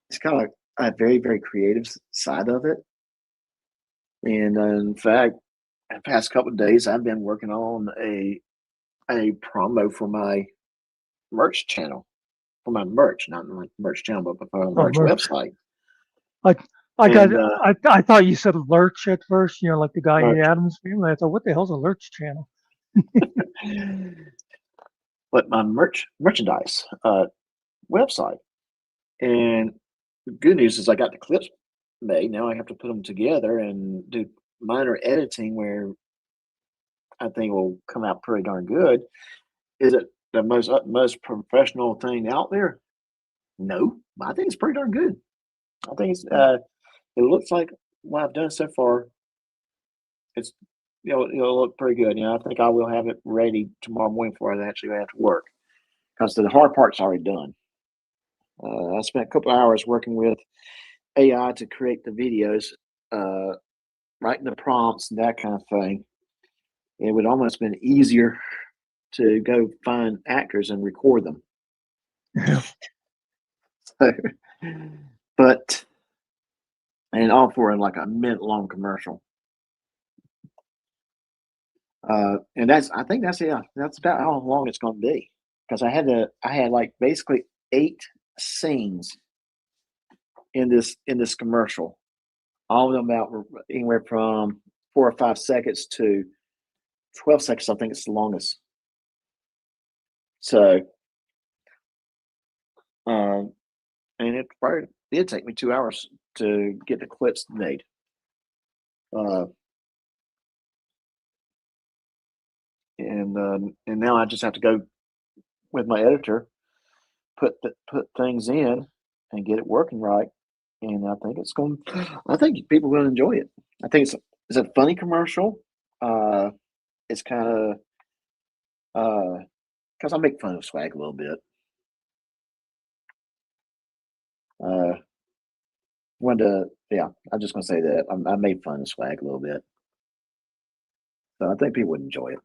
it's kind of like a very, very creative side of it. And in fact, the past couple of days, I've been working on a promo for my merch channel, for my merch, not my merch channel, but for my oh, merch website. I And I thought you said lurch at first, like the guy in Lurch. the Adams Family. I thought, what the hell's a lurch channel? but my merchandise website. And the good news is I got the clips made. Now I have to put them together and do minor editing, where I think will come out pretty darn good. Is it the most professional thing out there? No, I think it's pretty darn good. I think it looks like what I've done so far. It's it'll look pretty good. I think I will have it ready tomorrow morning before I actually have to work, because the hard part's already done. I spent a couple hours working with AI to create the videos, writing the prompts and that kind of thing. It would almost been easier to go find actors and record them. So, but and all for like a minute-long commercial. And I think that's about how long it's going to be, because I had like basically 8 scenes in this commercial, all of them about anywhere from 4 or 5 seconds to 12 seconds. I think it's the longest. So, and it probably did take me 2 hours to get the clips made. And now I just have to go with my editor, put things in, and get it working right. And I think I think people will enjoy it. I think it's a funny commercial. It's kind of because I make fun of swag a little bit. I'm just gonna say that I made fun of swag a little bit, so I think people would enjoy it.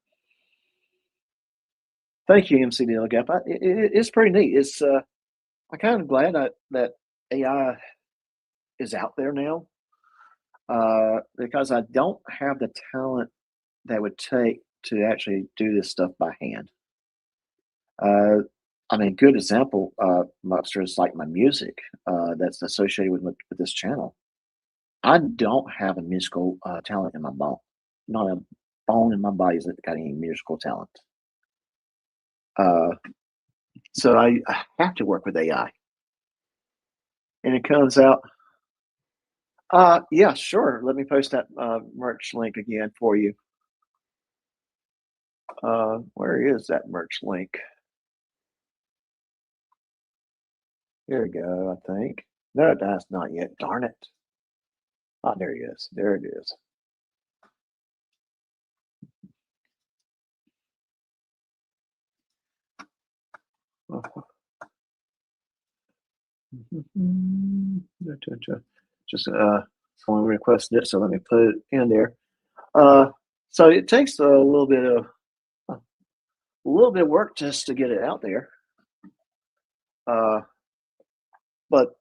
Thank you, MC Gap. It's pretty neat. It's I'm kind of glad that AI is out there now, because I don't have the talent that would take to actually do this stuff by hand. I mean, good example, Monster, is like my music that's associated with this channel. I don't have a musical talent in my bone. Not a bone in my body that's got any musical talent. Uh, so I have to work with AI. And it comes out, yeah, sure. Let me post that merch link again for you. Where is that merch link? Here we go, I think. No, that's not yet. Darn it. Oh, there he is. There it is. Just someone requested it, so let me put it in there. So it takes a little bit of work just to get it out there. But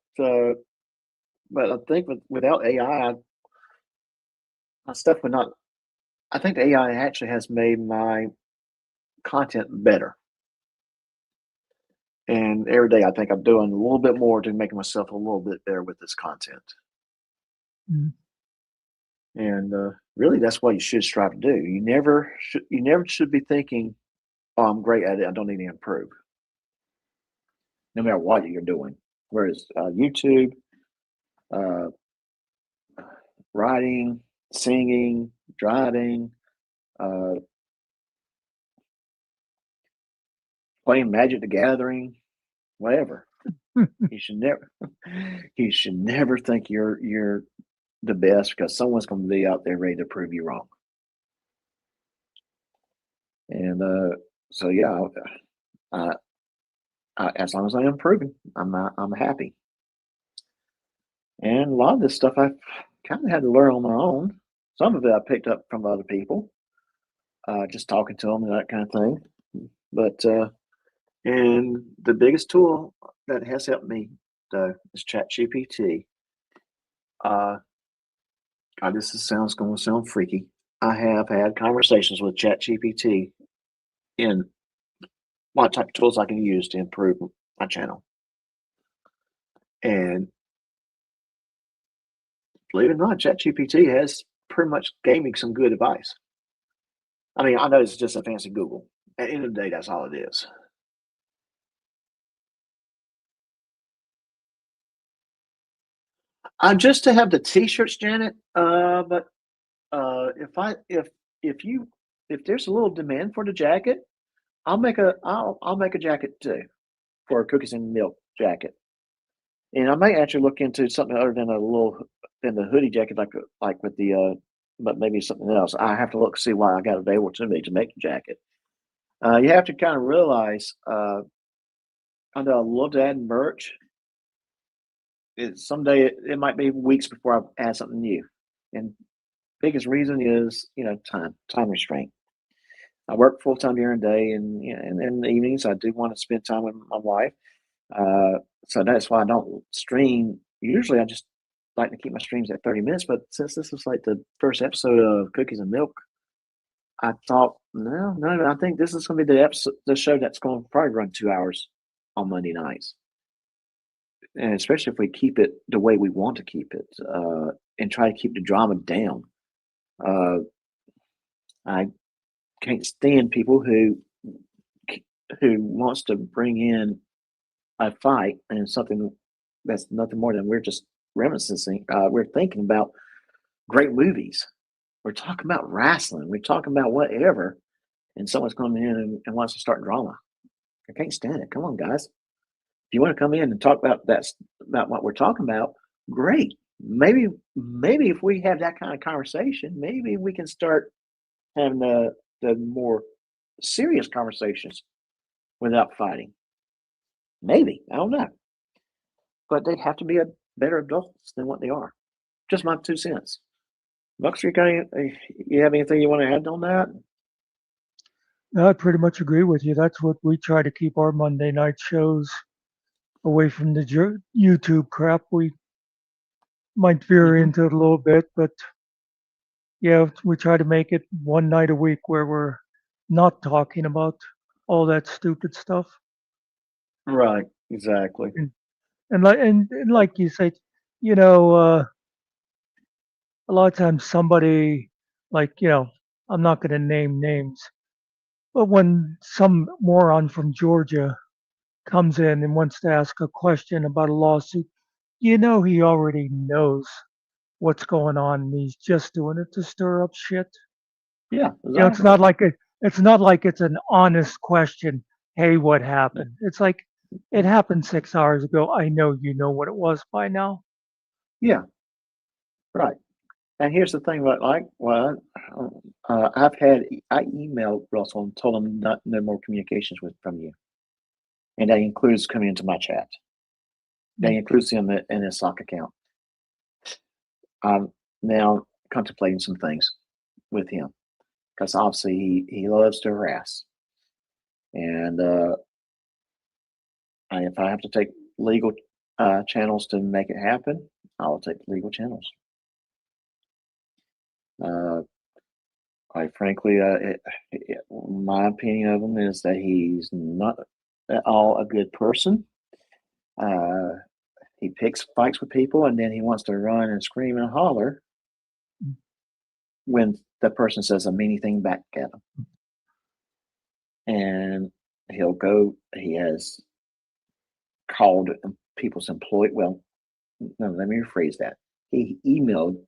I think without AI, my stuff would not. I think the AI actually has made my content better. And every day, I think I'm doing a little bit more to make myself a little bit better with this content. Mm. And really, that's what you should strive to do. You never should be thinking, "Oh, I'm great at it. I don't need to improve." No matter what you're doing, whereas YouTube, uh, writing, singing, driving, uh, playing Magic the Gathering, whatever. you should never think you're the best, because someone's going to be out there ready to prove you wrong. And so yeah, as long as I'm improving, I'm happy. And a lot of this stuff I've kind of had to learn on my own. Some of it I picked up from other people, just talking to them and that kind of thing. But and the biggest tool that has helped me though is ChatGPT. God, this sounds going to sound freaky. I have had conversations with ChatGPT in what type of tools I can use to improve my channel. And believe it or not, ChatGPT has pretty much gave me some good advice. I mean, I know it's just a fancy Google. At the end of the day, that's all it is. Just to have the T-shirts, Janet. But if there's a little demand for the jacket, I'll make a jacket too, for a cookies and milk jacket. And I may actually look into something other than the hoodie jacket, like with the but maybe something else. I have to look see what I got available to me to make the jacket. You have to kind of realize, I know I love to add merch. Someday it might be weeks before I add something new, and biggest reason is time restraint. I work full time during the day, and and in the evenings I do want to spend time with my wife. So that's why I don't stream. Usually I just like to keep my streams at 30 minutes, but since this is like the first episode of Cookies and Milk, I thought, no, I think this is going to be the show that's going to probably run 2 hours on Monday nights. And especially if we keep it the way we want to keep it, and try to keep the drama down. I can't stand people who wants to bring in a fight and something that's nothing more than we're just reminiscing. We're thinking about great movies. We're talking about wrestling. We're talking about whatever, and someone's coming in and wants to start drama. I can't stand it. Come on, guys. If you want to come in and talk about about what we're talking about, great. Maybe if we have that kind of conversation, maybe we can start having the more serious conversations without fighting. Maybe, I don't know, but they have to be better adults than what they are. Just my 2 cents. Buckster, you have anything you want to add on that? I pretty much agree with you. That's what we try to keep our Monday night shows away from the YouTube crap. We might veer into it a little bit, but yeah, we try to make it one night a week where we're not talking about all that stupid stuff. Right. Exactly. And like you say, a lot of times somebody, like, I'm not going to name names, but when some moron from Georgia comes in and wants to ask a question about a lawsuit, he already knows what's going on and he's just doing it to stir up shit. Yeah. It's not like it's an honest question. Hey, what happened? It's like it happened 6 hours ago. I know you know what it was by now. Yeah. Right. And here's the thing about I emailed Russell and told him no more communications from you, and that includes coming into my chat. That includes him in his sock account. I'm now contemplating some things with him because obviously he loves to harass, and if I have to take legal channels to make it happen, I'll take legal channels. Quite frankly, my opinion of him is that he's not at all a good person. He picks fights with people, and then he wants to run and scream and holler when the person says a mean thing back at him. And he has called people's employee. Well, no, let me rephrase that. He emailed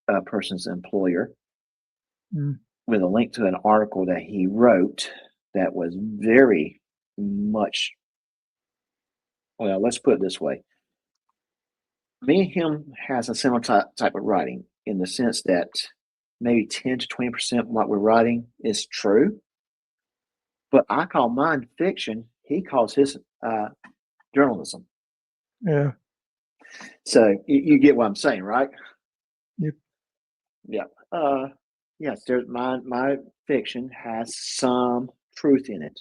a person's employer with a link to an article that he wrote that was very much, well, let's put it this way. Me and him has a similar type of writing in the sense that maybe 10 to 20% of what we're writing is true. But I call mine fiction. He calls his journalism. Yeah. So you get what I'm saying, right? Yep. Yeah. Yes, there's my fiction has some truth in it,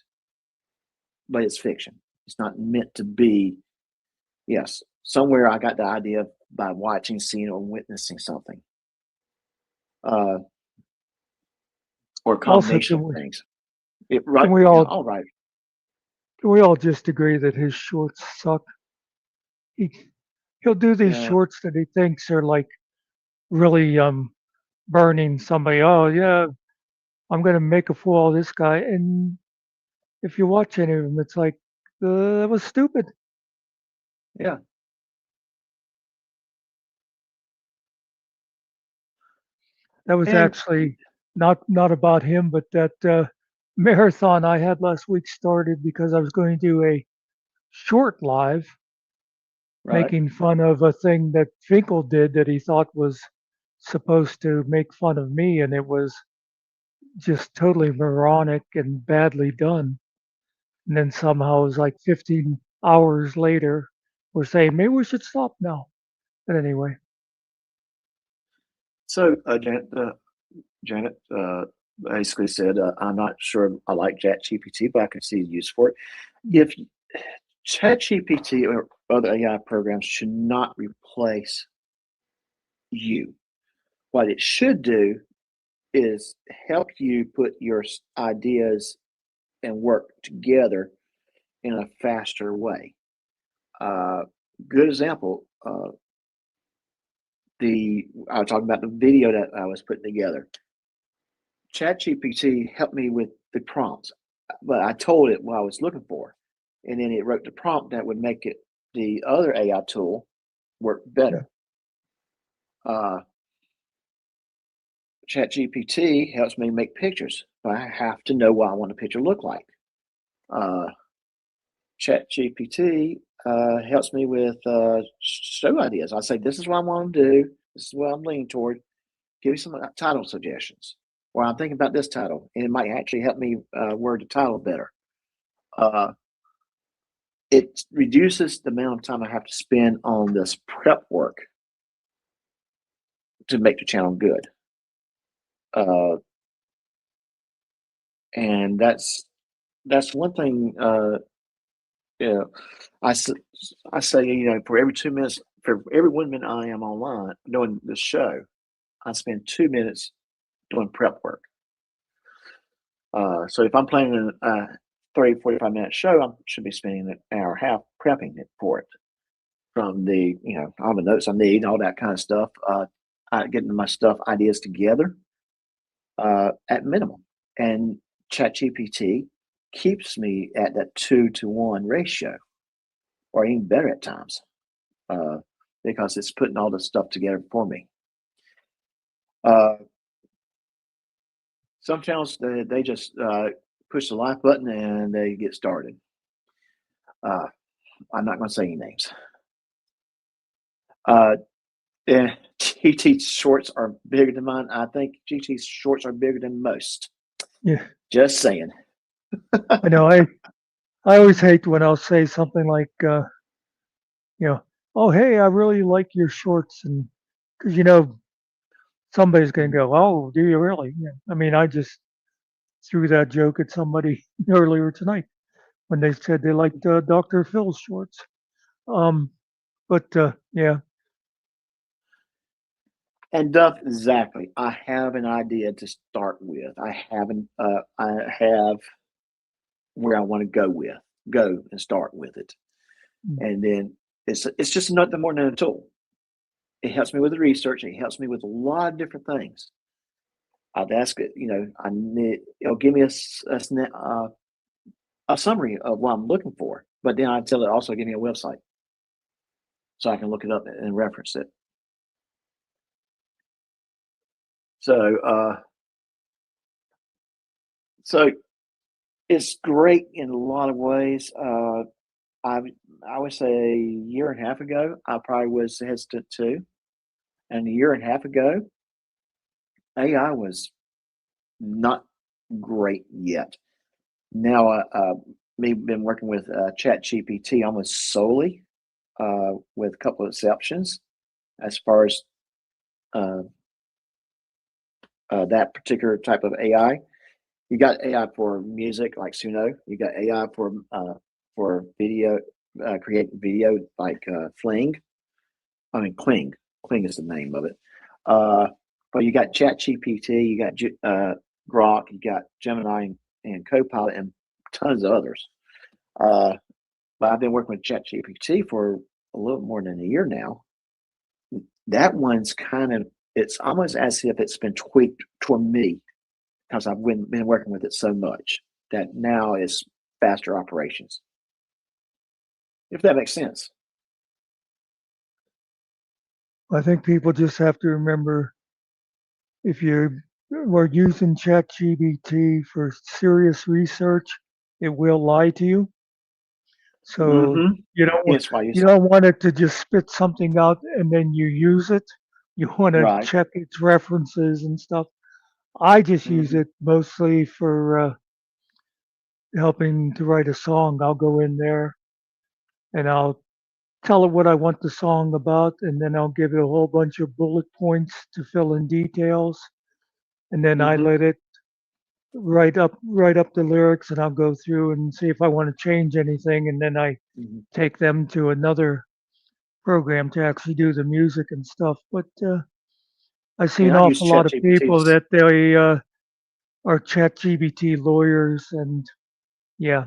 but it's fiction. It's not meant to be. Yes, somewhere I got the idea by watching, seeing, or witnessing something, or a combination of things. Can we all all right. Can we all just agree that his shorts suck? He'll do these shorts that he thinks are like really burning somebody. Oh yeah, I'm gonna make a fool of this guy. And if you watch any of them, it's like that was stupid. Yeah. That was actually not about him, but that marathon I had last week started because I was going to do a short live making fun of a thing that Finkel did that he thought was supposed to make fun of me, and it was just totally moronic and badly done. And then somehow it was like 15 hours later, we're saying maybe we should stop now. But anyway. So Janet basically said, I'm not sure I like ChatGPT, but I can see the use for it. If ChatGPT or other AI programs should not replace you. What it should do is help you put your ideas and work together in a faster way. Good example. I was talking about the video that I was putting together. ChatGPT helped me with the prompts, but I told it what I was looking for, and then it wrote the prompt that would make it the other AI tool work better. ChatGPT helps me make pictures, but I have to know what I want a picture to look like. ChatGPT helps me with show ideas. I say, this is what I want to do. This is what I'm leaning toward. Give me some title suggestions. Or I'm thinking about this title, and it might actually help me word the title better. It reduces the amount of time I have to spend on this prep work to make the channel good. And that's one thing. I say, for every 2 minutes, for every 1 minute I am online doing the show, I spend 2 minutes doing prep work. So if I'm planning a 30, 45-minute show, I should be spending an hour and a half prepping it for it. From the, all the notes I need, all that kind of stuff, getting my ideas together at minimum. And ChatGPT keeps me at that 2-to-1 ratio, or even better at times, because it's putting all this stuff together for me. Some channels, they just push the live button and they get started. I'm not going to say any names. And GT's shorts are bigger than mine. I think GT's shorts are bigger than most. Yeah. Just saying. I know. I always hate when I'll say something like, oh, hey, I really like your shorts. And because, somebody's going to go, oh, do you really? Yeah. I mean, I just threw that joke at somebody earlier tonight when they said they liked Dr. Phil's shorts. Yeah. And Duff, exactly. I have an idea to start with. I have where I want to go and start with it. And then it's just nothing more than a tool. It helps me with the research. It helps me with a lot of different things. I'd ask it, it'll give me a summary of what I'm looking for, but then I tell it also give me a website so I can look it up and reference it. So it's great in a lot of ways. I would say a year and a half ago, I probably was hesitant too. And a year and a half ago, AI was not great yet. Now, we've been working with ChatGPT almost solely, with a couple of exceptions, as far as that particular type of AI. You got AI for music, like Suno. You got AI for video, creating video, like Kling. Kling is the name of it. But you got ChatGPT, you got Grok, you got Gemini and Copilot, and tons of others. But I've been working with ChatGPT for a little more than a year now. That one's it's almost as if it's been tweaked toward me, because I've been working with it so much that now it's faster operations. If that makes sense. I think people just have to remember, if you are using ChatGPT for serious research, it will lie to you. So you don't want it to just spit something out and then you use it. You want to check its references and stuff. I just use it mostly for helping to write a song. I'll go in there and I'll tell it what I want the song about, and then I'll give it a whole bunch of bullet points to fill in details, and then I let it write up the lyrics, and I'll go through and see if I want to change anything, and then I take them to another program to actually do the music and stuff. But I see an awful lot of people that they are ChatGPT lawyers, and you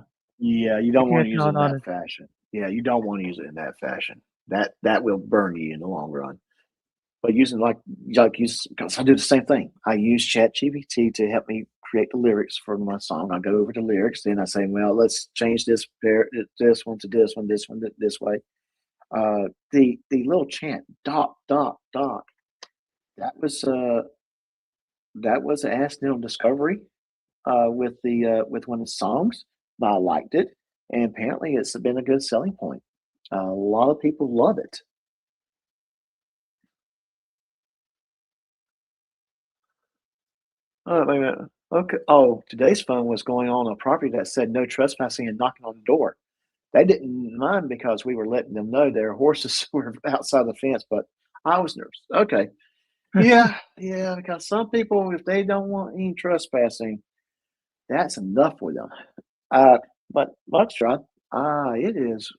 don't want to use it in that fashion. Yeah, you don't want to use it in that fashion. That will burn you in the long run. But using because I do the same thing. I use ChatGPT to help me create the lyrics for my song. I go over the lyrics, then I say, well, let's change this one to this one, this way. The little chant, Doc, Doc, Doc. That was an accidental discovery with one of the songs. I liked it, and apparently it's been a good selling point. A lot of people love it. Oh, wait a minute. Okay. Oh, today's phone was going on a property that said no trespassing and knocking on the door. They didn't mind because we were letting them know their horses were outside the fence, but I was nervous. Okay. Yeah, because some people, if they don't want any trespassing, that's enough for them. But Buckshot, it is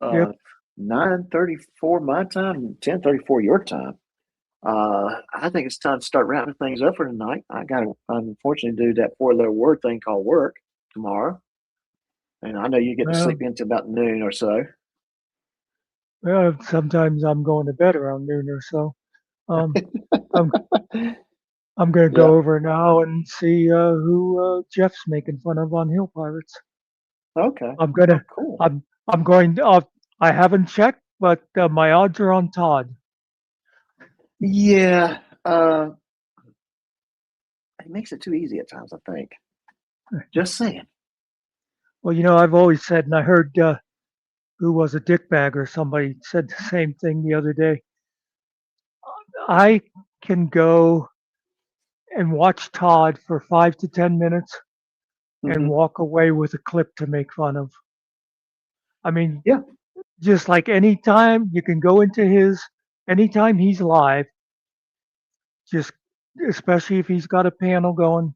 9:34 my time, 10:34 your time. I think it's time to start wrapping things up for tonight. I got to unfortunately do that 4-letter word thing called work. tomorrow. And I know you get to Well, sleep into about noon or so. well, sometimes I'm going to bed around noon or so. Um, I'm I'm gonna Yeah. go over now and see who Jeff's making fun of on Hill Pirates. Okay. I'm Oh, gonna cool. I'm going. I haven't checked, but my odds are on Todd. Yeah. It makes it too easy at times, I think. Just saying. Well, I've always said, and I heard who was a dickbag or somebody said the same thing the other day. I can go and watch Todd for 5 to 10 minutes and Hmm. walk away with a clip to make fun of. I mean, Yeah. just like anytime you can go into anytime he's live, just especially if he's got a panel going,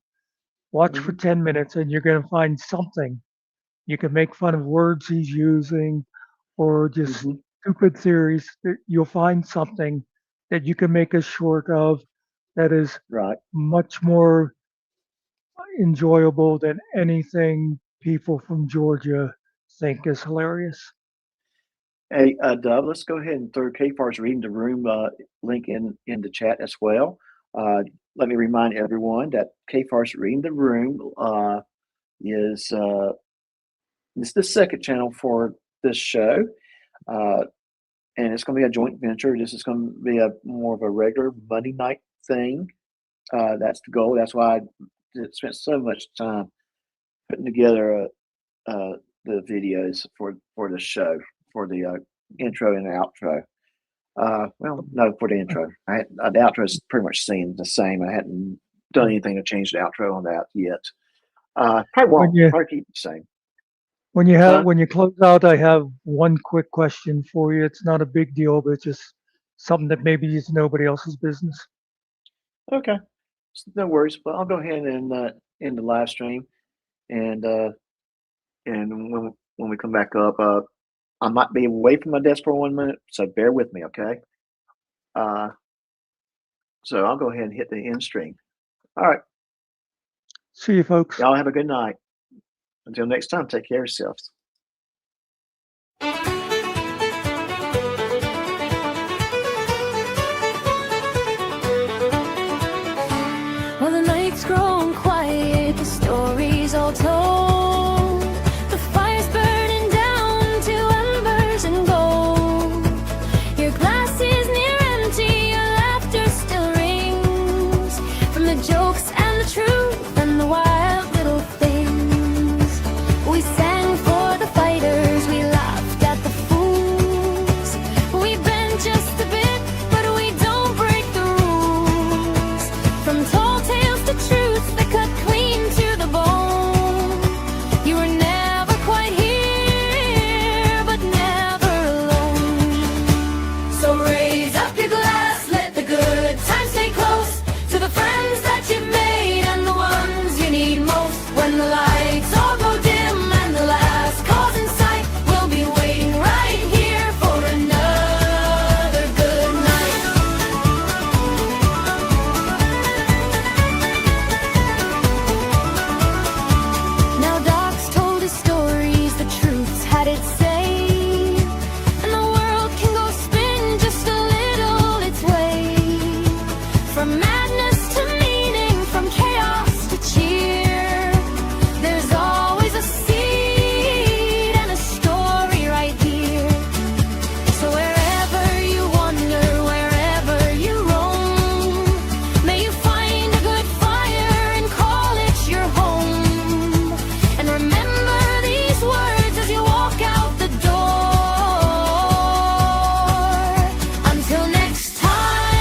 watch for Hmm. 10 minutes and you're going to find something. You can make fun of words he's using or just Hmm. stupid theories. You'll find something that you can make a short of that is Right. much more enjoyable than anything people from Georgia think is hilarious. Hey, Dove, let's go ahead and throw K Farr's Reading the Room link in the chat as well. Let me remind everyone that K Farr's Reading the Room is it's the second channel for this show. And it's going to be a joint venture. This is going to be a more of a regular Monday night thing. That's the goal. That's why I spent so much time putting together the videos for the show, for the intro and outro. Well, no, for the intro. The outro is pretty much staying the same. I hadn't done anything to change the outro on that yet. Probably When won't. you Probably keep it the same. Huh? when you close out, I have one quick question for you. It's not a big deal, but it's just something that maybe is nobody else's business. Okay. No worries. But I'll go ahead and end the live stream, and when we come back up, I might be away from my desk for 1 minute, so bear with me, okay? Uh, so I'll go ahead and hit the end stream. All right. See you, folks. Y'all have a good night. Until next time, take care of yourselves.